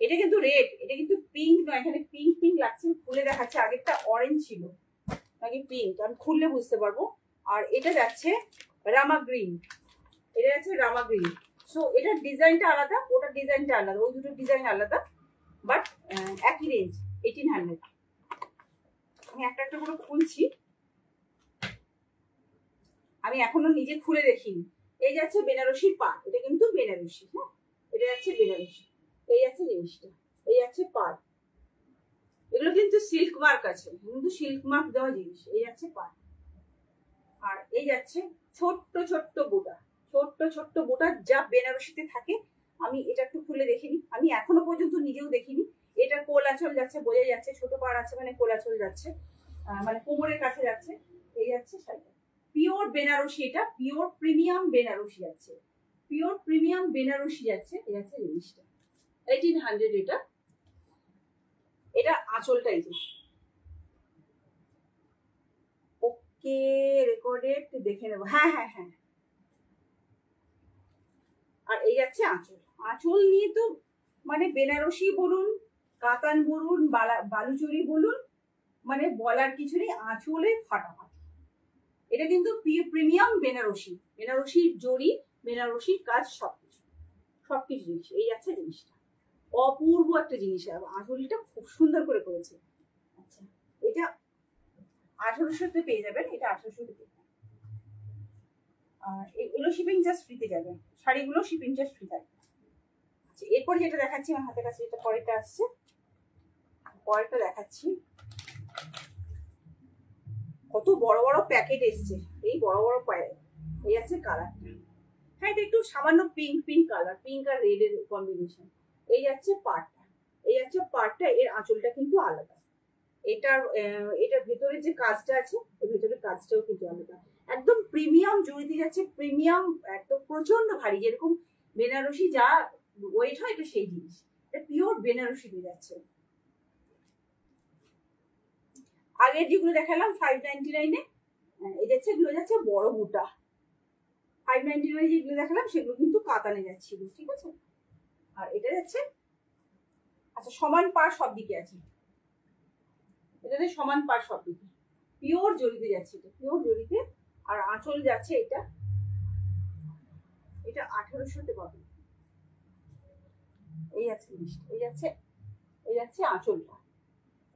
এটা কিন্তু রেড, এটা কিন্তু পিঙ্ক নয়, এখানে পিঙ্ক পিঙ্ক লাগছে। খুলে দেখাচ্ছে, আগেরটা অরেঞ্জ ছিল, আগে পিঙ্ক, আমি খুললে বুঝতে পারবো। আর এটা যাচ্ছে রামা গ্রিন, এটা যাচ্ছে রামা গ্রিন। সো এটার ডিজাইনটা আলাদা, ওটার ডিজাইনটা আলাদা, ওই দুটোর ডিজাইন আলাদা, বাট একই রেঞ্জ 1800। আমি একটা একটা করে খুলছি, আমি এখনো নিজে খুলে দেখিনি। এই যাচ্ছে বেনারসির পাড়, এটা কিন্তু বেনারসি, হ্যাঁ এটা যাচ্ছে বেনারসি। এই যাচ্ছে জিনিসটা, এই যাচ্ছে পাড়। এগুলো কিন্তু সিল্ক মার্ক আছে, কিন্তু সিল্ক মার্ক দেওয়া জিনিস। এই যাচ্ছে পাড়, আর এই যাচ্ছে ছোট্ট ছোট্ট বুটা, ছোট্ট ছোট্ট বুটা যা বেনারসিতে থাকে। আমি এটা একটু খুলে দেখিনি, আমি এখনো পর্যন্ত নিজেও দেখিনি। এটা কোলাচল যাচ্ছে, বোঝা যাচ্ছে ছোট পাড় আছে মানে কোলাচল যাচ্ছে, মানে কোমরের কাছে যাচ্ছে। এই যাচ্ছে শাড়িটা পিওর বেনারসি, এটা পিওর প্রিমিয়াম বেনারসি যাচ্ছে, পিওর প্রিমিয়াম বেনারসি যাচ্ছে। এই যাচ্ছে জিনিসটা 1800। এটা এটা আঁচলটাই যে ওকে রেকর্ডেড, দেখে নেবো। হ্যাঁ হ্যাঁ হ্যাঁ। আর এই যাচ্ছে আঁচল। আঁচল নিয়ে তো মানে বেনারসি বলুন, কাতান বলুন, বালুচরি বলুন, মানে বলার কিছু নেই, আঁচলে ফাটাফাটি। এটা কিন্তু প্রিমিয়াম বেনারসি, বেনারসির জড়ি, বেনারসির কাজ, সবকিছু সবকিছু জিনিস। এই যাচ্ছে জিনিসটা, অপূর্ব একটা জিনিস। আঁচলটা খুব সুন্দর করে করেছে। আচ্ছা, এটা 1800-তে পেয়ে যাবেন, এটা 1800-তে পেয়ে যাবেন। আর এগুলো শিপিং জাস্ট ফ্রিতে যাবে, শাড়িগুলো শিপিং জাস্ট ফ্রি থাকবে। আচ্ছা, এরপর যেটা দেখাচ্ছি আমার হাতের কাছে, যেটা পরেরটা আসছে, পরেরটা দেখাচ্ছি। কত বড় বড় প্যাকেট এসছে, এই বড় বড় এই আছে কালারটা। হ্যাঁ, এটা একটু সামান্য পিঙ্ক পিঙ্ক কালার, পিঙ্ক আর রেড এর কম্বিনেশন। এই যাচ্ছে পাড়টা, এই যাচ্ছে পাড়টা। এর আঁচলটা কিন্তু আলাদা। এটার ভেতরে যে কাজটা আছে, এর ভেতরের কাজটাও কিন্তু আলাদা। একদম প্রিমিয়াম জড়িতে যাচ্ছে, প্রিমিয়াম, একদম প্রচন্ড ভারী, যেরকম বেনারসি যা ওয়েট হয় এটা সেই জিনিস। এটা পিওর বেনারসিতে যাচ্ছে। আগের যেগুলো দেখালাম 599-এ, এই যাচ্ছে, এগুলো যাচ্ছে বড় বুটা। 599 যেগুলো দেখালাম সেগুলো কিন্তু কাতানে যাচ্ছিল, ঠিক আছে। আর এটা যাচ্ছে, আচ্ছা সমান পাড় সব দিকে আছে, এটাতে সমান পাড় সব দিকে, পিওর জড়িতে যাচ্ছে, এটা পিওর জড়িতে। আর আঁচল যাচ্ছে, এটা এটা 1800-তে পাবে। এই আছে জিনিসটা, এই যাচ্ছে, এই যাচ্ছে আঁচলটা।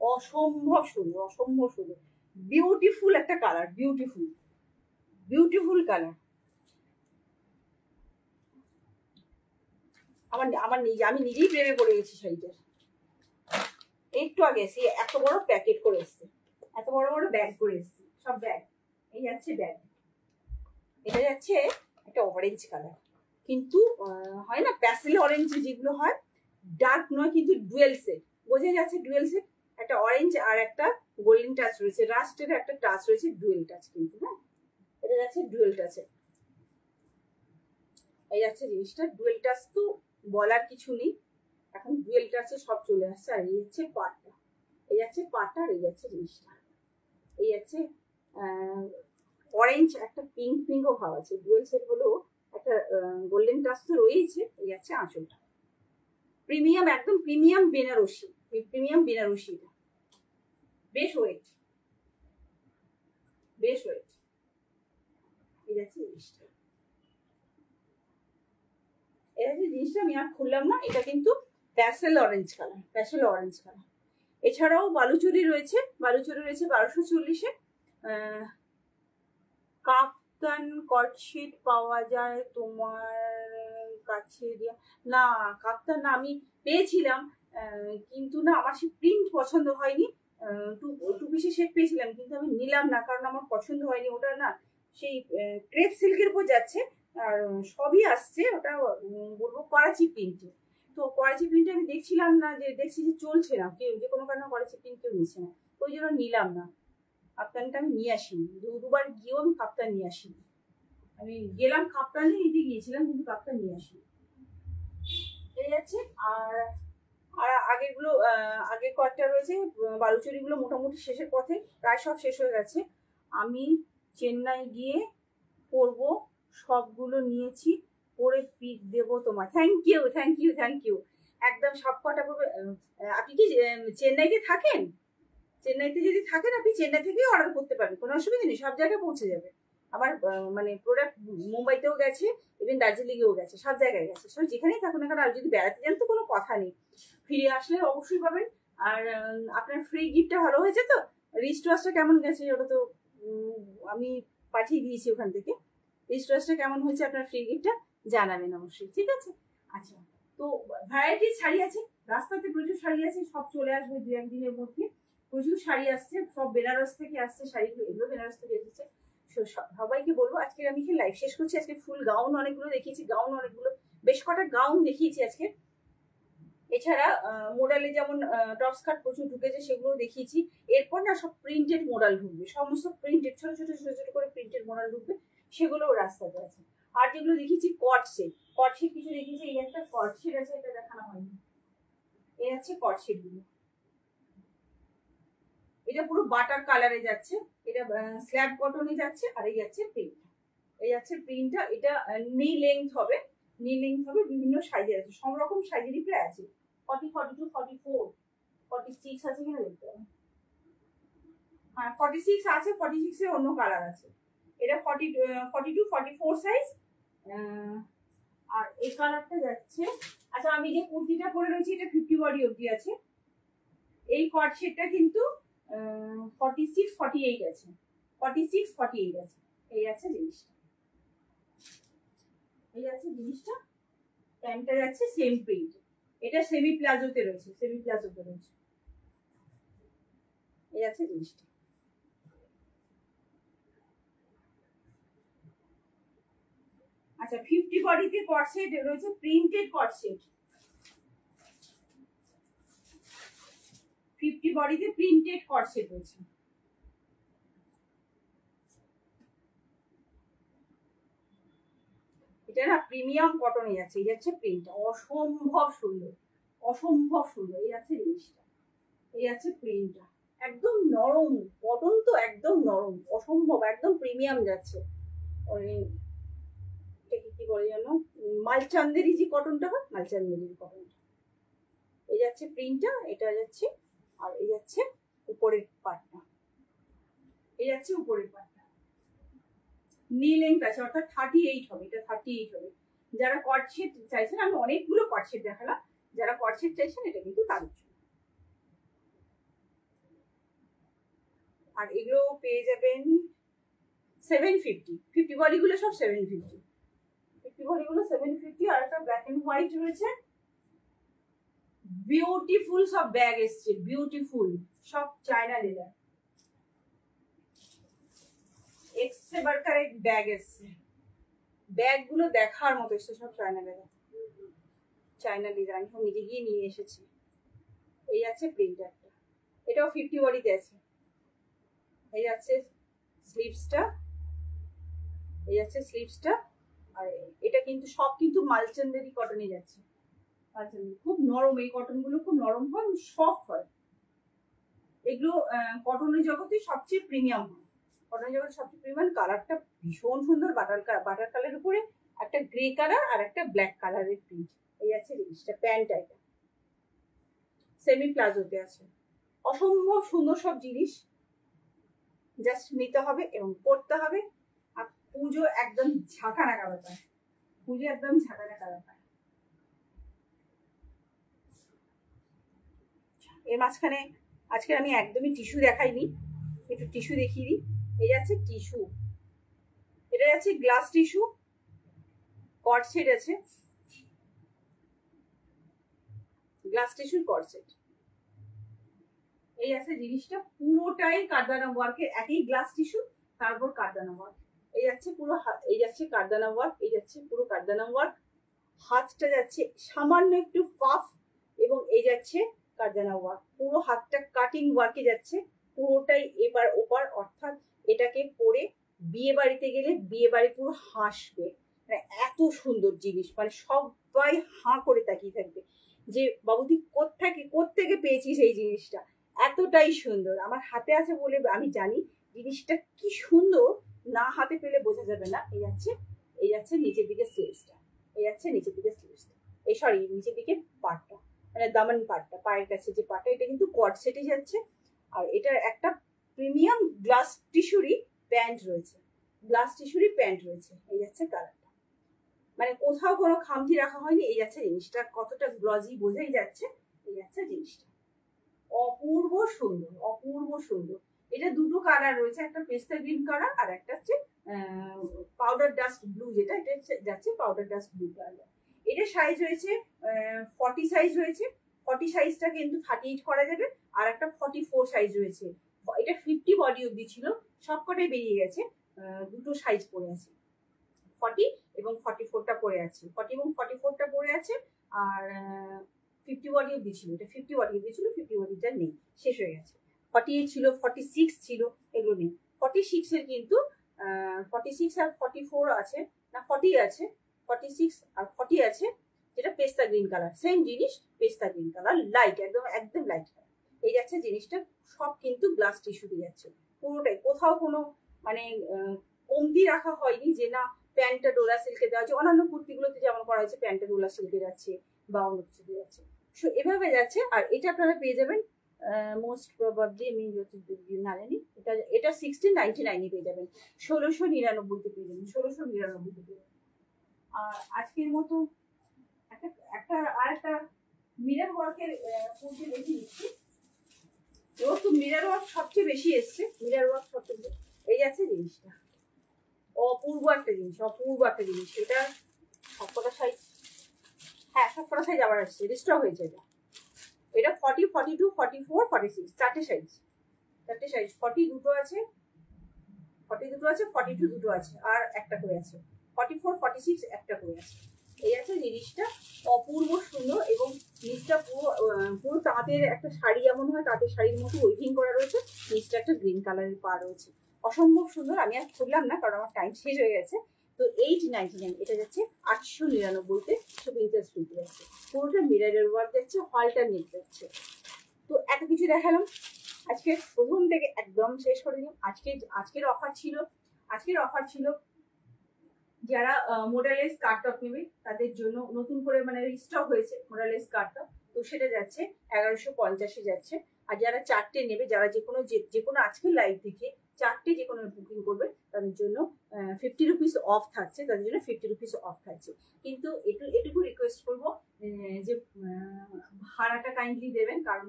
অসম্ভব সুন্দর, অসম্ভব সুন্দর, বিউটিফুল একটা কালার, বিউটিফুল বিউটিফুল কালার। আমি নিজেই প্রেমে পড়ে গেছি শাড়িটার। একটু আগে এসে এত বড় প্যাকেট করে এসছে, এত বড় বড় ব্যাগ করে এসছে, সব ব্যাগ। এই যাচ্ছে ব্যাগ, এটা যাচ্ছে একটা অরেঞ্জ কালার, কিন্তু হয় না প্যাসেল অরেঞ্জ যেগুলো হয়, ডার্ক নয় কিন্তু ডুয়েল সেট, বোঝা যাচ্ছে ডুয়েল সেট। একটা অরেঞ্জ আর একটা গোল্ডেন টাচ রয়েছে, রাস্টের একটা টাচ রয়েছে, ডুয়েল টাচ কিন্তু। হ্যাঁ, এটা যাচ্ছে ডুয়েল টাচে। এই যাচ্ছে জিনিসটা, ডুয়েল টাচ তো বলার কিছু নেই, এখন ডুয়েল টাচে সব চলে আসছে। আর এই হচ্ছে পাটটা, এই যাচ্ছে পাটটা। আর এই যাচ্ছে জিনিসটা, এই যাচ্ছে অরেঞ্জ, একটা পিঙ্ক পিঙ্কও ভাব আছে, ডুয়েল সেট হলেও একটা গোল্ডেন টাচ তো রয়েছে। এই যাচ্ছে আঁচলটা, প্রিমিয়াম, একদম প্রিমিয়াম বেনারসি, প্রিমিয়াম বেনারসি। এটা বেশ ওয়েট, বেশ ওয়েট। এই যাচ্ছে জিনিসটা, এটা যে জিনিসটা আমি আর খুললাম না, এটা কিন্তু parcel orange colour, parcel orange colour. এছাড়াও বালুচরি রয়েছে, বালুচরি রয়েছে 1240-এ। কাপ্তান কটশিট পাওয়া যায় তোমার কাছে? না, কাপ্তান না, আমি পেয়েছিলাম, কিন্তু না আমার সেই প্রিন্ট পছন্দ হয়নি। টু পিসের সেট পেয়েছিলাম, কিন্তু আমি নিলাম না, কারণ আমার পছন্দ হয়নি। ওটা না সেই ক্রেপ সিল্কের উপর যাচ্ছে, আর সবই আসছে ওটা বলবো করাচি প্রিন্টে। তো করাচি প্রিন্ট আমি দেখছিলাম না, যে দেখছি যে চলছে না, কেউ যে কোনো কারণে করাচি প্রিন্ট কেউ নিচ্ছে না, ওই জন্য নিলাম না। কাপ্তানটা আমি নিয়ে আসিনি, দুবার গিয়েও আমি কাপ্তান নিয়ে আসিনি। আমি গেলাম কাপ্তান নিতে গিয়েছিলাম, কিন্তু কাপ্তান নিয়ে আসিনি। এই যাচ্ছে। আর আর আগেরগুলো আগে কয়েকটা রয়েছে, বালুচরিগুলো মোটামুটি শেষের পথে, প্রায় সব শেষ হয়ে গেছে। আমি চেন্নাই গিয়ে পরবো, সবগুলো নিয়েছি, পরে পিক দেবো তোমার। Thank you, thank you, thank you. একদম সব কটা করবে। আপনি কি চেন্নাইতে থাকেন? চেন্নাইতে যদি থাকেন আপনি চেন্নাই থেকেই অর্ডার করতে পারেন, কোনো অসুবিধা নেই, সব জায়গায় পৌঁছে যাবে। আমার মানে প্রোডাক্ট মুম্বাইতেও গেছে, ইভেন দার্জিলিংয়েও গেছে, সব জায়গায় গেছে। সব যেখানেই থাকুন না কেন, আর যদি বেড়াতে যান তো কোনো কথা নেই, ফিরে আসলে অবশ্যই পাবেন। আর আপনার ফ্রি গিফটটা ভালো হয়েছে তো? রিস্টোয়াসটা কেমন গেছে ওটা তো আমি পাঠিয়ে দিয়েছি ওখান থেকে। রিস্টোয়াসটা কেমন হয়েছে আপনার ফ্রি গিফটটা জানাবেন অবশ্যই, ঠিক আছে? আচ্ছা, তো ভ্যারাইটির শাড়ি আছে, রাস্তাতে প্রচুর শাড়ি আছে, সব চলে আসবে দু একদিনের মধ্যে। প্রচুর শাড়ি আসছে, সব বেনারস থেকে আসছে শাড়িগুলো, এগুলো বেনারস থেকে এসেছে। সবাইকে বলবো, আজকে আমি কি লাইভ শেষ করছি। আজকে ফুল গাউন অনেকগুলো দেখিয়েছি, গাউন অনেকগুলো, বেশ কটা গাউন দেখিয়েছি আজকে। এছাড়া মোডালে যেমন টপ স্কার্ট প্রচুর ঢুকেছে, সেগুলো দেখিয়েছি। এরপর না সব প্রিন্টেড মোডাল ঢুকবে, সমস্ত প্রিন্টেড, ছোট ছোট ছোট ছোট করে প্রিন্টেড মোডাল ঢুকবে, সেগুলোও রাস্তাতে আছে। আর যেগুলো দেখিয়েছি কট সেট, কট সেট কিছু দেখিয়েছি। এই একটা কট সেট আছে, এটা দেখানো হয়নি। এই আছে কট সেট গুলো, এটা পুরো বাটার কালারে যাচ্ছে, এটা স্ল্যাব কটনে যাচ্ছে। আর এই যাচ্ছে প্রিন্ট, এই যাচ্ছে প্রিন্টটা। এটা নি লেন্থ হবে, নি লেন্থ হবে, বিভিন্ন সাইজের আছে, সব রকম সাইজেরই প্রায় আছে। 40, 42, 44, 46 আছে কিনা দেখতে হবে। হ্যাঁ 46 আছে, 46 এর অন্য কালার আছে। এটা 42, 44 সাইজ। আর এই কালারটা যাচ্ছে। আচ্ছা, আমি যে কুর্তিটা পরে রয়েছি এটা 50 বডি অবধি আছে। এই কট সেটটা কিন্তু 46, 48 আছে, 46, 48 আছে। এই আছে জিনিসটা, এই আছে জিনিসটা। প্যান্টটা যাচ্ছে সেম প্রিন্ট, এটা সেমি প্লাজোতে রয়েছে, সেমি প্লাজোতে রয়েছে। এই আছে জিনিসটা। আচ্ছা, 50 বডিতে কট সেট রয়েছে, প্রিন্টেড কট সেট। 50 বডিতে প্রিন্টেড কট সেট রয়েছে। এটা না প্রিমিয়াম কটনে যাচ্ছে, এই যাচ্ছে প্রিন্টটা, অসম্ভব সুন্দর, অসম্ভব সুন্দর। এই আছে জিনিসটা, এই আছে প্রিন্টটা, একদম নরম কটন, তো একদম নরম, অসম্ভব, একদম প্রিমিয়াম যাচ্ছে। এটাকে কি বলে জানো, মালচান্দেরি যে কটনটা হয়, মালচান্দেরি কটনটা। এই যাচ্ছে প্রিন্টটা, এটা যাচ্ছে। আর এই যাচ্ছে উপরের পাটটা, এই যাচ্ছে উপরের পাটটা। নি লেন্থ আছে, অর্থাৎ 38 হবে, এটা 38 হবে। যারা কট সেট চাইছেন, আমি অনেকগুলো কট সেট দেখালাম, যারা কট সেট চাইছেন এটা কিন্তু তাদের জন্য। আর এগুলো পেয়ে যাবেন 750, 50 বডিগুলো সব 750, 50 বডিগুলো 750। আর একটা ব্ল্যাক এন্ড হোয়াইট রয়েছে, বিউটিফুল সব ব্যাগ এসছে, বিউটিফুল সব চায়না লেদার, এক্সে বার্কার এক ব্যাগ এসছে, ব্যাগগুলো দেখার মতো এসছে, সব চায়না লেদার, চায়না লেদার। আমি সব নিজে গিয়ে নিয়ে এসেছি। এই আছে প্রিন্টারটা, এটাও 50 বডিতে আছে। এই আছে স্লিভসটা, এই আছে স্লিভসটা। আর এটা কিন্তু সব কিন্তু মালচান্দেরি কটনে যাচ্ছে, মালচান্দেরি খুব নরম, এই কটন গুলো খুব নরম হয়, সফট হয়। এগুলো কটনের জগতে সবচেয়ে প্রিমিয়াম হয়, কটনের জগতে সবচেয়ে প্রিমিয়াম। কালারটা ভীষণ সুন্দর, বাটার কালারের উপরে একটা গ্রে কালার আর একটা ব্ল্যাক কালারের প্রিন্ট। এই আছে জিনিসটা, প্যান্টটা এটা সেমি প্লাজোতে আছে। অসম্ভব সুন্দর সব জিনিস, জাস্ট নিতে হবে এবং পড়তে হবে। আর পুজো একদম ঝাঁকা নাকা ব্যাপার, পুজো একদম ঝাঁকা নাকা ব্যাপার। এর মাঝখানে আজকে আমি একদমই টিস্যু দেখাইনি, একটু টিস্যু দেখিয়ে দিই। এই যাচ্ছে টিস্যু, এটা যাচ্ছে গ্লাস টিস্যু, কট সেট আছে, গ্লাস টিস্যুর কট সেট। এই আছে জিনিসটা, পুরোটাই কারদানা ওয়ার্কের, একই গ্লাস টিস্যু তারপর কারদানা ওয়ার্ক। এই যাচ্ছে পুরো, এই যাচ্ছে কারদানা ওয়ার্ক, এই যাচ্ছে পুরো কারদানা ওয়ার্ক। হাতটা যাচ্ছে সামান্য একটু পাফ, এবং এই যাচ্ছে কারদানা ওয়ার্ক, পুরো হাতটা কাটিং ওয়ার্কে যাচ্ছে, পুরোটাই এবার ওপার, অর্থাৎ এটাকে পরে বিয়ে বাড়িতে গেলে বিয়ে বাড়ি পুরো হাসবে। মানে এত সুন্দর জিনিস, মানে সবাই হাঁ করে তাকিয়ে থাকবে যে বাবুদি কোত্থেকে পেয়েছিস এই জিনিসটা, এতটাই সুন্দর। আমার হাতে আছে বলে আমি জানি জিনিসটা কি সুন্দর, না হাতে পেলে বোঝা যাবে না। এই যাচ্ছে নিচের দিকে স্লিভসটা, এই যাচ্ছে নিচের দিকে স্লিভসটা, এই সরি নিচের দিকে পাটটা, মানে দামান পাটটা, পায়ের কাছে যে পাটটা, এটা কিন্তু কট সেটে যাচ্ছে। আর এটার একটা প্রিমিয়াম গ্লাস টিস্যুরি প্যান্ট রয়েছে, গ্লাস টিস্যুরি প্যান্ট রয়েছে। এই যাচ্ছে কালারটা, মানে কোথাও কোনো খামতি রাখা হয়নি। এই যাচ্ছে জিনিসটা কতটা গ্লজি বোঝাই যাচ্ছে। এই যাচ্ছে জিনিসটা অপূর্ব সুন্দর, অপূর্ব সুন্দর। এটা দুটো কালার রয়েছে, একটা পেস্তা গ্রিন কালার আর একটা হচ্ছে পাউডার ডাস্ট ব্লু, যেটা এটা যাচ্ছে পাউডার ডাস্ট ব্লু কালার। এটা সাইজ রয়েছে 40 সাইজ রয়েছে, 40 সাইজটা কিন্তু 38 করা যাবে, আর একটা 44 সাইজ রয়েছে। এটা 50 বডি অব্দি ছিল, সবকটাই বেরিয়ে গেছে, দুটো সাইজ পড়ে আছে, 40 এবং 44টা পড়ে আছে, 40 এবং 44টা পড়ে আছে। আর 50 বডি অব্দি ছিল, এটা 50 বডি অব্দি ছিল, 50 বডিটা নেই, শেষ হয়ে গেছে। 48 ছিল, 46 ছিল, এগুলো নেই। 46 এর কিন্তু 46 আর 44 আছে, না 40 আছে, 46 আর 40 আছে, যেটা পেস্তা গ্রিন কালার, সেম জিনিস, পেস্তা গ্রিন কালার, লাইট, একদম একদম লাইট কালার। এই যাচ্ছে জিনিসটা, সব কিন্তু গ্লাস টিস্যুতে যাচ্ছে পুরোটাই, কোথাও কোনো মানে কমতি রাখা হয়নি যে না প্যান্টটা ডোলা সিল্কে দেওয়া আছে। অন্যান্য কুর্তিগুলোতে যেমন করা হয়েছে প্যান্টটা ডোলা সিল্কে যাচ্ছে বা অন্য কিছু যাচ্ছে, সো এভাবে যাচ্ছে। আর এটা আপনারা পেয়ে যাবেন মোস্ট প্রবাবলি, আমি না জানি, এটা 1699 পেয়ে যাবেন, 1699 পেয়ে যাবেন, 1699 পেয়ে যাবেন। আর আজকের মতো একটা আর একটা মিরর ওয়ার্কের কুর্তি দেখে নিচ্ছি। এবার তো মিরর ওয়ার্ক সবচেয়ে বেশি এসছে, মিরর ওয়ার্ক সবচেয়ে, এই আছে জিনিসটা অপূর্ব একটা জিনিস, অপূর্ব একটা জিনিস। এটা সবকটা সাইজ, হ্যাঁ সবকটা সাইজ আবার আসছে, রিস্টক হয়েছে। এটা 40, 42, 44, 46, চারটে সাইজ, 40 দুটো আছে, 40 দুটো আছে, 42 দুটো আছে, আর একটা করে আছে, 44, 46 একটা করে আছে। এই আছে জিনিসটা অপূর্ব সুন্দর, এবং নিচটা পুরো পুরো তাঁতের একটা শাড়ি যেমন হয়, তাঁতের শাড়ির মতো ওয়েভিং করা রয়েছে, নিচটা একটা গ্রিন কালারের পা রয়েছে, অসম্ভব সুন্দর। আমি আর খুললাম না কারণ আমার টাইম শেষ হয়ে গেছে। তো 899, এটা যাচ্ছে 899-তে প্রিন্সেস ফ্রিতে যাচ্ছে, পুরোটা মিররের ওয়ার্ক যাচ্ছে, হলটার নেক যাচ্ছে। তো এত কিছু দেখালাম, আজকে প্রথম থেকে একদম শেষ করে দিলাম। আজকের অফার ছিল যারা মোডালেস কাটটপ নেবে তাদের জন্য নতুন করে মানে রিস্টক হয়েছে মোডালেস কাটটপ, তো সেটা যাচ্ছে 1150-এ যাচ্ছে। আর যারা চারটে নেবে, যারা যে কোনো আজকের লাইভ থেকে চারটে যে কোনো বুকিং করবে তাদের জন্য 50 রুপিস অফ থাকছে, তাদের জন্য 50 রুপিস অফ থাকছে। কিন্তু এটুকু রিকোয়েস্ট করবো যে ভাড়াটা কাইন্ডলি দেবেন, কারণ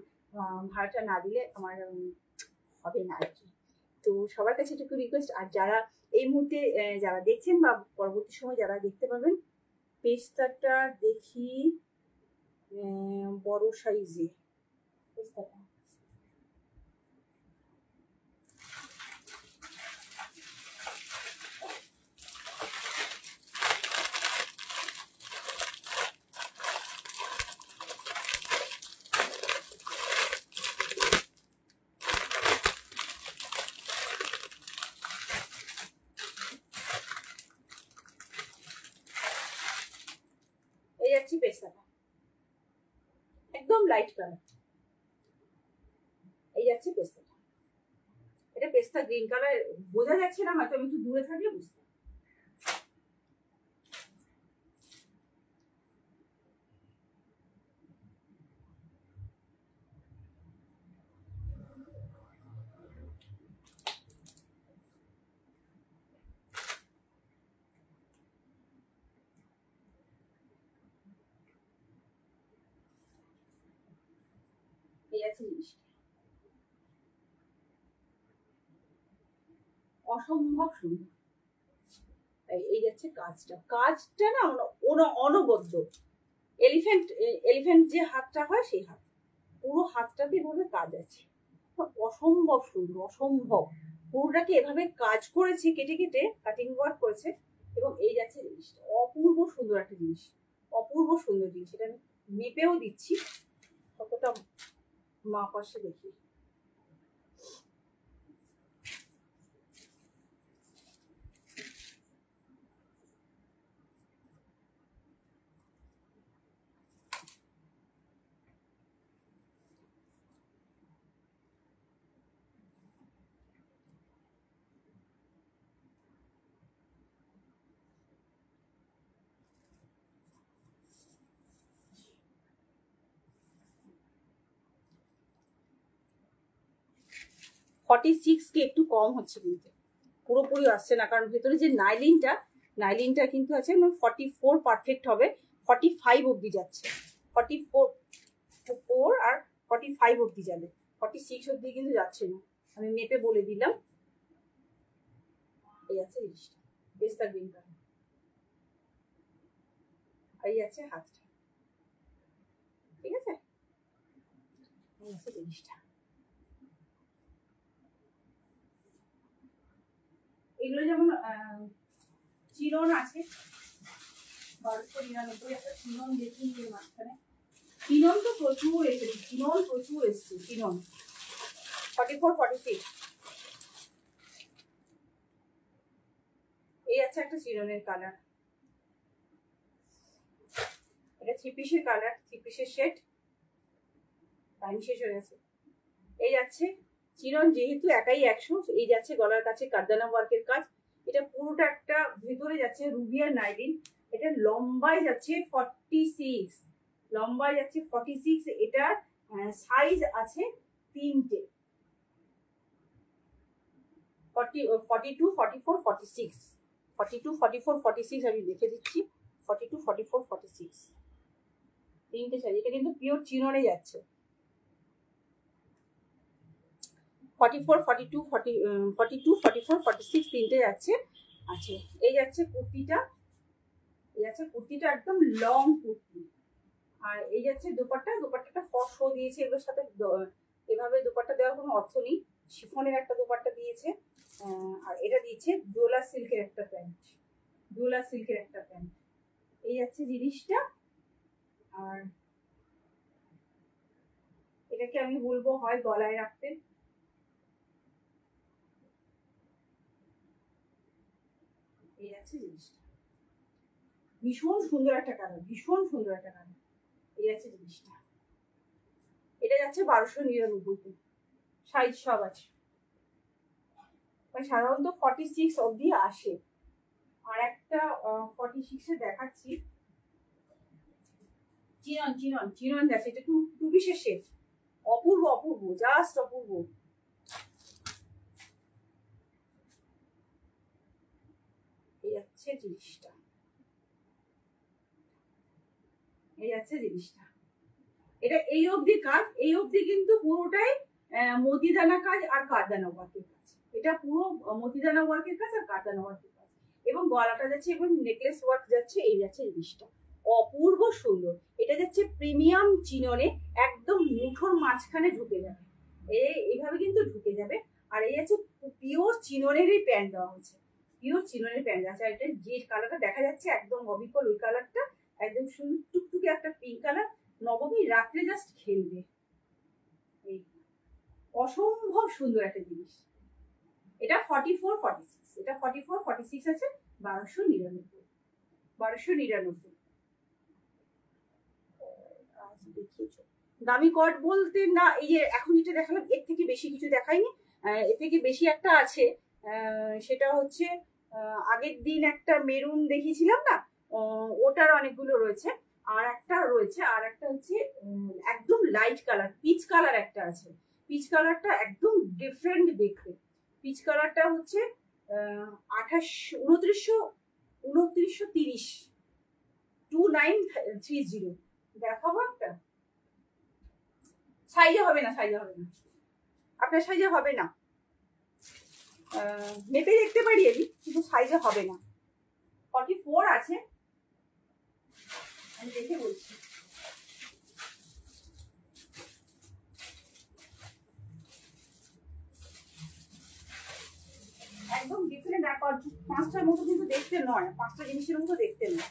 ভাড়াটা না দিলে আমার হবে না আর কি। তো সবার কাছে এটুকু রিকোয়েস্ট। আর যারা এই মুহূর্তে যারা দেখছেন বা পরবর্তী সময় যারা দেখতে পাবেন, পেস্তাটা দেখি বড় সাইজে, পেস্তাটা এই যাচ্ছি, পেস্তাটা একদম লাইট কালার, এই যাচ্ছে পেস্তাটা। এটা পেস্তা গ্রিন কালার, বোঝা যাচ্ছে না হয়তো, আমি একটু দূরে থাকলে বুঝতে। এই আছে জিনিসটা অসম্ভব সুন্দর। এই যাচ্ছে কাজটা না অনবদ্য, এলিফ্যান্ট যে হাতটা হয় সেই হাত, পুরো হাতটাতে এভাবে কাজ আছে, অসম্ভব সুন্দর, অসম্ভব। পুরোটাকে এভাবে কাজ করেছে, কেটে কেটে কাটিং ওয়ার্ক করেছে, এবং এই যাচ্ছে জিনিসটা অপূর্ব সুন্দর একটা জিনিস, অপূর্ব সুন্দর জিনিস। এটা আমি মেপেও দিচ্ছি, কতটা মাপ আসে দেখি। ফর্টি সিক্স কে একটু কম হচ্ছে, কিন্তু পুরোপুরি আসছে না, কারণ ভেতরে যে নাইলিনটা কিন্তু আছে 44 পারফেক্ট হবে, 45 অব্দি যাচ্ছে, 44 আর 45 অব্দি যাবে, 46 অব্দি কিন্তু যাচ্ছে না। আমি মেপে বলে দিলাম। এই আছে জিনিসটা, পেস্তা গ্রিন কালার, এই আছে হাতটা, ঠিক আছে। এই আছে জিনিসটা। এগুলো যেমন চিরন আছে 1299, একটা চিরন দেখি মাঝখানে, চিরন তো প্রচুর এসেছে, চিরন প্রচুর এসছে, চিরন 44 46। এই আছে একটা চিরনের কালার, এটা 3 পিসের কালার, 3 পিসের সেট, টাইম শেষ হয়ে গেছে। এই যাচ্ছে চিরন, যেহেতু একাই 100, এই যাচ্ছে গলার কাছে কারদানা ওয়ার্কের কাজ, এটা পুরোটা একটা ভিতরে যাচ্ছে রুবিয়ার নাইলিন, এটা লম্বায় যাচ্ছে 46, লম্বায় যাচ্ছে 46। এটা সাইজ আছে 3টে, 42 44 46, 42 44 46 আমি লিখে দিচ্ছি, 42 44 46 3টে সাইজ। এটা কিন্তু পিওর চিননে যাচ্ছে, 44 42 42 44 46 তিনটে যাচ্ছে। আচ্ছা, এই যাচ্ছে কুর্তিটা, এই যাচ্ছে কুর্তিটা একদম লং কুর্তি, আর এই যাচ্ছে দোপাট্টাটা ফসো দিয়েছে, এগুলোর সাথে এভাবে দোপাট্টা দেওয়ার কোনো অর্থ নেই, শিফনের একটা দোপাট্টা দিয়েছে, আর এটা দিয়েছে ডোলা সিল্কের একটা প্যান্ট, ডোলা সিল্কের একটা প্যান্ট। এই যাচ্ছে জিনিসটা। আর এটাকে আমি বলবো হয় গলায় রাখতে, এই যাচ্ছে জিনিসটা, ভীষণ সুন্দর একটা কালার, ভীষণ সুন্দর একটা কালার। এই আছে জিনিসটা, এটা যাচ্ছে 1299, সাইজ সব আছে, মানে সাধারণত 46 অব্দি আসে। আর একটা 46 এ দেখাচ্ছি, চিরন চিরন চিরন যাচ্ছে, এটা টু পিসের সেট, অপূর্ব অপূর্ব, জাস্ট অপূর্ব। এই যাচ্ছে জিনিসটা, এই যাচ্ছে জিনিসটা, এটা এই অবধি কাজ, এই অবধি কিন্তু পুরোটাই মতিদানা কাজ আর কারদানা ওয়ার্কের কাজ, এটা পুরো মতিদানা ওয়ার্কের কাজ আর কারদানা ওয়ার্কের কাজ, এবং গলাটা যাচ্ছে এবং নেকলেস ওয়ার্ক যাচ্ছে, এই যাচ্ছে জিনিসটা অপূর্ব সুন্দর। এটা যাচ্ছে প্রিমিয়াম চিননে, একদম মুঠোর মাঝখানে ঢুকে যাবে, এইভাবে কিন্তু ঢুকে যাবে। আর এই যাচ্ছে পিওর চিননেরই প্যান্ট দেওয়া হচ্ছে, পিওর চিননের প্যান্ট আছে। আর এটা যে কালারটা দেখা যাচ্ছে একদম অবিকল, ওই কালারটা একদম সুন্দর টুকটুকে একটা পিঙ্ক কালার, নবমী রাত্রে জাস্ট খেলবে, এই অসম্ভব সুন্দর একটা জিনিস। এটা 44 46, এটা 44 46 আছে 1299, 1299। দামি কট বলতে না, এই যে এখন যেটা দেখালাম এর থেকে বেশি কিছু দেখাইনি, এর থেকে বেশি একটা আছে, সেটা হচ্ছে আগের দিন একটা মেরুন দেখিয়েছিলাম না, ওটার অনেকগুলো রয়েছে, আর একটা রয়েছে, আর একটা হচ্ছে একদম লাইট কালার, পিচ কালার একটা আছে, পিচ কালারটা একদম ডিফারেন্ট দেখতে, পিচ কালারটা হচ্ছে 2930 2930 দেখাবো একটা, সাইজে হবে না, সাইজে হবে না, আপনার সাইজে হবে না, মেপে দেখতে পারি আমি, কিন্তু সাইজে হবে না। 44 আছে, আমি দেখে বলছি। একদম ডিফারেন্ট, 5টার মতো কিন্তু দেখতে নয়, 5টা জিনিসের মতো দেখতে নয়,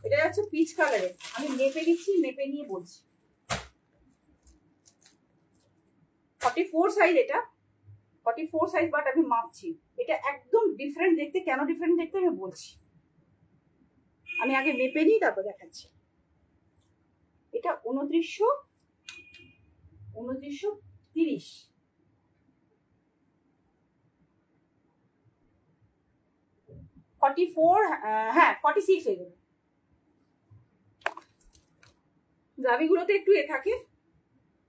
এটা হচ্ছে পিচ কালারের। আমি মেপে দিচ্ছি, মেপে নিয়ে বলছি। 44 সাইজ, এটা 44 সাইজ, বাট আমি মাপছি। এটা একদম ডিফারেন্ট দেখতে। কেন ডিফারেন্ট দেখতে আমি বলছি, আমি আগে মেপে নিই তারপর দেখাচ্ছি। এটা 2930, 44, হ্যাঁ 46 হয়ে যাবে। দাবিগুলোতে একটু এ থাকে।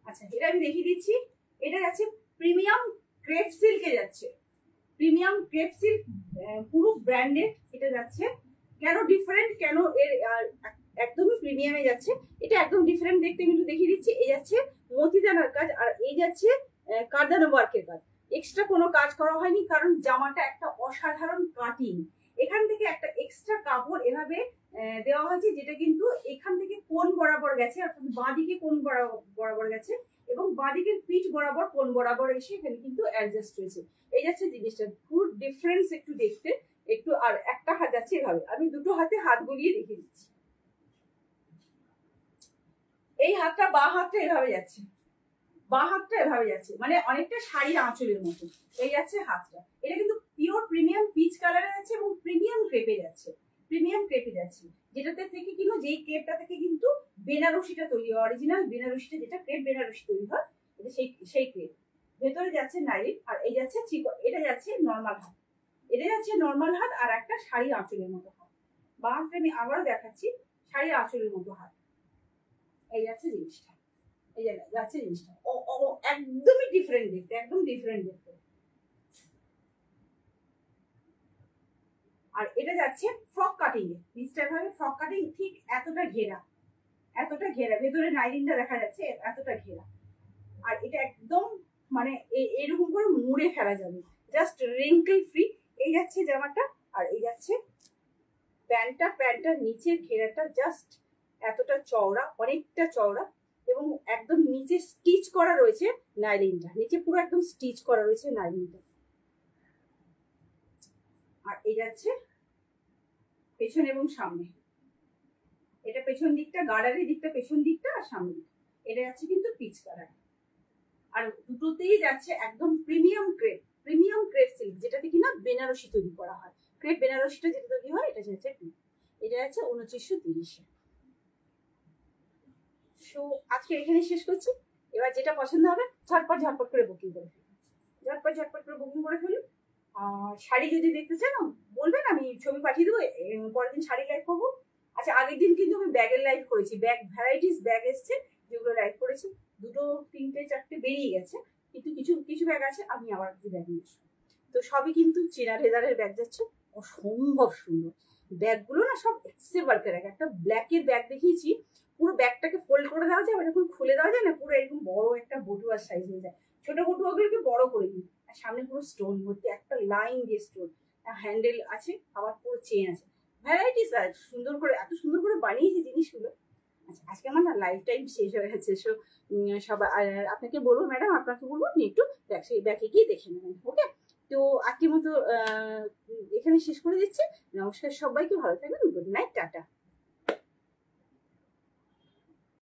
আচ্ছা, এটা আমি দেখিয়ে দিচ্ছি। এটা যাচ্ছে প্রিমিয়াম ক্রেপ সিল্কে যাচ্ছে, প্রিমিয়াম ক্রেপ সিল্ক, পুরো ব্র্যান্ডেড এটা যাচ্ছে। কেন ডিফারেন্ট, কেন এর একদমই প্রিমিয়ামে যাচ্ছে, এটা একদম ডিফারেন্ট দেখতে আমি একটু দেখিয়ে দিচ্ছি। এই যাচ্ছে মতিদানার কাজ, আর এই যাচ্ছে কারদানা ওয়ার্কের কাজ। এক্সট্রা কোনো কাজ করা হয়নি, কারণ জামাটা একটা অসাধারণ কাটিং। এখান থেকে একটা এক্সট্রা কাপড় এভাবে দেওয়া হয়েছে, যেটা কিন্তু এখান থেকে কোণ বরাবর গেছে, অর্থাৎ বাঁদিকে কোণ বরাবর গেছে, এবং বাঁদিকের পিঠ বরাবর কোণ বরাবর এসে এখানে কিন্তু অ্যাডজাস্ট হয়েছে। এই যাচ্ছে জিনিসটা, পুরো ডিফারেন্স একটু দেখতে একটু। আর একটা হাত যাচ্ছে এভাবে, আমি দুটো হাতে হাত গলিয়ে দেখিয়ে দিচ্ছি। এই হাতটা, বাঁ হাতটা এভাবে যাচ্ছে, বাঁ হাতটা এভাবে যাচ্ছে, মানে অনেকটা শাড়ির আঁচলের মতো এই যাচ্ছে হাতটা। এটা কিন্তু পিওর প্রিমিয়াম পিচ কালারে যাচ্ছে এবং প্রিমিয়াম ক্রেপে যাচ্ছে, প্রিমিয়াম ক্রেপে যাচ্ছে, যেটাতে থেকে কিন্তু যেই ক্রেপটা থেকে কিন্তু বেনারসিটা তৈরি হয়, অরিজিনাল বেনারসিটা, যেটা ক্রেপ বেনারসি তৈরি হয়, এটা সেই ক্রেপ। ভেতরে যাচ্ছে নাইট, আর এই যাচ্ছে চিকন, এটা যাচ্ছে নর্মাল হাত, এটা যাচ্ছে নর্মাল হাত, আর একটা শাড়ির আঁচলের মতো হাত। বাঁ হাতটা আমি আবারও দেখাচ্ছি, শাড়ির আঁচলের মতো হাত। এই যাচ্ছে জিনিসটা, এই যাচ্ছে জিনিসটা একদমই ডিফারেন্ট দেখতে, একদম ডিফারেন্ট দেখতে। আর এটা যাচ্ছে ফ্রক কাটিং এ, নিচটা ভাবে ফ্রক কাটিং, ঠিক এতটা ঘেরা, এতটা ঘেরা, ভেতরে নাইলিনটা দেখা যাচ্ছে, এতটা ঘেরা। আর এটা একদম মানে এরকম করে মুড়ে ফেলা যাবে, জাস্ট রিঙ্কেল ফ্রি। এই যাচ্ছে জামাটা, আর এই যাচ্ছে প্যান্টটার নিচের ঘেরাটা জাস্ট এতটা চওড়া, অনেকটা চওড়া, এবং একদম নিচে স্টিচ করা রয়েছে নাইলিনটা, নিচে পুরো একদম স্টিচ করা রয়েছে নাইলিনটা। আর এই যাচ্ছে পেছন এবং সামনে, এটা পেছন দিকটা, গার্ডারের দিকটা পেছন দিকটা, আর সামনে দিকটা এটা যাচ্ছে কিন্তু পিচ কালার। আর দুটোতেই যাচ্ছে একদম প্রিমিয়াম ক্রেপ সিল্ক, যেটাতে কিনা বেনারসি তৈরি করা হয়, ক্রেপ বেনারসিটা যেটা তৈরি হয়, এটা যাচ্ছে 2930। সো আজকে এখানে শেষ করছি। এবার যেটা পছন্দ হবে ঝটপট করে বুকিং করে ফেলুন, ঝটপট করে বুকিং করে ফেলুন। আর শাড়ি যদি দেখতে চান বলবেন, আমি ছবি পাঠিয়ে দেবো, পরের দিন শাড়ি লাইভ করবো। আচ্ছা, আগের দিন কিন্তু আমি ব্যাগের লাইভ করেছি, ব্যাগ ভ্যারাইটিস ব্যাগ এসছে, যেগুলো লাইভ করেছি, 2, 3, 4টে বেরিয়ে গেছে, কিন্তু কিছু ব্যাগ আছে, আমি আবার কিছু ব্যাগ নিয়ে আসবো। তো সবই কিন্তু চেনা লেদারের ব্যাগ যাচ্ছে, অসম্ভব সুন্দর ব্যাগগুলো না, সব এক্সে ওয়ার্কের। একটা ব্ল্যাকের ব্যাগ দেখিয়েছি, পুরো ব্যাগটাকে ফোল্ড করে দেওয়া যায়, যখন খুলে দেওয়া যায় না, পুরো এরকম বড় একটা বটুয়ার সাইজ হয়ে যায়। ছোট বটুয়াগুলোকে বড় করে দিই, আর সামনে পুরো স্টোন ভর্তি, একটা লাইন দিয়ে স্টোন, হ্যান্ডেল আছে, আবার পুরো চেন আছে, ভ্যারাইটিস আছে, সুন্দর করে, এত সুন্দর করে বানিয়েছি জিনিসগুলো। আচ্ছা, আজকে আমার না লাইফ টাইম শেষ হয়ে গেছে। সো সবাই, আপনাকে বলবো ম্যাডাম, আপনাকে বলবো আপনি একটু ব্যাগে গিয়ে দেখে নেবেন। ওকে, তো আজকের মতো এখানে শেষ করে দিচ্ছি। নমস্কার সবাইকে, ভালো থাকবেন, গুড নাইট, টাটা।